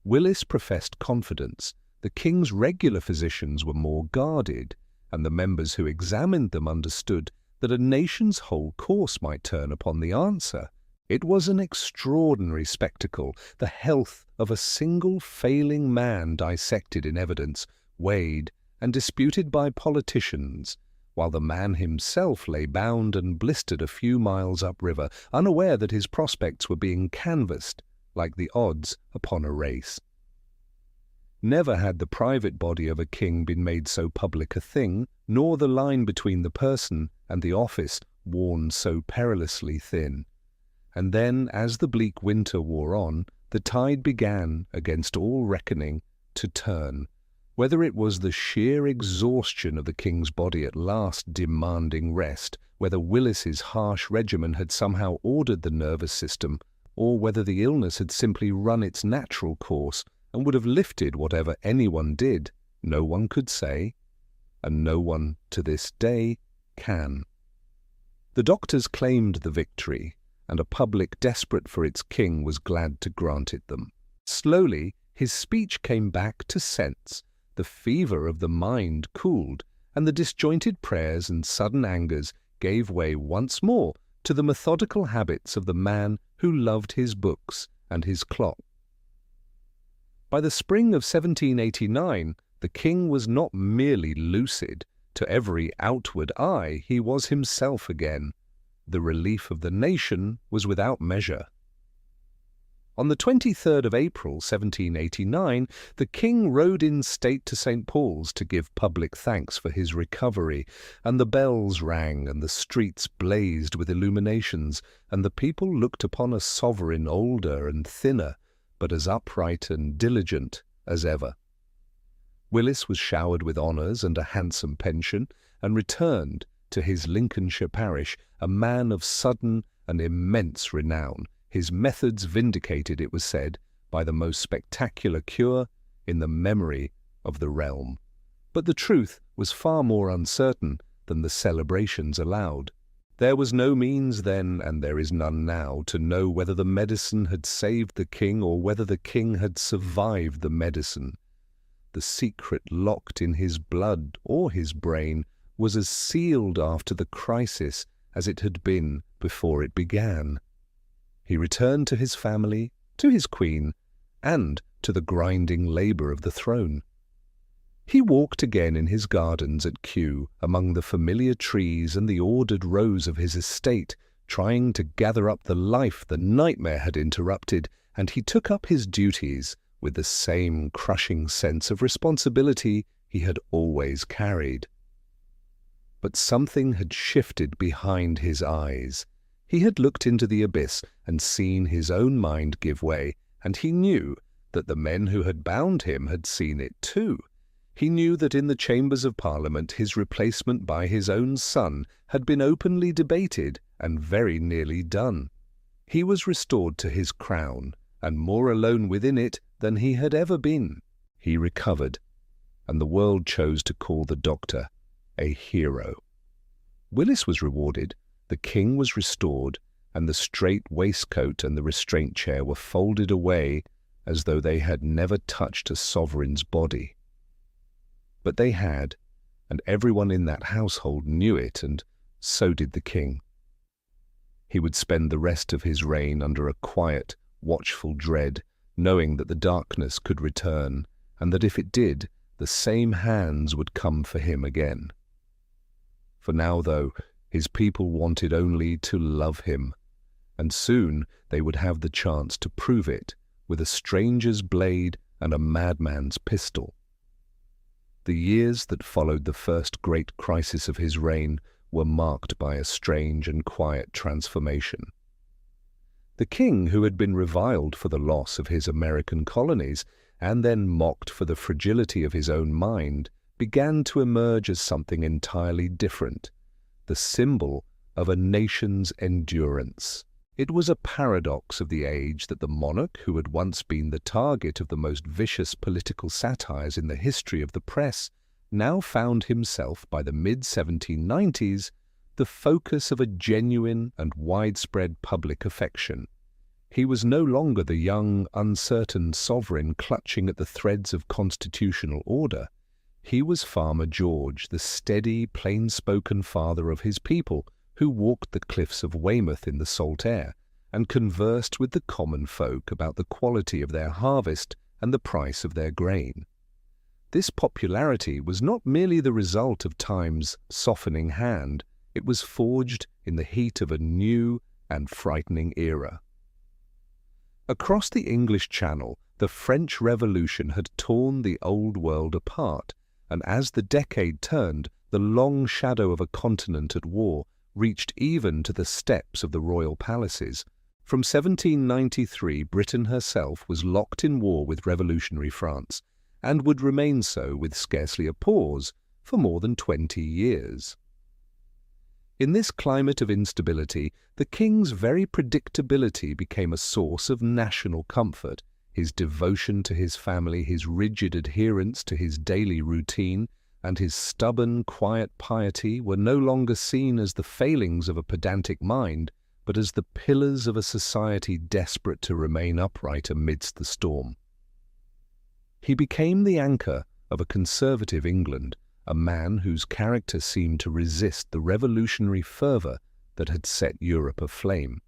Willis professed confidence. The king's regular physicians were more guarded, and the members who examined them understood that a nation's whole course might turn upon the answer. It was an extraordinary spectacle, the health of a single failing man dissected in evidence, weighed, and disputed by politicians, while the man himself lay bound and blistered a few miles upriver, unaware that his prospects were being canvassed like the odds upon a race. Never had the private body of a king been made so public a thing, nor the line between the person and the office worn so perilously thin. And then, as the bleak winter wore on, the tide began, against all reckoning, to turn, whether it was the sheer exhaustion of the king's body at last demanding rest, whether Willis's harsh regimen had somehow ordered the nervous system, or whether the illness had simply run its natural course and would have lifted whatever anyone did, no one could say, and no one to this day can. The doctors claimed the victory, and a public desperate for its king was glad to grant it them. Slowly his speech came back to sense, the fever of the mind cooled, and the disjointed prayers and sudden angers gave way once more to the methodical habits of the man who loved his books and his clock. By the spring of 1789, the king was not merely lucid. To every outward eye he was himself again. The relief of the nation was without measure. On the 23rd of April, 1789, the king rode in state to St. Paul's to give public thanks for his recovery, and the bells rang, and the streets blazed with illuminations, and the people looked upon a sovereign older and thinner, but as upright and diligent as ever. Willis was showered with honours and a handsome pension, and returned to his Lincolnshire parish a man of sudden and immense renown, his methods vindicated, it was said, by the most spectacular cure in the memory of the realm. But the truth was far more uncertain than the celebrations allowed. There was no means then, and there is none now, to know whether the medicine had saved the king or whether the king had survived the medicine. The secret locked in his blood or his brain was as sealed after the crisis as it had been before it began. He returned to his family, to his queen, and to the grinding labour of the throne. He walked again in his gardens at Kew, among the familiar trees and the ordered rows of his estate, trying to gather up the life the nightmare had interrupted, and he took up his duties with the same crushing sense of responsibility he had always carried. But something had shifted behind his eyes. He had looked into the abyss and seen his own mind give way, and he knew that the men who had bound him had seen it too. He knew that in the chambers of Parliament his replacement by his own son had been openly debated and very nearly done. He was restored to his crown, and more alone within it than he had ever been. He recovered, and the world chose to call the doctor a hero. Willis was rewarded, the king was restored, and the strait waistcoat and the restraint chair were folded away as though they had never touched a sovereign's body. But they had, and everyone in that household knew it, and so did the king. He would spend the rest of his reign under a quiet, watchful dread, knowing that the darkness could return, and that if it did, the same hands would come for him again. For now, though, his people wanted only to love him, and soon they would have the chance to prove it with a stranger's blade and a madman's pistol. The years that followed the first great crisis of his reign were marked by a strange and quiet transformation. The king, who had been reviled for the loss of his American colonies and then mocked for the fragility of his own mind, began to emerge as something entirely different, the symbol of a nation's endurance. It was a paradox of the age that the monarch, who had once been the target of the most vicious political satires in the history of the press, now found himself, by the mid-1790s, the focus of a genuine and widespread public affection. He was no longer the young, uncertain sovereign clutching at the threads of constitutional order. He was Farmer George, the steady, plain-spoken father of his people, who walked the cliffs of Weymouth in the salt air, and conversed with the common folk about the quality of their harvest and the price of their grain. This popularity was not merely the result of time's softening hand, it was forged in the heat of a new and frightening era. Across the English Channel, the French Revolution had torn the old world apart, and as the decade turned, the long shadow of a continent at war reached even to the steps of the royal palaces. From 1793, Britain herself was locked in war with revolutionary France, and would remain so, with scarcely a pause, for more than 20 years. In this climate of instability, the king's very predictability became a source of national comfort. His devotion to his family, his rigid adherence to his daily routine, and his stubborn, quiet piety were no longer seen as the failings of a pedantic mind, but as the pillars of a society desperate to remain upright amidst the storm. He became the anchor of a conservative England, a man whose character seemed to resist the revolutionary fervour that had set Europe aflame.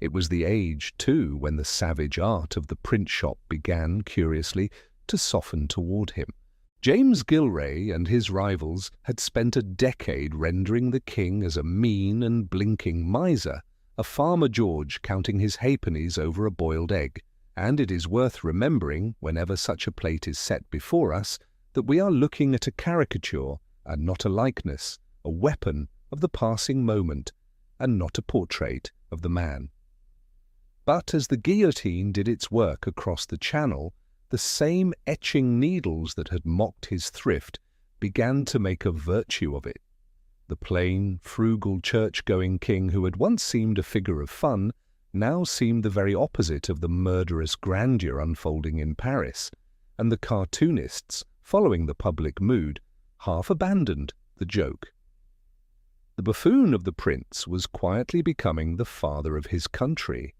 It was the age, too, when the savage art of the print shop began, curiously, to soften toward him. James Gilray and his rivals had spent a decade rendering the king as a mean and blinking miser, a Farmer George counting his halfpennies over a boiled egg, and it is worth remembering, whenever such a plate is set before us, that we are looking at a caricature and not a likeness, a weapon of the passing moment, and not a portrait of the man. But as the guillotine did its work across the Channel, the same etching needles that had mocked his thrift began to make a virtue of it. The plain, frugal, church-going king who had once seemed a figure of fun now seemed the very opposite of the murderous grandeur unfolding in Paris, and the cartoonists, following the public mood, half abandoned the joke. The buffoon of the prince was quietly becoming the father of his country.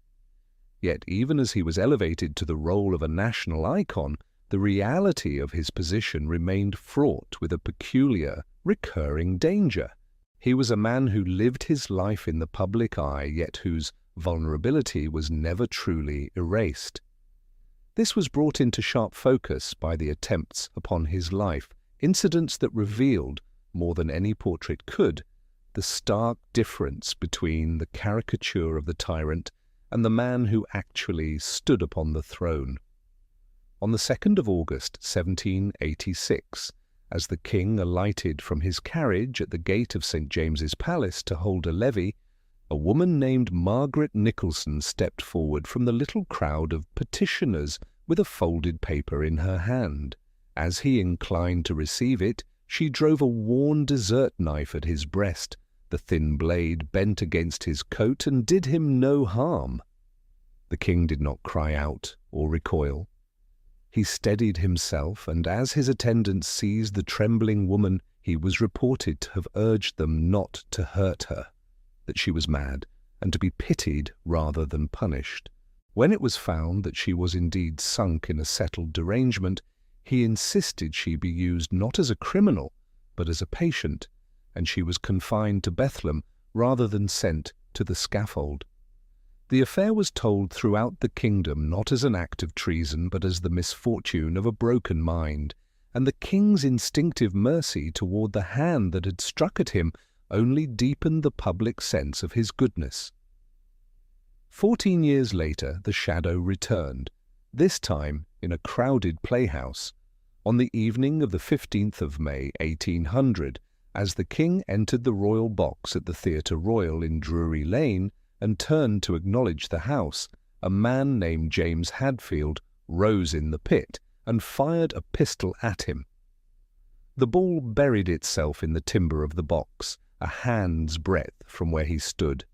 Yet even as he was elevated to the role of a national icon, the reality of his position remained fraught with a peculiar, recurring danger. He was a man who lived his life in the public eye, yet whose vulnerability was never truly erased. This was brought into sharp focus by the attempts upon his life, incidents that revealed, more than any portrait could, the stark difference between the caricature of the tyrant and the man who actually stood upon the throne. On the 2nd of August, 1786, as the king alighted from his carriage at the gate of St. James's Palace to hold a levee, a woman named Margaret Nicholson stepped forward from the little crowd of petitioners with a folded paper in her hand. As he inclined to receive it, she drove a worn dessert knife at his breast. The thin blade bent against his coat and did him no harm. The king did not cry out or recoil. He steadied himself, and as his attendants seized the trembling woman, he was reported to have urged them not to hurt her, that she was mad, and to be pitied rather than punished. When it was found that she was indeed sunk in a settled derangement, he insisted she be used not as a criminal, but as a patient, and she was confined to Bethlehem rather than sent to the scaffold. The affair was told throughout the kingdom not as an act of treason, but as the misfortune of a broken mind, and the king's instinctive mercy toward the hand that had struck at him only deepened the public sense of his goodness. 14 years later, the shadow returned, this time in a crowded playhouse. On the evening of the 15th of May, 1800, as the king entered the royal box at the Theatre Royal in Drury Lane and turned to acknowledge the house, a man named James Hadfield rose in the pit and fired a pistol at him. The ball buried itself in the timber of the box, a hand's breadth from where he stood.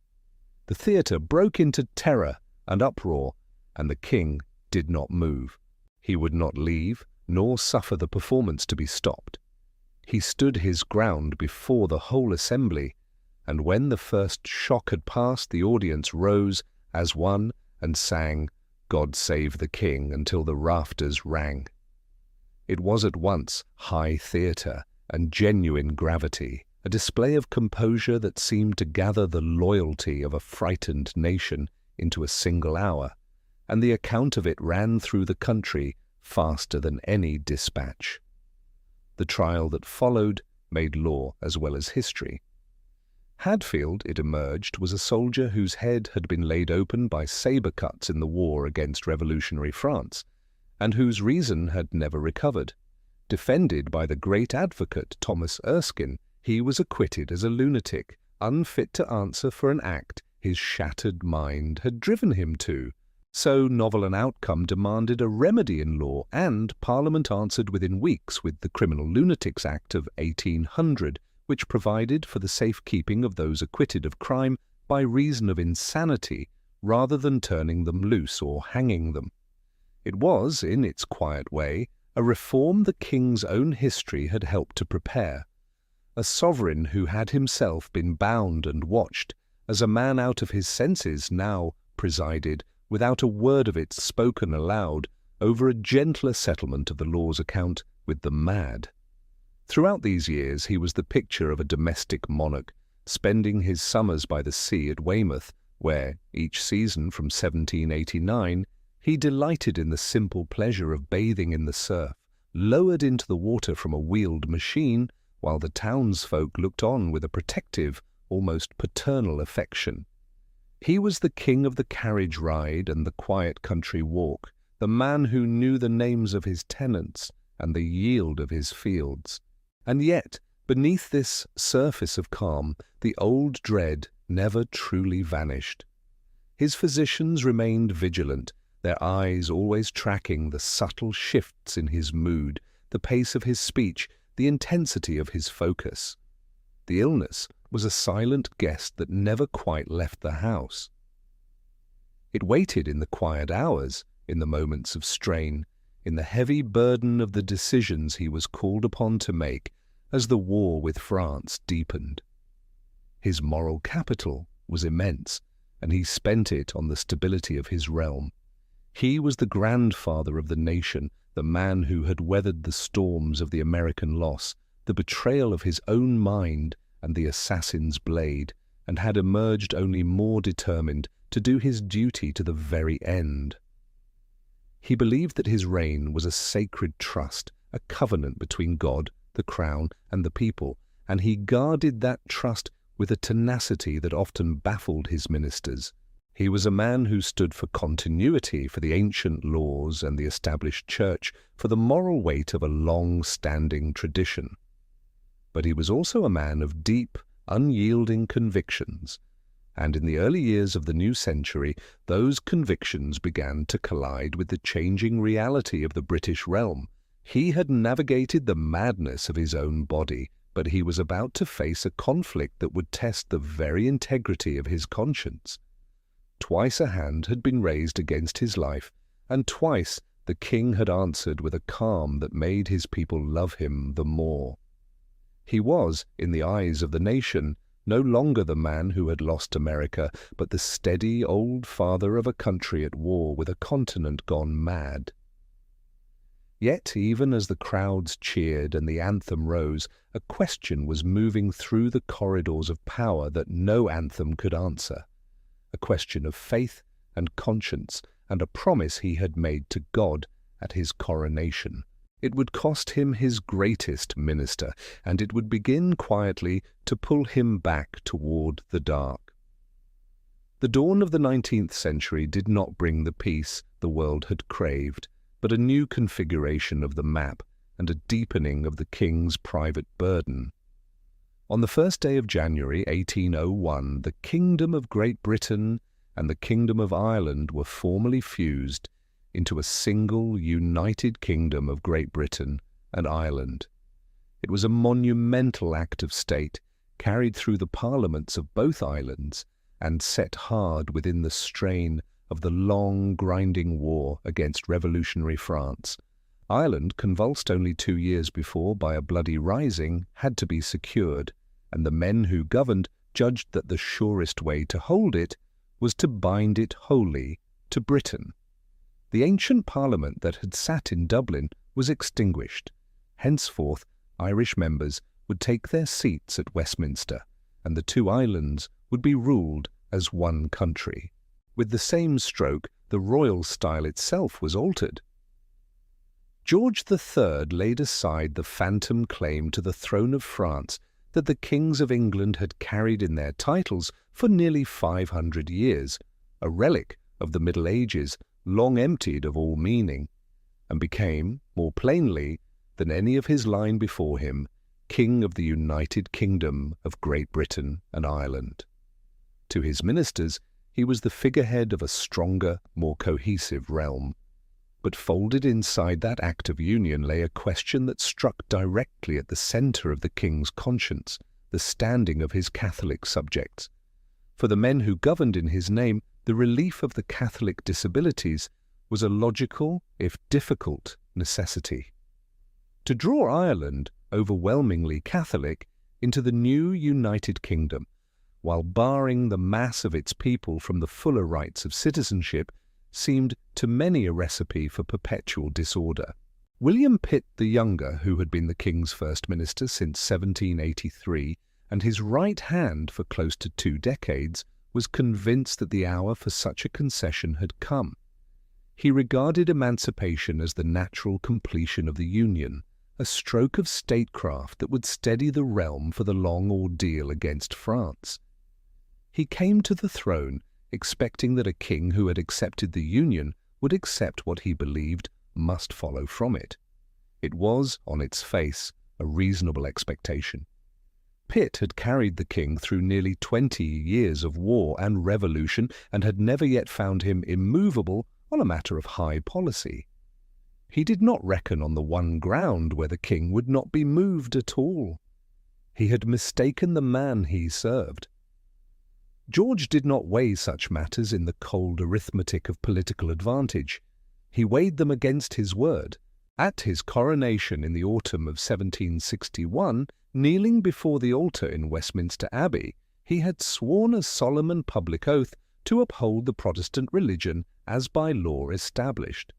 The theatre broke into terror and uproar, and the king did not move. He would not leave, nor suffer the performance to be stopped. He stood his ground before the whole assembly, and when the first shock had passed, the audience rose as one and sang "God Save the King" until the rafters rang. It was at once high theatre and genuine gravity, a display of composure that seemed to gather the loyalty of a frightened nation into a single hour, and the account of it ran through the country faster than any dispatch. The trial that followed made law as well as history. Hadfield, it emerged, was a soldier whose head had been laid open by sabre cuts in the war against revolutionary France, and whose reason had never recovered. Defended by the great advocate Thomas Erskine, he was acquitted as a lunatic, unfit to answer for an act his shattered mind had driven him to. So novel an outcome demanded a remedy in law, and Parliament answered within weeks with the Criminal Lunatics Act of 1800, which provided for the safekeeping of those acquitted of crime by reason of insanity, rather than turning them loose or hanging them. It was, in its quiet way, a reform the king's own history had helped to prepare. A sovereign who had himself been bound and watched, as a man out of his senses, now presided, without a word of it spoken aloud, over a gentler settlement of the law's account with the mad. Throughout these years he was the picture of a domestic monarch, spending his summers by the sea at Weymouth, where, each season from 1789, he delighted in the simple pleasure of bathing in the surf, lowered into the water from a wheeled machine, while the townsfolk looked on with a protective, almost paternal affection. He was the king of the carriage ride and the quiet country walk, the man who knew the names of his tenants and the yield of his fields. And yet, beneath this surface of calm, the old dread never truly vanished. His physicians remained vigilant, their eyes always tracking the subtle shifts in his mood, the pace of his speech, the intensity of his focus. The illness was a silent guest that never quite left the house. It waited in the quiet hours, in the moments of strain, in the heavy burden of the decisions he was called upon to make as the war with France deepened. His moral capital was immense, and he spent it on the stability of his realm. He was the grandfather of the nation, the man who had weathered the storms of the American loss, the betrayal of his own mind and the assassin's blade, and had emerged only more determined to do his duty to the very end. He believed that his reign was a sacred trust, a covenant between God, the crown, and the people, and he guarded that trust with a tenacity that often baffled his ministers. He was a man who stood for continuity, for the ancient laws and the established church, for the moral weight of a long-standing tradition. But he was also a man of deep, unyielding convictions, and in the early years of the new century, those convictions began to collide with the changing reality of the British realm. He had navigated the madness of his own body, but he was about to face a conflict that would test the very integrity of his conscience. Twice a hand had been raised against his life, and twice the king had answered with a calm that made his people love him the more. He was, in the eyes of the nation, no longer the man who had lost America, but the steady old father of a country at war with a continent gone mad. Yet, even as the crowds cheered and the anthem rose, a question was moving through the corridors of power that no anthem could answer. A question of faith and conscience, and a promise he had made to God at his coronation. It would cost him his greatest minister, and it would begin quietly to pull him back toward the dark. The dawn of the 19th century did not bring the peace the world had craved, but a new configuration of the map and a deepening of the king's private burden. On the first day of January 1801, the Kingdom of Great Britain and the Kingdom of Ireland were formally fused into a single united Kingdom of Great Britain and Ireland. It was a monumental act of state, carried through the parliaments of both islands and set hard within the strain of the long, grinding war against revolutionary France. Ireland, convulsed only 2 years before by a bloody rising, had to be secured, and the men who governed judged that the surest way to hold it was to bind it wholly to Britain. The ancient parliament that had sat in Dublin was extinguished. Henceforth, Irish members would take their seats at Westminster, and the two islands would be ruled as one country. With the same stroke, the royal style itself was altered. George III laid aside the phantom claim to the throne of France that the kings of England had carried in their titles for nearly 500 years, a relic of the Middle Ages, long emptied of all meaning, and became, more plainly than any of his line before him, King of the United Kingdom of Great Britain and Ireland. To his ministers, he was the figurehead of a stronger, more cohesive realm. But folded inside that act of union lay a question that struck directly at the centre of the king's conscience, the standing of his Catholic subjects. For the men who governed in his name, the relief of the Catholic disabilities was a logical, if difficult, necessity. To draw Ireland, overwhelmingly Catholic, into the new United Kingdom, while barring the mass of its people from the fuller rights of citizenship, seemed to many a recipe for perpetual disorder. William Pitt the Younger, who had been the king's first minister since 1783, and his right hand for close to 2 decades, was convinced that the hour for such a concession had come. He regarded emancipation as the natural completion of the Union, a stroke of statecraft that would steady the realm for the long ordeal against France. He came to the throne expecting that a king who had accepted the Union would accept what he believed must follow from it. It was, on its face, a reasonable expectation. Pitt had carried the king through nearly 20 years of war and revolution and had never yet found him immovable on a matter of high policy. He did not reckon on the one ground where the king would not be moved at all. He had mistaken the man he served. George did not weigh such matters in the cold arithmetic of political advantage. He weighed them against his word. At his coronation in the autumn of 1761, kneeling before the altar in Westminster Abbey, he had sworn a solemn and public oath to uphold the Protestant religion as by law established.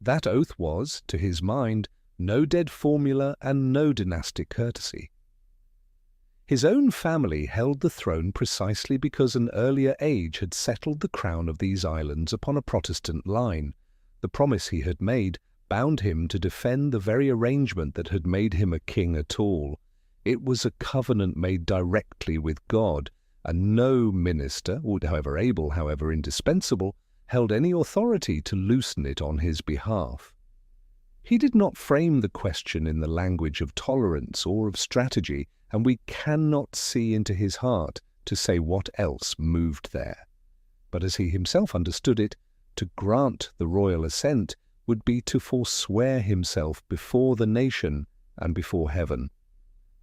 That oath was, to his mind, no dead formula and no dynastic courtesy. His own family held the throne precisely because an earlier age had settled the crown of these islands upon a Protestant line. The promise he had made bound him to defend the very arrangement that had made him a king at all. It was a covenant made directly with God, and no minister, however able, however indispensable, held any authority to loosen it on his behalf. He did not frame the question in the language of tolerance or of strategy, and we cannot see into his heart to say what else moved there. But as he himself understood it, to grant the royal assent would be to forswear himself before the nation and before heaven.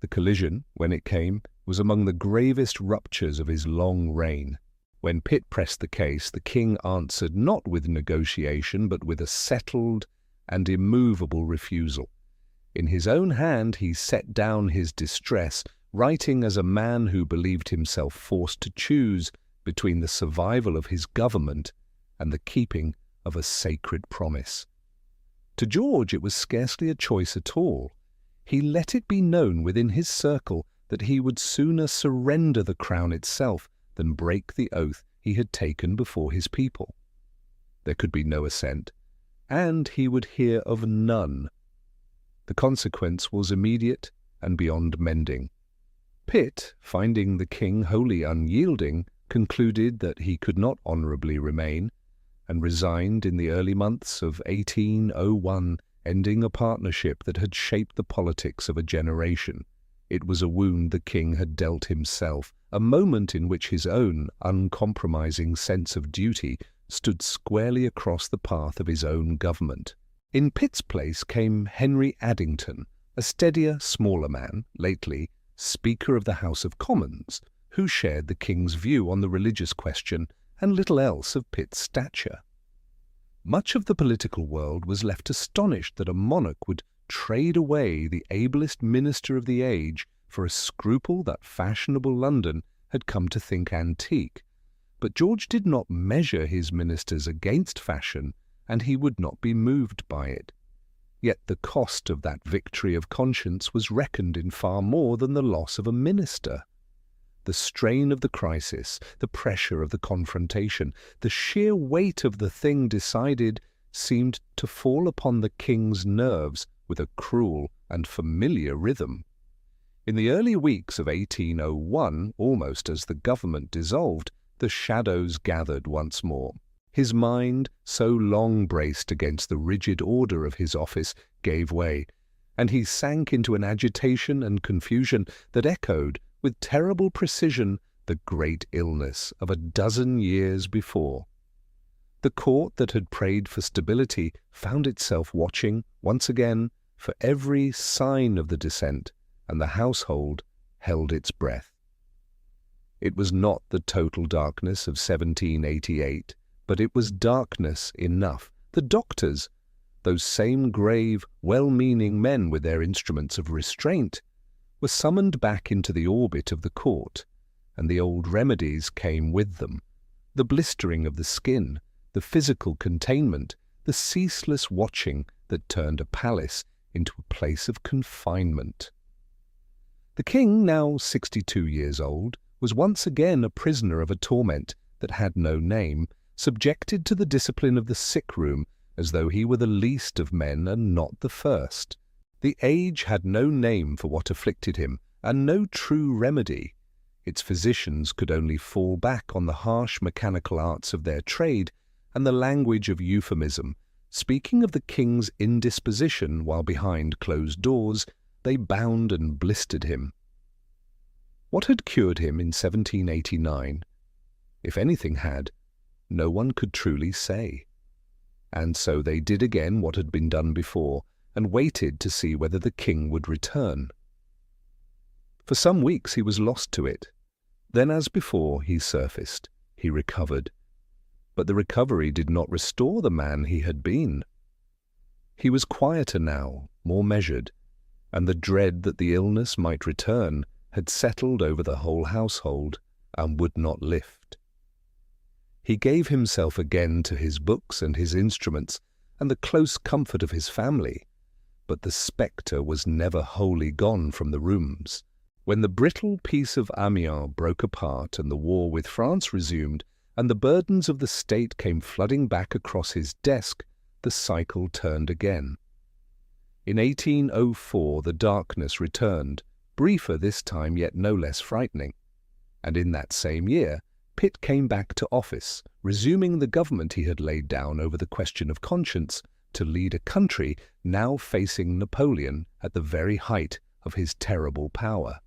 The collision, when it came, was among the gravest ruptures of his long reign. When Pitt pressed the case, the king answered not with negotiation, but with a settled and immovable refusal. In his own hand he set down his distress, writing as a man who believed himself forced to choose between the survival of his government and the keeping of a sacred promise. To George it was scarcely a choice at all. He let it be known within his circle that he would sooner surrender the crown itself than break the oath he had taken before his people. There could be no assent, and he would hear of none. The consequence was immediate and beyond mending. Pitt, finding the king wholly unyielding, concluded that he could not honourably remain, and resigned in the early months of 1801, ending a partnership that had shaped the politics of a generation. It was a wound the king had dealt himself, a moment in which his own uncompromising sense of duty stood squarely across the path of his own government. In Pitt's place came Henry Addington, a steadier, smaller man, lately Speaker of the House of Commons, who shared the king's view on the religious question and little else of Pitt's stature. Much of the political world was left astonished that a monarch would trade away the ablest minister of the age for a scruple that fashionable London had come to think antique. But George did not measure his ministers against fashion, and he would not be moved by it. Yet the cost of that victory of conscience was reckoned in far more than the loss of a minister. The strain of the crisis, the pressure of the confrontation, the sheer weight of the thing decided seemed to fall upon the king's nerves with a cruel and familiar rhythm. In the early weeks of 1801, almost as the government dissolved, the shadows gathered once more. His mind, so long braced against the rigid order of his office, gave way, and he sank into an agitation and confusion that echoed with terrible precision the great illness of a dozen years before. The court that had prayed for stability found itself watching, once again, for every sign of the descent, and the household held its breath. It was not the total darkness of 1788, but it was darkness enough. The doctors, those same grave, well-meaning men with their instruments of restraint, were summoned back into the orbit of the court, and the old remedies came with them. The blistering of the skin, the physical containment, the ceaseless watching that turned a palace into a place of confinement. The king, now 62 years old, was once again a prisoner of a torment that had no name, subjected to the discipline of the sick-room as though he were the least of men and not the first. The age had no name for what afflicted him, and no true remedy. Its physicians could only fall back on the harsh mechanical arts of their trade and the language of euphemism. Speaking of the king's indisposition while behind closed doors, they bound and blistered him. What had cured him in 1789? If anything had, no one could truly say. And so they did again what had been done before, and waited to see whether the king would return. For some weeks he was lost to it. Then, as before, he surfaced. He recovered. But the recovery did not restore the man he had been. He was quieter now, more measured, and the dread that the illness might return had settled over the whole household. and would not lift. He gave himself again to his books and his instruments, and the close comfort of his family, but the spectre was never wholly gone from the rooms. When the brittle peace of Amiens broke apart and the war with France resumed, and the burdens of the state came flooding back across his desk, the cycle turned again. In 1804 the darkness returned, briefer this time yet no less frightening, and in that same year Pitt came back to office, resuming the government he had laid down over the question of conscience, to lead a country now facing Napoleon at the very height of his terrible power.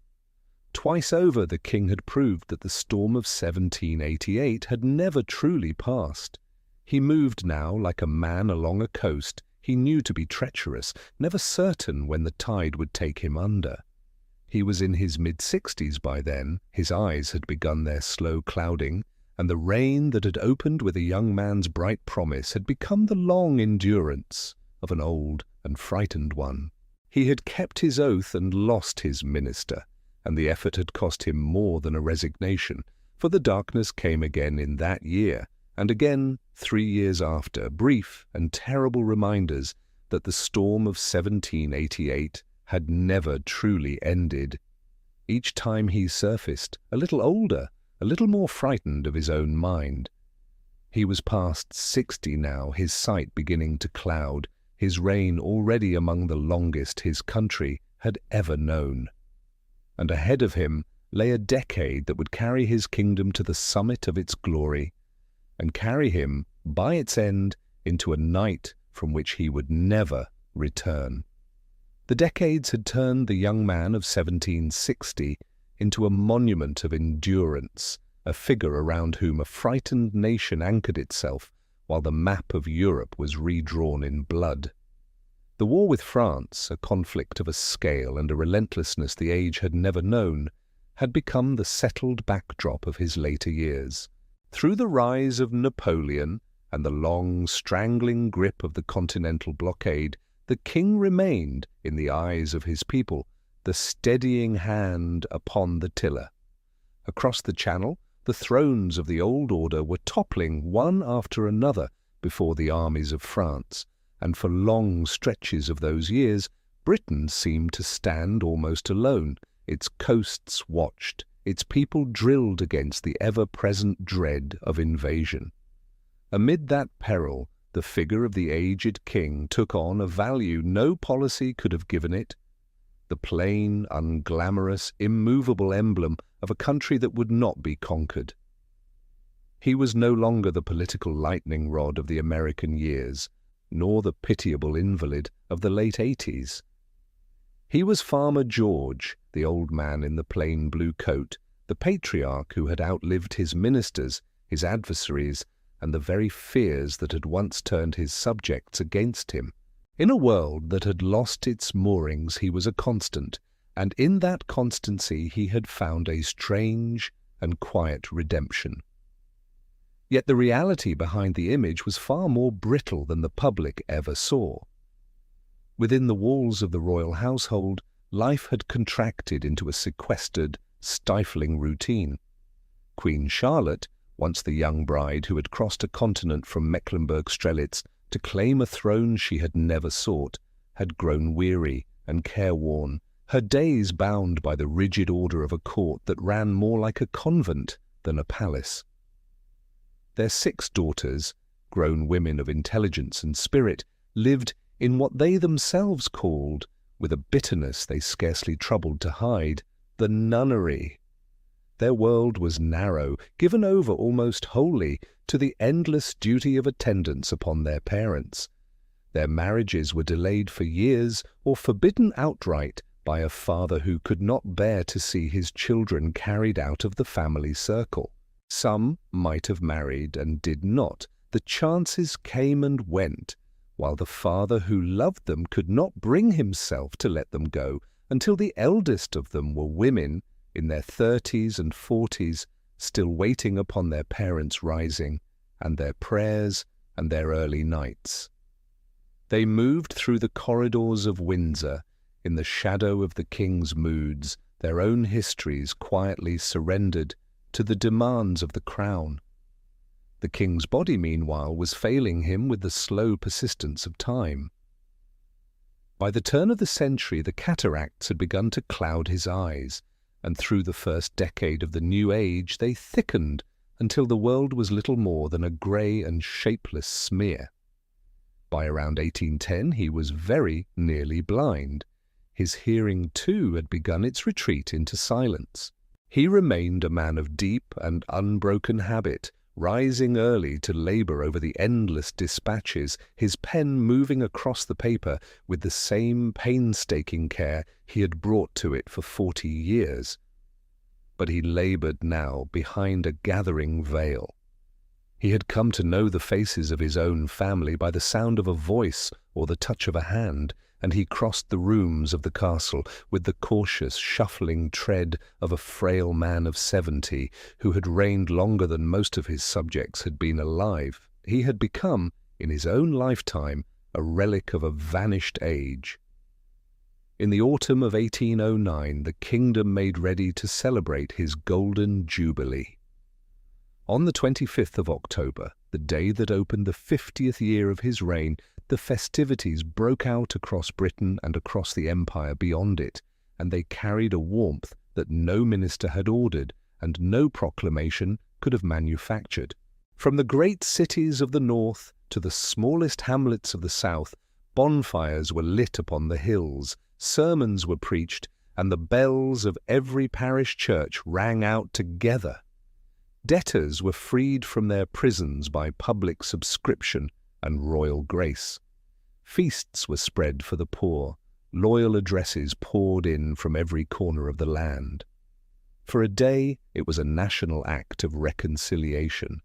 Twice over the king had proved that the storm of 1788 had never truly passed. He moved now like a man along a coast he knew to be treacherous, never certain when the tide would take him under. He was in his mid-60s by then, his eyes had begun their slow clouding, and the reign that had opened with a young man's bright promise had become the long endurance of an old and frightened one. He had kept his oath and lost his minister, and the effort had cost him more than a resignation, for the darkness came again in that year, and again 3 years after, brief and terrible reminders that the storm of 1788 had never truly ended. Each time he surfaced, a little older, a little more frightened of his own mind. He was past 60 now, his sight beginning to cloud, his reign already among the longest his country had ever known. And ahead of him lay a decade that would carry his kingdom to the summit of its glory, and carry him, by its end, into a night from which he would never return. The decades had turned the young man of 1760 into a monument of endurance, a figure around whom a frightened nation anchored itself while the map of Europe was redrawn in blood. The war with France, a conflict of a scale and a relentlessness the age had never known, had become the settled backdrop of his later years. Through the rise of Napoleon and the long, strangling grip of the continental blockade, the king remained, in the eyes of his people, the steadying hand upon the tiller. Across the Channel, the thrones of the old order were toppling one after another before the armies of France, and for long stretches of those years, Britain seemed to stand almost alone, its coasts watched, its people drilled against the ever-present dread of invasion. Amid that peril, the figure of the aged king took on a value no policy could have given it, the plain, unglamorous, immovable emblem of a country that would not be conquered. He was no longer the political lightning rod of the American years, nor the pitiable invalid of the late 80s. He was Farmer George, the old man in the plain blue coat, the patriarch who had outlived his ministers, his adversaries, and the very fears that had once turned his subjects against him. In a world that had lost its moorings he was a constant, and in that constancy he had found a strange and quiet redemption. Yet the reality behind the image was far more brittle than the public ever saw. Within the walls of the royal household, life had contracted into a sequestered, stifling routine. Queen Charlotte, once the young bride who had crossed a continent from Mecklenburg to claim a throne she had never sought, had grown weary and careworn, her days bound by the rigid order of a court that ran more like a convent than a palace. Their 6 daughters, grown women of intelligence and spirit, lived in what they themselves called, with a bitterness they scarcely troubled to hide, the nunnery. Their world was narrow, given over almost wholly to the endless duty of attendance upon their parents. Their marriages were delayed for years or forbidden outright by a father who could not bear to see his children carried out of the family circle. Some might have married and did not. The chances came and went, while the father who loved them could not bring himself to let them go until the eldest of them were women in their 30s and 40s, still waiting upon their parents' rising, and their prayers and their early nights. They moved through the corridors of Windsor, in the shadow of the king's moods, their own histories quietly surrendered to the demands of the crown. The king's body, meanwhile, was failing him with the slow persistence of time. By the turn of the century, the cataracts had begun to cloud his eyes, and through the first decade of the new age they thickened until the world was little more than a grey and shapeless smear. By around 1810 he was very nearly blind. His hearing, too, had begun its retreat into silence. He remained a man of deep and unbroken habit, rising early to labour over the endless dispatches, his pen moving across the paper with the same painstaking care he had brought to it for 40 years. But he laboured now behind a gathering veil. He had come to know the faces of his own family by the sound of a voice or the touch of a hand, and he crossed the rooms of the castle with the cautious, shuffling tread of a frail man of 70 who had reigned longer than most of his subjects had been alive. He had become, in his own lifetime, a relic of a vanished age. In the autumn of 1809, the kingdom made ready to celebrate his golden jubilee. On the 25th of October, the day that opened the 50th year of his reign, the festivities broke out across Britain and across the empire beyond it, and they carried a warmth that no minister had ordered and no proclamation could have manufactured. From the great cities of the north to the smallest hamlets of the south, bonfires were lit upon the hills, sermons were preached, and the bells of every parish church rang out together. Debtors were freed from their prisons by public subscription and royal grace. Feasts were spread for the poor, loyal addresses poured in from every corner of the land. For a day it was a national act of reconciliation.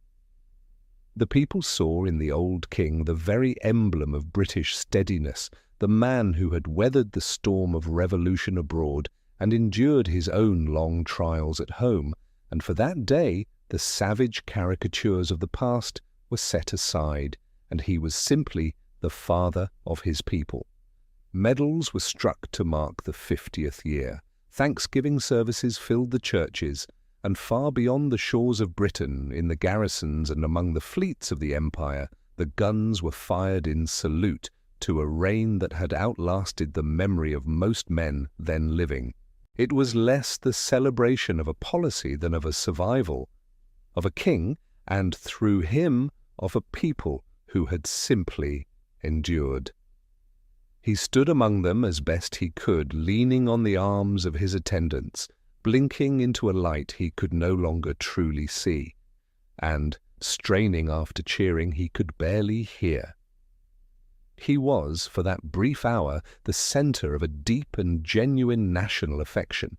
The people saw in the old king the very emblem of British steadiness, the man who had weathered the storm of revolution abroad and endured his own long trials at home, and for that day the savage caricatures of the past were set aside, and he was simply the father of his people. Medals were struck to mark the 50th year. Thanksgiving services filled the churches, and far beyond the shores of Britain, in the garrisons and among the fleets of the empire, the guns were fired in salute to a reign that had outlasted the memory of most men then living. It was less the celebration of a policy than of a survival, of a king, and through him of a people who had simply endured. He stood among them as best he could, leaning on the arms of his attendants, blinking into a light he could no longer truly see, and, straining after cheering, he could barely hear. He was, for that brief hour, the centre of a deep and genuine national affection.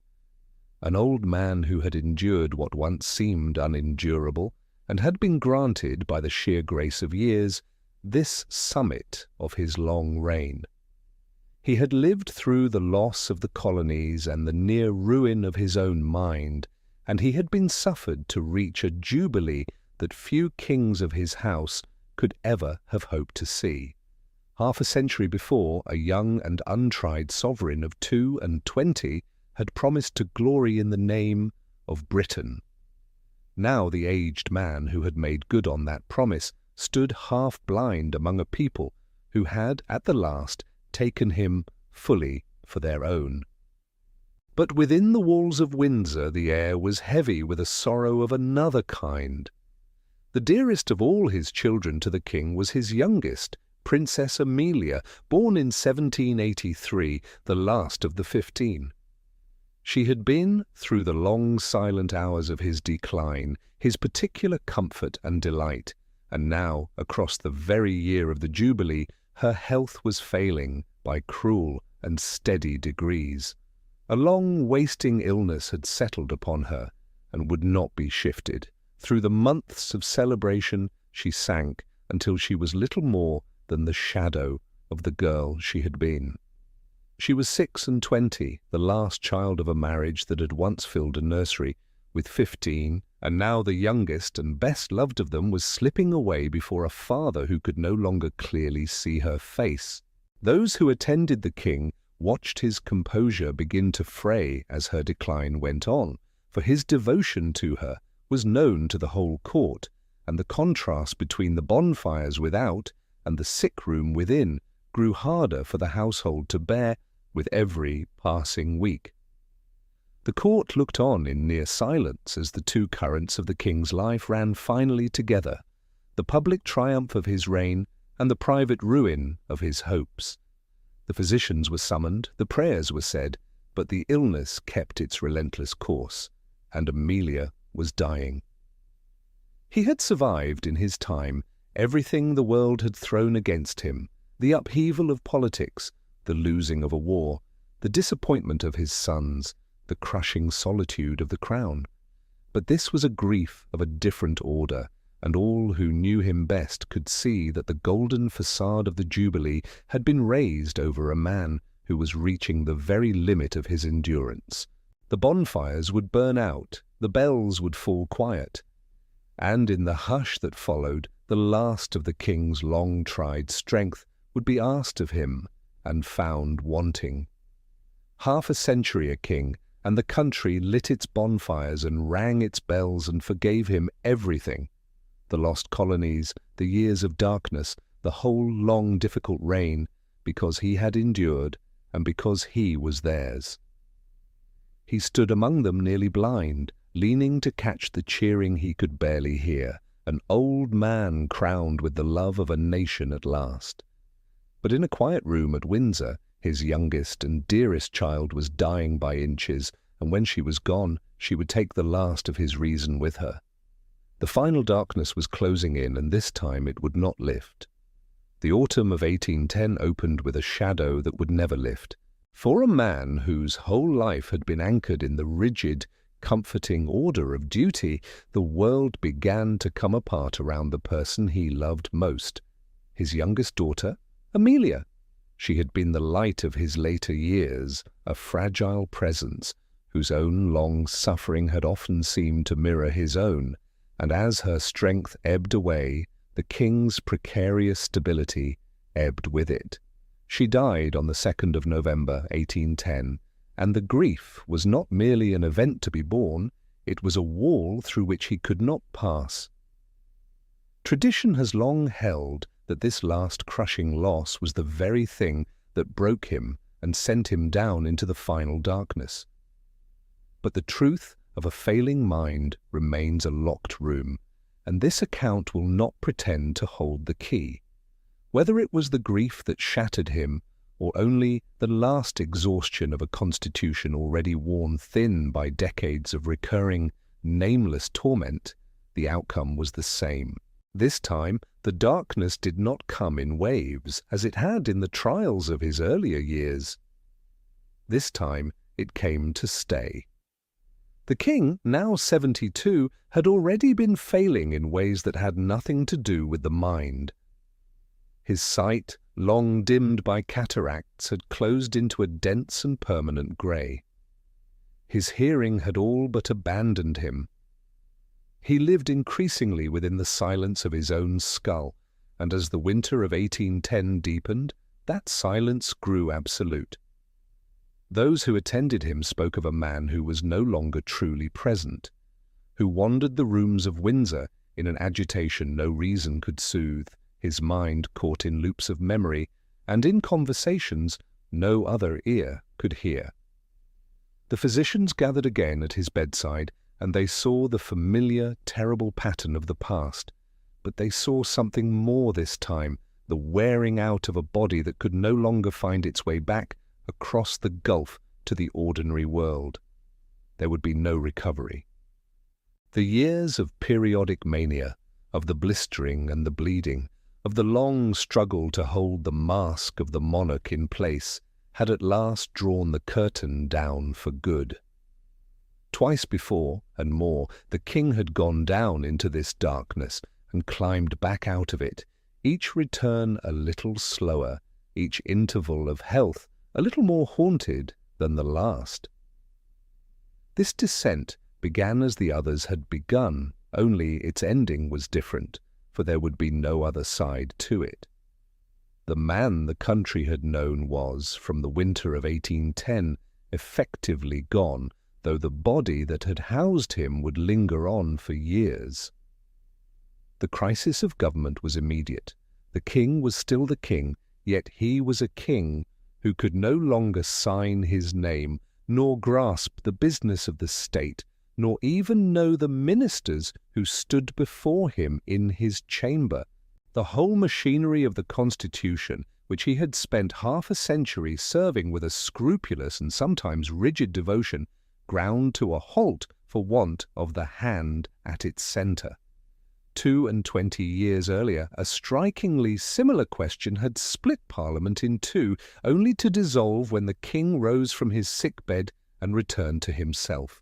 An old man who had endured what once seemed unendurable, and had been granted, by the sheer grace of years, this summit of his long reign. He had lived through the loss of the colonies and the near ruin of his own mind, and he had been suffered to reach a jubilee that few kings of his house could ever have hoped to see. Half a century before, a young and untried sovereign of 22 had promised to glory in the name of Briton. Now the aged man who had made good on that promise stood half-blind among a people who had, at the last, taken him fully for their own. But within the walls of Windsor the air was heavy with a sorrow of another kind. The dearest of all his children to the king was his youngest, Princess Amelia, born in 1783, the last of the 15. She had been, through the long silent hours of his decline, his particular comfort and delight, and now, across the very year of the Jubilee, her health was failing by cruel and steady degrees. A long wasting illness had settled upon her, and would not be shifted. Through the months of celebration she sank until she was little more than the shadow of the girl she had been. She was 26, the last child of a marriage that had once filled a nursery, with 15, and now the youngest and best loved of them was slipping away before a father who could no longer clearly see her face. Those who attended the king watched his composure begin to fray as her decline went on, for his devotion to her was known to the whole court, and the contrast between the bonfires without and the sick room within grew harder for the household to bear with every passing week. The court looked on in near silence as the two currents of the king's life ran finally together, the public triumph of his reign and the private ruin of his hopes. The physicians were summoned, the prayers were said, but the illness kept its relentless course, and Amelia was dying. He had survived in his time everything the world had thrown against him, the upheaval of politics, the losing of a war, the disappointment of his sons, the crushing solitude of the crown. But this was a grief of a different order, and all who knew him best could see that the golden facade of the Jubilee had been raised over a man who was reaching the very limit of his endurance. The bonfires would burn out, the bells would fall quiet, and in the hush that followed, the last of the king's long-tried strength would be asked of him and found wanting. Half a century a king, and the country lit its bonfires and rang its bells and forgave him everything. The lost colonies, the years of darkness, the whole long difficult reign, because he had endured and because he was theirs. He stood among them nearly blind, leaning to catch the cheering he could barely hear, an old man crowned with the love of a nation at last. But in a quiet room at Windsor, his youngest and dearest child was dying by inches, and when she was gone, she would take the last of his reason with her. The final darkness was closing in, and this time it would not lift. The autumn of 1810 opened with a shadow that would never lift. For a man whose whole life had been anchored in the rigid, comforting order of duty, the world began to come apart around the person he loved most, his youngest daughter, Amelia. She had been the light of his later years, a fragile presence, whose own long suffering had often seemed to mirror his own, and as her strength ebbed away, the king's precarious stability ebbed with it. She died on the 2nd of November, 1810, and the grief was not merely an event to be borne, it was a wall through which he could not pass. Tradition has long held that this last crushing loss was the very thing that broke him and sent him down into the final darkness. But the truth of a failing mind remains a locked room, and this account will not pretend to hold the key. Whether it was the grief that shattered him, or only the last exhaustion of a constitution already worn thin by decades of recurring, nameless torment, the outcome was the same. This time, the darkness did not come in waves, as it had in the trials of his earlier years. This time, it came to stay. The king, now 72, had already been failing in ways that had nothing to do with the mind. His sight, long dimmed by cataracts, had closed into a dense and permanent grey. His hearing had all but abandoned him. He lived increasingly within the silence of his own skull, and as the winter of 1810 deepened, that silence grew absolute. Those who attended him spoke of a man who was no longer truly present, who wandered the rooms of Windsor in an agitation no reason could soothe, his mind caught in loops of memory, and in conversations no other ear could hear. The physicians gathered again at his bedside, and they saw the familiar, terrible pattern of the past, but they saw something more this time, the wearing out of a body that could no longer find its way back across the gulf to the ordinary world. There would be no recovery. The years of periodic mania, of the blistering and the bleeding, of the long struggle to hold the mask of the monarch in place, had at last drawn the curtain down for good. Twice before, and more, the king had gone down into this darkness and climbed back out of it, each return a little slower, each interval of health a little more haunted than the last. This descent began as the others had begun, only its ending was different, for there would be no other side to it. The man the country had known was, from the winter of 1810, effectively gone, though the body that had housed him would linger on for years. The crisis of government was immediate. The king was still the king, yet he was a king who could no longer sign his name, nor grasp the business of the state, nor even know the ministers who stood before him in his chamber. The whole machinery of the Constitution, which he had spent half a century serving with a scrupulous and sometimes rigid devotion, ground to a halt for want of the hand at its centre. 22 years earlier, a strikingly similar question had split Parliament in two, only to dissolve when the king rose from his sick-bed and returned to himself.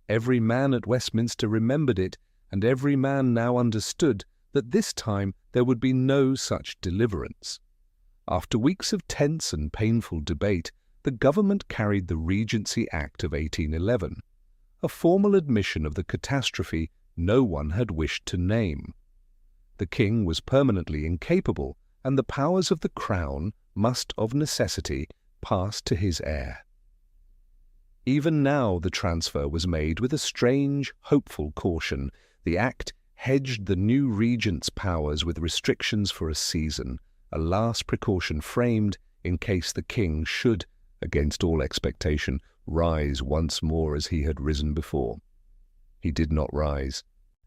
Every man at Westminster remembered it, and every man now understood that this time there would be no such deliverance. After weeks of tense and painful debate, the government carried the Regency Act of 1811, a formal admission of the catastrophe no one had wished to name. The king was permanently incapable, and the powers of the crown must of necessity pass to his heir. Even now the transfer was made with a strange, hopeful caution. The act hedged the new regent's powers with restrictions for a season, a last precaution framed in case the king should, against all expectation, rise once more as he had risen before. He did not rise.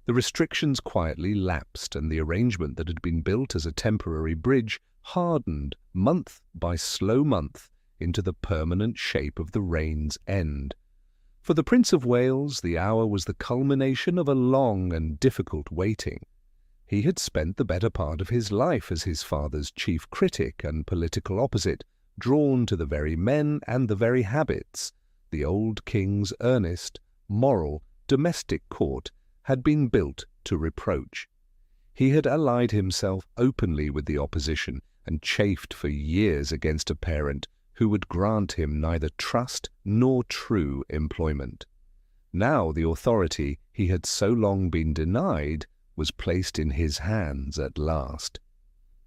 The restrictions quietly lapsed, and the arrangement that had been built as a temporary bridge hardened month by slow month into the permanent shape of the reign's end. For the Prince of Wales, the hour was the culmination of a long and difficult waiting. He had spent the better part of his life as his father's chief critic and political opposite, drawn to the very men and the very habits. The old king's earnest, moral, domestic court had been built to reproach. He had allied himself openly with the opposition and chafed for years against a parent who would grant him neither trust nor true employment. Now the authority he had so long been denied was placed in his hands at last.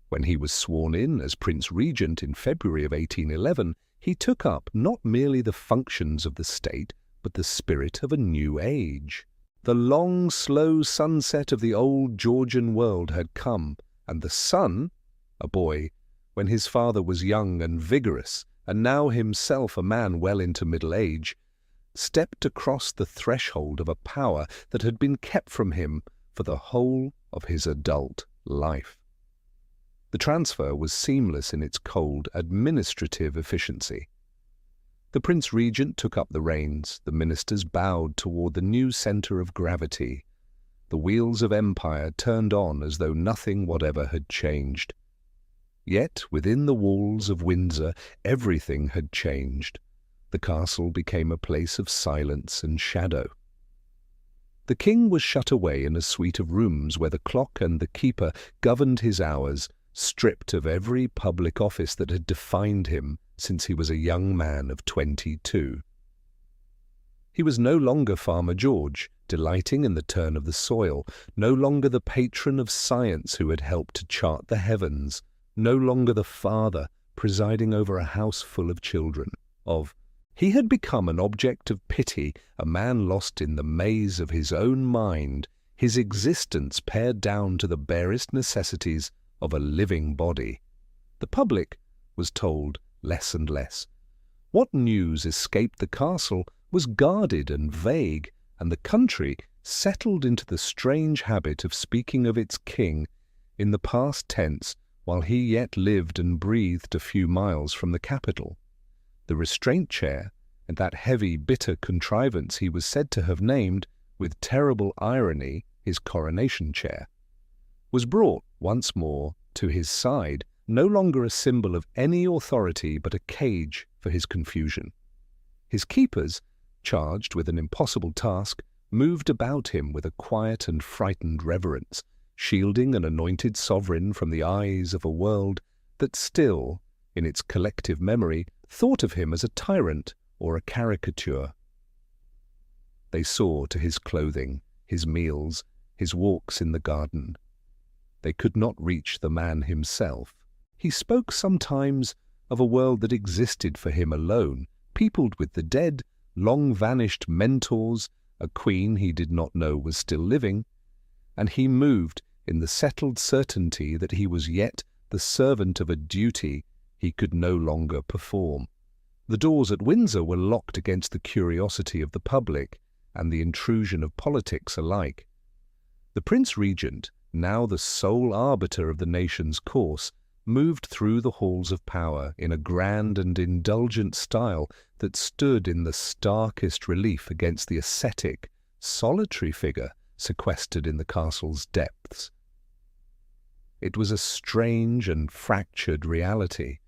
When he was sworn in as Prince Regent in February of 1811, he took up not merely the functions of the state, but the spirit of a new age. The long, slow sunset of the old Georgian world had come, and the son, a boy, when his father was young and vigorous, and now himself a man well into middle age, stepped across the threshold of a power that had been kept from him for the whole of his adult life. The transfer was seamless in its cold, administrative efficiency. The Prince Regent took up the reins, the ministers bowed toward the new centre of gravity. The wheels of empire turned on as though nothing whatever had changed. Yet within the walls of Windsor everything had changed. The castle became a place of silence and shadow. The king was shut away in a suite of rooms where the clock and the keeper governed his hours, stripped of every public office that had defined him since he was a young man of 22. He was no longer Farmer George, delighting in the turn of the soil, no longer the patron of science who had helped to chart the heavens, no longer the father presiding over a house full of children. He had become an object of pity, a man lost in the maze of his own mind, his existence pared down to the barest necessities of a living body. The public was told less and less. What news escaped the castle was guarded and vague, and the country settled into the strange habit of speaking of its king in the past tense while he yet lived and breathed a few miles from the capital. The restraint chair, and that heavy, bitter contrivance he was said to have named, with terrible irony, his coronation chair, was brought once more to his side, no longer a symbol of any authority but a cage for his confusion. His keepers, charged with an impossible task, moved about him with a quiet and frightened reverence, shielding an anointed sovereign from the eyes of a world that still, in its collective memory, thought of him as a tyrant or a caricature. They saw to his clothing, his meals, his walks in the garden. They could not reach the man himself. He spoke sometimes of a world that existed for him alone, peopled with the dead, long-vanished mentors, a queen he did not know was still living, and he moved in the settled certainty that he was yet the servant of a duty he could no longer perform. The doors at Windsor were locked against the curiosity of the public and the intrusion of politics alike. The Prince Regent, now the sole arbiter of the nation's course, moved through the halls of power in a grand and indulgent style that stood in the starkest relief against the ascetic, solitary figure sequestered in the castle's depths. It was a strange and fractured reality.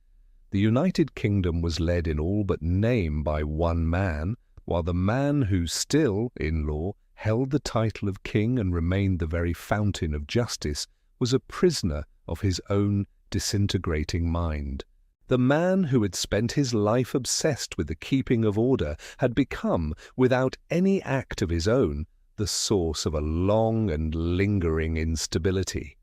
The United Kingdom was led in all but name by one man, while the man who still, in law, held the title of king and remained the very fountain of justice was a prisoner of his own disintegrating mind. The man who had spent his life obsessed with the keeping of order had become, without any act of his own, the source of a long and lingering instability.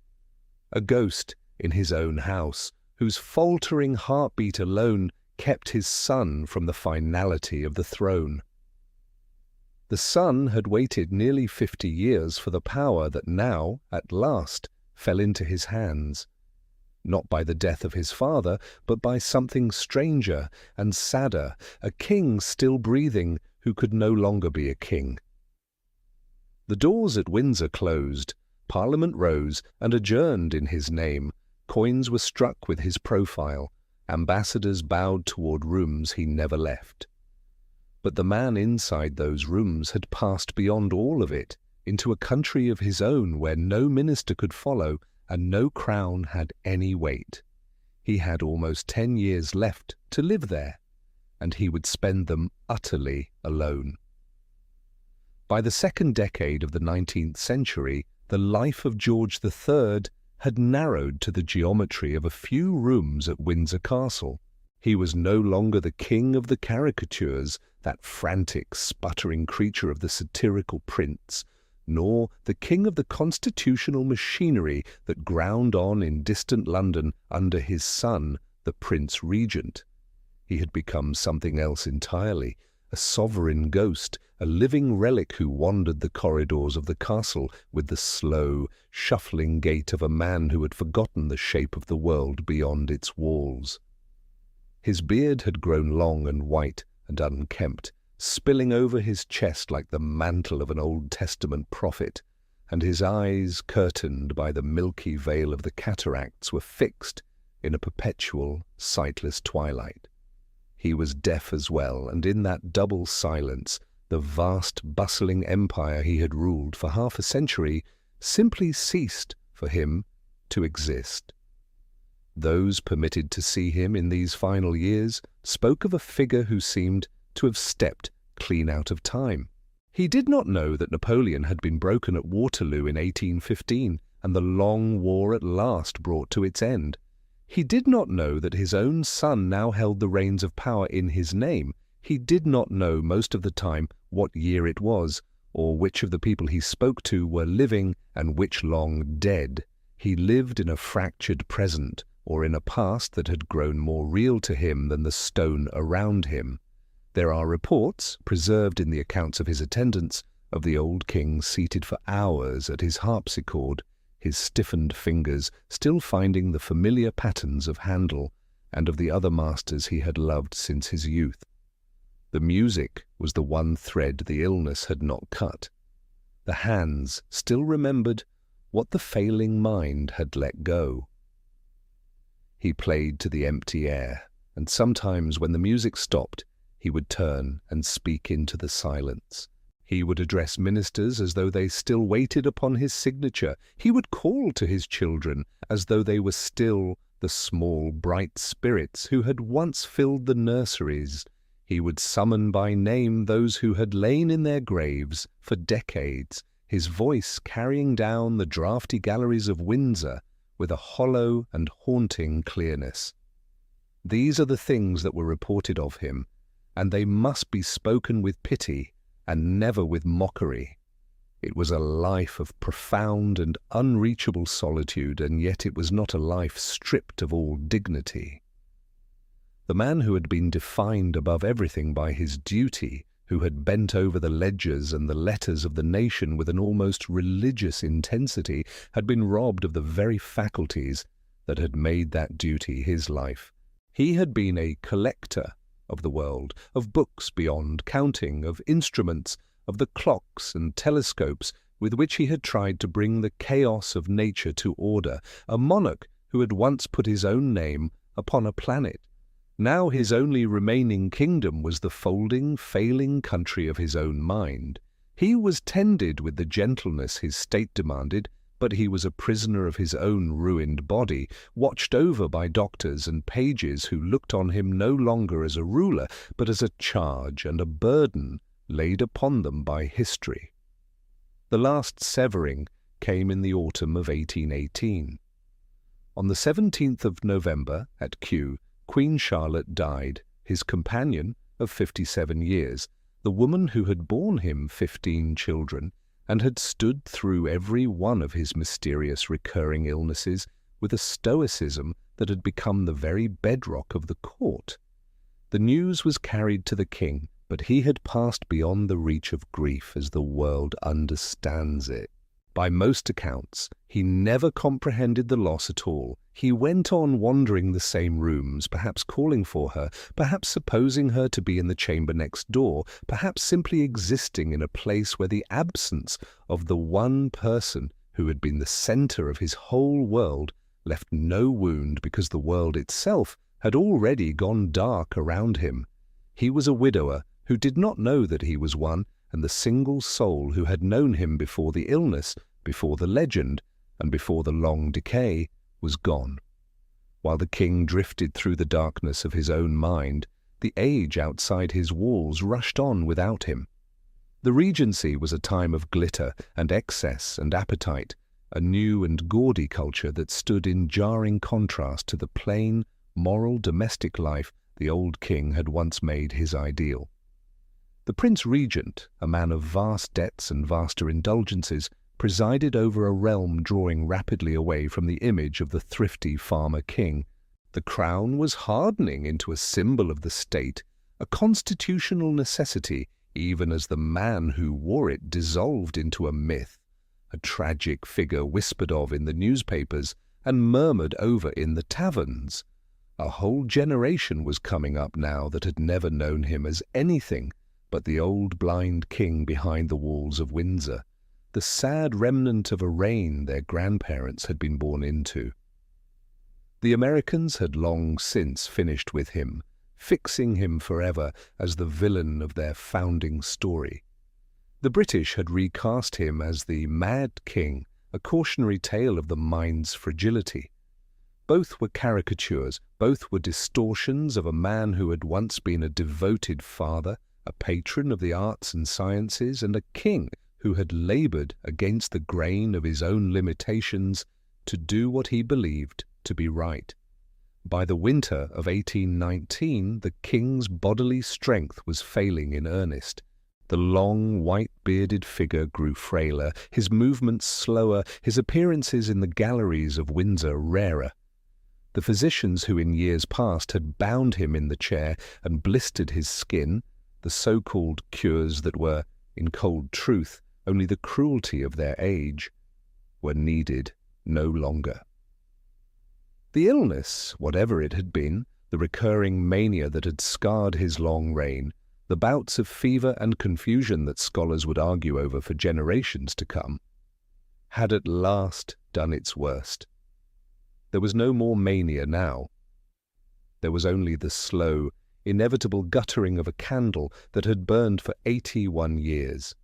A ghost in his own house, whose faltering heartbeat alone kept his son from the finality of the throne. The son had waited nearly 50 years for the power that now, at last, fell into his hands. Not by the death of his father, but by something stranger and sadder, a king still breathing who could no longer be a king. The doors at Windsor closed, Parliament rose and adjourned in his name, coins were struck with his profile, ambassadors bowed toward rooms he never left. But the man inside those rooms had passed beyond all of it, into a country of his own where no minister could follow and no crown had any weight. He had almost 10 years left to live there, and he would spend them utterly alone. By the second decade of the 19th century, the life of George III had narrowed to the geometry of a few rooms at Windsor Castle. He was no longer the king of the caricatures, that frantic, sputtering creature of the satirical prints, nor the king of the constitutional machinery that ground on in distant London under his son, the Prince Regent. He had become something else entirely, a sovereign ghost, a living relic who wandered the corridors of the castle with the slow, shuffling gait of a man who had forgotten the shape of the world beyond its walls. His beard had grown long and white and unkempt, spilling over his chest like the mantle of an Old Testament prophet, and his eyes, curtained by the milky veil of the cataracts, were fixed in a perpetual, sightless twilight. He was deaf as well, and in that double silence, the vast, bustling empire he had ruled for half a century simply ceased for him to exist. Those permitted to see him in these final years spoke of a figure who seemed to have stepped clean out of time. He did not know that Napoleon had been broken at Waterloo in 1815 and the long war at last brought to its end. He did not know that his own son now held the reins of power in his name. He did not know most of the time what year it was, or which of the people he spoke to were living and which long dead. He lived in a fractured present, or in a past that had grown more real to him than the stone around him. There are reports, preserved in the accounts of his attendants, of the old king seated for hours at his harpsichord, his stiffened fingers still finding the familiar patterns of Handel and of the other masters he had loved since his youth. The music was the one thread the illness had not cut. The hands still remembered what the failing mind had let go. He played to the empty air, and sometimes when the music stopped, he would turn and speak into the silence. He would address ministers as though they still waited upon his signature. He would call to his children as though they were still the small, bright spirits who had once filled the nurseries. He would summon by name those who had lain in their graves for decades, his voice carrying down the draughty galleries of Windsor with a hollow and haunting clearness. These are the things that were reported of him, and they must be spoken with pity and never with mockery. It was a life of profound and unreachable solitude, and yet it was not a life stripped of all dignity. The man who had been defined above everything by his duty who had bent over the ledgers and the letters of the nation with an almost religious intensity, had been robbed of the very faculties that had made that duty his life. He had been a collector of the world, of books beyond counting, of instruments, of the clocks and telescopes with which he had tried to bring the chaos of nature to order, a monarch who had once put his own name upon a planet. Now his only remaining kingdom was the folding, failing country of his own mind. He was tended with the gentleness his state demanded, but he was a prisoner of his own ruined body, watched over by doctors and pages who looked on him no longer as a ruler, but as a charge and a burden laid upon them by history. The last severing came in the autumn of 1818. On the 17th of November, at Kew, Queen Charlotte died, his companion of 57 years, the woman who had borne him 15 children, and had stood through every one of his mysterious recurring illnesses with a stoicism that had become the very bedrock of the court. The news was carried to the king, but he had passed beyond the reach of grief as the world understands it. By most accounts, he never comprehended the loss at all. He went on wandering the same rooms, perhaps calling for her, perhaps supposing her to be in the chamber next door, perhaps simply existing in a place where the absence of the one person who had been the center of his whole world left no wound because the world itself had already gone dark around him. He was a widower who did not know that he was one, and the single soul who had known him before the illness, before the legend, and before the long decay, was gone. While the king drifted through the darkness of his own mind, the age outside his walls rushed on without him. The Regency was a time of glitter and excess and appetite, a new and gaudy culture that stood in jarring contrast to the plain, moral domestic life the old king had once made his ideal. The Prince Regent, a man of vast debts and vaster indulgences, presided over a realm drawing rapidly away from the image of the thrifty farmer king. The crown was hardening into a symbol of the state, a constitutional necessity, even as the man who wore it dissolved into a myth, a tragic figure whispered of in the newspapers and murmured over in the taverns. A whole generation was coming up now that had never known him as anything but the old blind king behind the walls of Windsor, the sad remnant of a reign their grandparents had been born into. The Americans had long since finished with him, fixing him forever as the villain of their founding story. The British had recast him as the Mad King, a cautionary tale of the mind's fragility. Both were caricatures, both were distortions of a man who had once been a devoted father, a patron of the arts and sciences, and a king who had labored against the grain of his own limitations to do what he believed to be right. By the winter of 1819, the king's bodily strength was failing in earnest. The long, white-bearded figure grew frailer, his movements slower, his appearances in the galleries of Windsor rarer. The physicians who in years past had bound him in the chair and blistered his skin, the so-called cures that were, in cold truth, only the cruelty of their age, were needed no longer. The illness, whatever it had been, the recurring mania that had scarred his long reign, the bouts of fever and confusion that scholars would argue over for generations to come, had at last done its worst. There was no more mania now. There was only the slow, inevitable guttering of a candle that had burned for 81 years.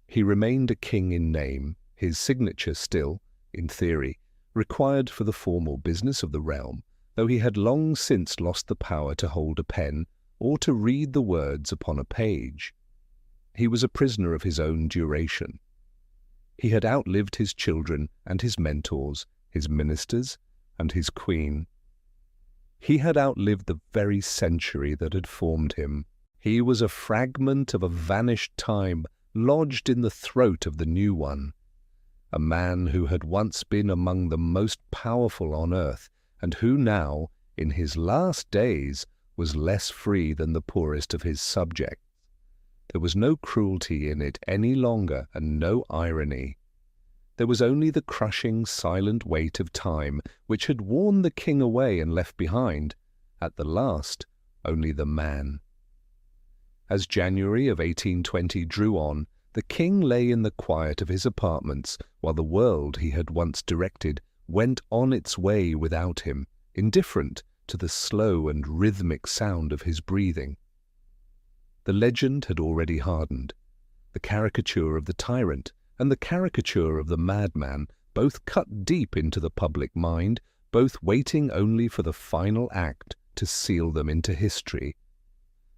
He remained a king in name, his signature still, in theory, required for the formal business of the realm, though he had long since lost the power to hold a pen or to read the words upon a page. He was a prisoner of his own duration. He had outlived his children and his mentors, his ministers and his queen. He had outlived the very century that had formed him. He was a fragment of a vanished time, lodged in the throat of the new one. A man who had once been among the most powerful on earth, and who now, in his last days, was less free than the poorest of his subjects. There was no cruelty in it any longer, and no irony. There was only the crushing, silent weight of time, which had worn the king away and left behind, at the last, only the man. As January of 1820 drew on, the king lay in the quiet of his apartments, while the world he had once directed went on its way without him, indifferent to the slow and rhythmic sound of his breathing. The legend had already hardened. The caricature of the tyrant and the caricature of the madman both cut deep into the public mind, both waiting only for the final act to seal them into history.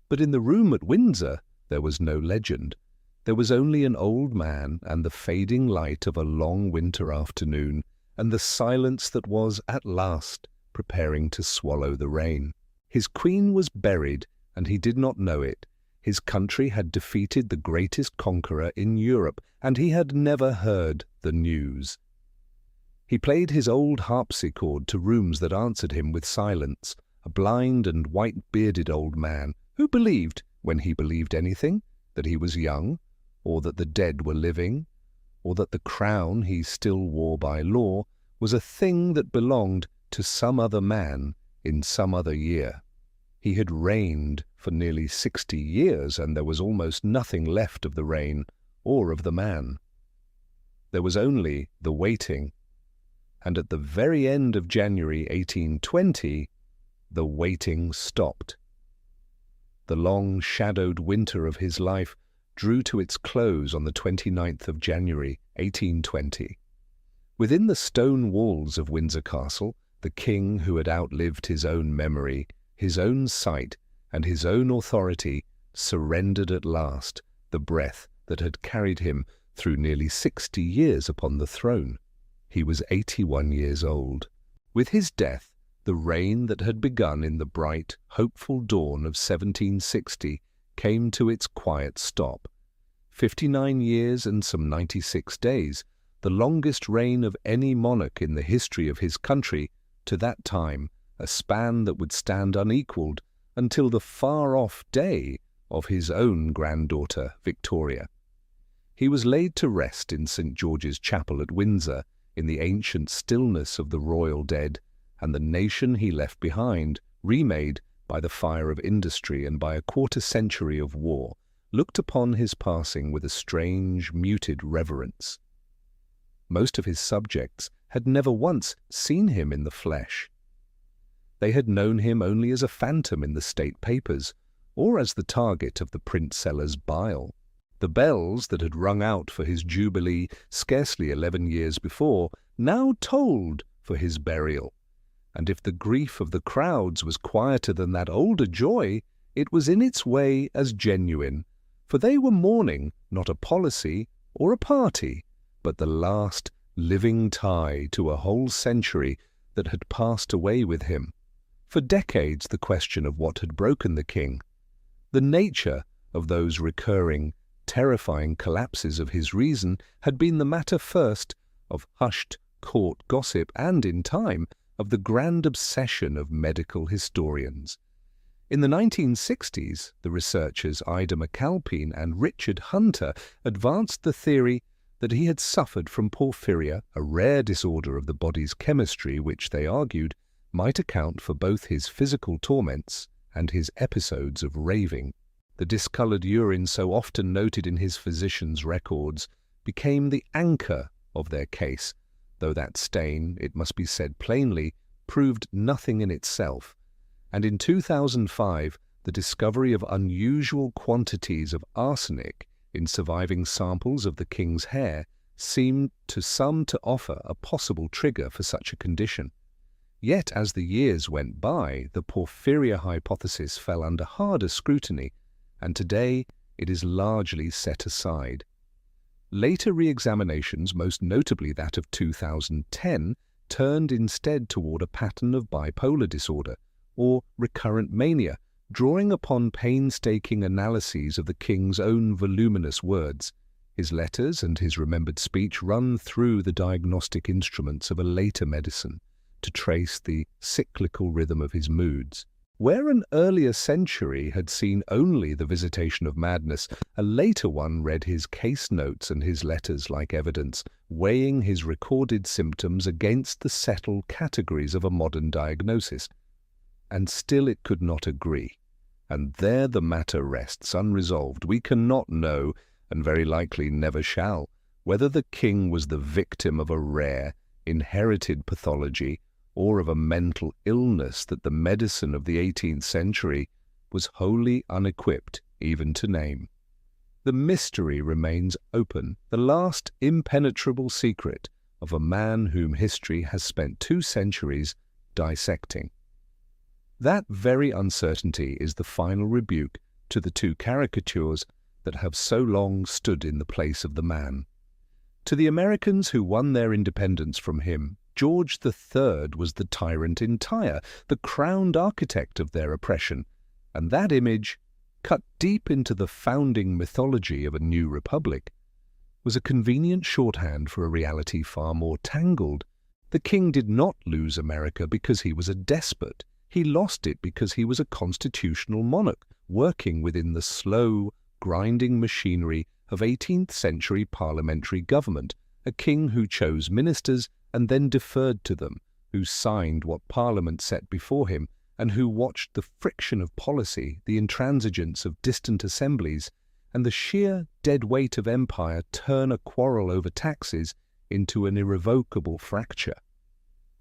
But in the room at Windsor there was no legend. There was only an old man and the fading light of a long winter afternoon, and the silence that was at last preparing to swallow the rain. His queen was buried, and he did not know it. His country had defeated the greatest conqueror in Europe, and he had never heard the news. He played his old harpsichord to rooms that answered him with silence, a blind and white-bearded old man who believed, when he believed anything, that he was young, or that the dead were living, or that the crown he still wore by law was a thing that belonged to some other man in some other year. He had reigned for nearly 60 years, and there was almost nothing left of the reign or of the man. There was only the waiting, and at the very end of January 1820, the waiting stopped. The long shadowed winter of his life drew to its close on the 29th of January 1820. Within the stone walls of Windsor Castle, the king who had outlived his own memory, his own sight, and his own authority, surrendered at last the breath that had carried him through nearly 60 years upon the throne. He was 81 years old. With his death, the reign that had begun in the bright, hopeful dawn of 1760 came to its quiet stop. 59 years and some 96 days, the longest reign of any monarch in the history of his country, to that time a span that would stand unequalled until the far-off day of his own granddaughter, Victoria. He was laid to rest in St. George's Chapel at Windsor, in the ancient stillness of the royal dead, and the nation he left behind, remade by the fire of industry and by a quarter-century of war, looked upon his passing with a strange, muted reverence. Most of his subjects had never once seen him in the flesh. They had known him only as a phantom in the state papers, or as the target of the print-sellers' bile. The bells that had rung out for his jubilee scarcely 11 years before now tolled for his burial, and if the grief of the crowds was quieter than that older joy, it was in its way as genuine, for they were mourning not a policy or a party, but the last living tie to a whole century that had passed away with him. For decades the question of what had broken the king, the nature of those recurring, terrifying collapses of his reason, had been the matter first of hushed court gossip and, in time, of the grand obsession of medical historians. In the 1960s, the researchers Ida McAlpine and Richard Hunter advanced the theory that he had suffered from porphyria, a rare disorder of the body's chemistry which, they argued, might account for both his physical torments and his episodes of raving. The discoloured urine so often noted in his physician's records became the anchor of their case, though that stain, it must be said plainly, proved nothing in itself, and in 2005 the discovery of unusual quantities of arsenic in surviving samples of the king's hair seemed to some to offer a possible trigger for such a condition. Yet as the years went by, the porphyria hypothesis fell under harder scrutiny, and today it is largely set aside. Later re-examinations, most notably that of 2010, turned instead toward a pattern of bipolar disorder, or recurrent mania, drawing upon painstaking analyses of the king's own voluminous words. His letters and his remembered speech run through the diagnostic instruments of a later medicine to trace the cyclical rhythm of his moods. Where an earlier century had seen only the visitation of madness, a later one read his case notes and his letters like evidence, weighing his recorded symptoms against the settled categories of a modern diagnosis. And still it could not agree. And there the matter rests unresolved. We cannot know, and very likely never shall, whether the king was the victim of a rare, inherited pathology or of a mental illness that the medicine of the 18th century was wholly unequipped even to name. The mystery remains open, the last impenetrable secret of a man whom history has spent 2 centuries dissecting. That very uncertainty is the final rebuke to the 2 caricatures that have so long stood in the place of the man. To the Americans who won their independence from him, George III was the tyrant entire, the crowned architect of their oppression, and that image, cut deep into the founding mythology of a new republic, was a convenient shorthand for a reality far more tangled. The king did not lose America because he was a despot. He lost it because he was a constitutional monarch, working within the slow, grinding machinery of 18th-century parliamentary government, a king who chose ministers and then deferred to them, who signed what Parliament set before him, and who watched the friction of policy, the intransigence of distant assemblies, and the sheer dead weight of empire turn a quarrel over taxes into an irrevocable fracture.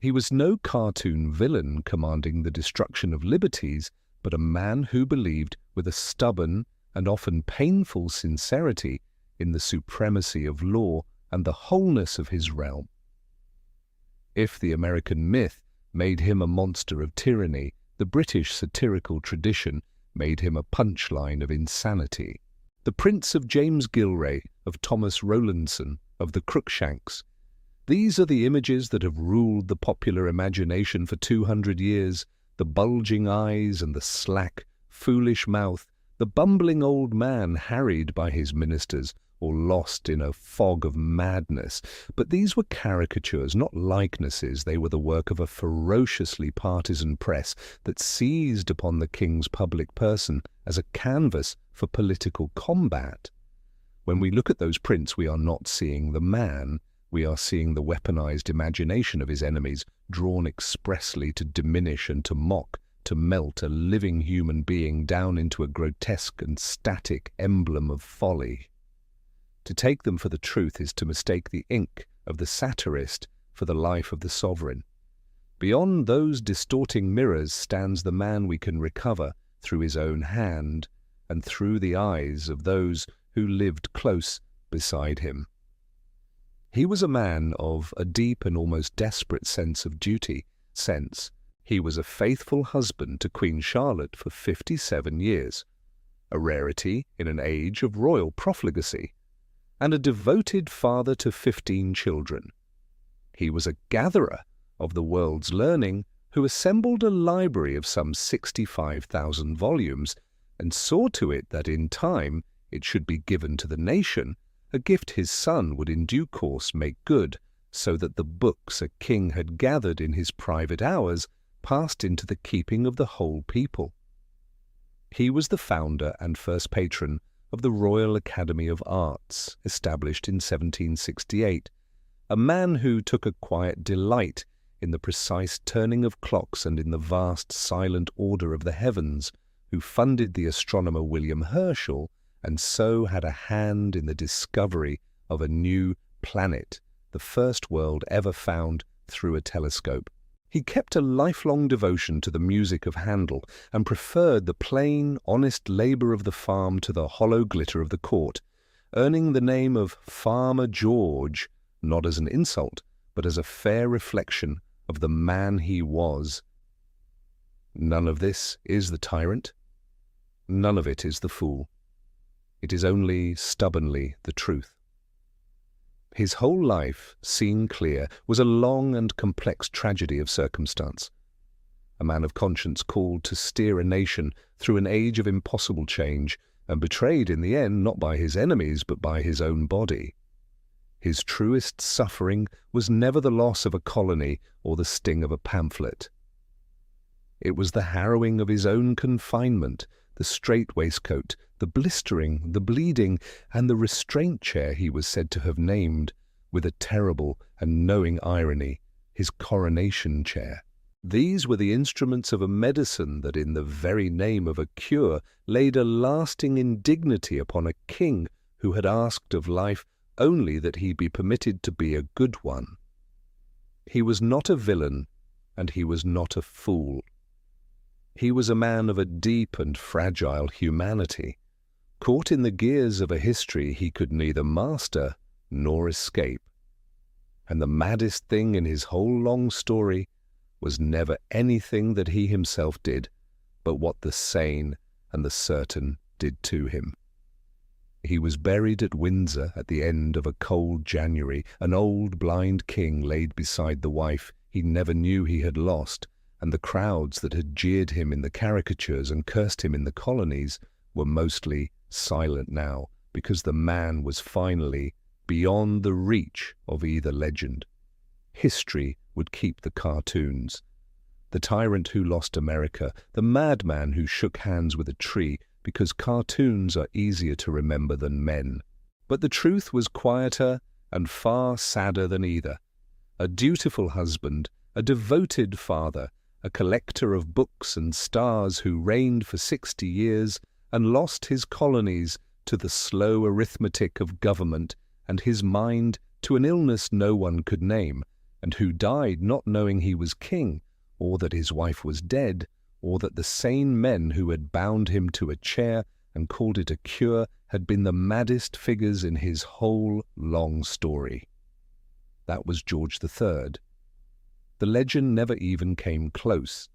He was no cartoon villain commanding the destruction of liberties, but a man who believed with a stubborn and often painful sincerity in the supremacy of law and the wholeness of his realm. If the American myth made him a monster of tyranny, the British satirical tradition made him a punchline of insanity. The Prince of James Gilray, of Thomas Rowlandson, of the Cruikshanks. These are the images that have ruled the popular imagination for 200 years, the bulging eyes and the slack, foolish mouth, the bumbling old man harried by his ministers, or lost in a fog of madness. But these were caricatures, not likenesses. They were the work of a ferociously partisan press that seized upon the king's public person as a canvas for political combat. When we look at those prints, we are not seeing the man. We are seeing the weaponized imagination of his enemies, drawn expressly to diminish and to mock, to melt a living human being down into a grotesque and static emblem of folly. To take them for the truth is to mistake the ink of the satirist for the life of the sovereign. Beyond those distorting mirrors stands the man we can recover through his own hand and through the eyes of those who lived close beside him. He was a man of a deep and almost desperate sense of duty. He was a faithful husband to Queen Charlotte for 57 years, a rarity in an age of royal profligacy, and a devoted father to 15 children. He was a gatherer of the world's learning who assembled a library of some 65,000 volumes and saw to it that in time it should be given to the nation, a gift his son would in due course make good, so that the books a king had gathered in his private hours passed into the keeping of the whole people. He was the founder and first patron of the Royal Academy of Arts, established in 1768, a man who took a quiet delight in the precise turning of clocks and in the vast silent order of the heavens, who funded the astronomer William Herschel, and so had a hand in the discovery of a new planet, the first world ever found through a telescope. He kept a lifelong devotion to the music of Handel and preferred the plain, honest labour of the farm to the hollow glitter of the court, earning the name of Farmer George, not as an insult, but as a fair reflection of the man he was. None of this is the tyrant. None of it is the fool. It is only stubbornly the truth. His whole life, seen clear, was a long and complex tragedy of circumstance. A man of conscience called to steer a nation through an age of impossible change, and betrayed in the end not by his enemies but by his own body. His truest suffering was never the loss of a colony or the sting of a pamphlet. It was the harrowing of his own confinement, the strait waistcoat, the blistering, the bleeding, and the restraint chair he was said to have named, with a terrible and knowing irony, his coronation chair. These were the instruments of a medicine that in the very name of a cure laid a lasting indignity upon a king who had asked of life only that he be permitted to be a good one. He was not a villain, and he was not a fool. He was a man of a deep and fragile humanity, caught in the gears of a history he could neither master nor escape. And the maddest thing in his whole long story was never anything that he himself did, but what the sane and the certain did to him. He was buried at Windsor at the end of a cold January, an old blind king laid beside the wife he never knew he had lost, and the crowds that had jeered him in the caricatures and cursed him in the colonies were mostly silent now, because the man was finally beyond the reach of either legend. History would keep the cartoons. The tyrant who lost America, the madman who shook hands with a tree, because cartoons are easier to remember than men. But the truth was quieter and far sadder than either. A dutiful husband, a devoted father, a collector of books and stars who reigned for 60 years and lost his colonies to the slow arithmetic of government and his mind to an illness no one could name, and who died not knowing he was king, or that his wife was dead, or that the sane men who had bound him to a chair and called it a cure had been the maddest figures in his whole long story. That was George III. The legend never even came close.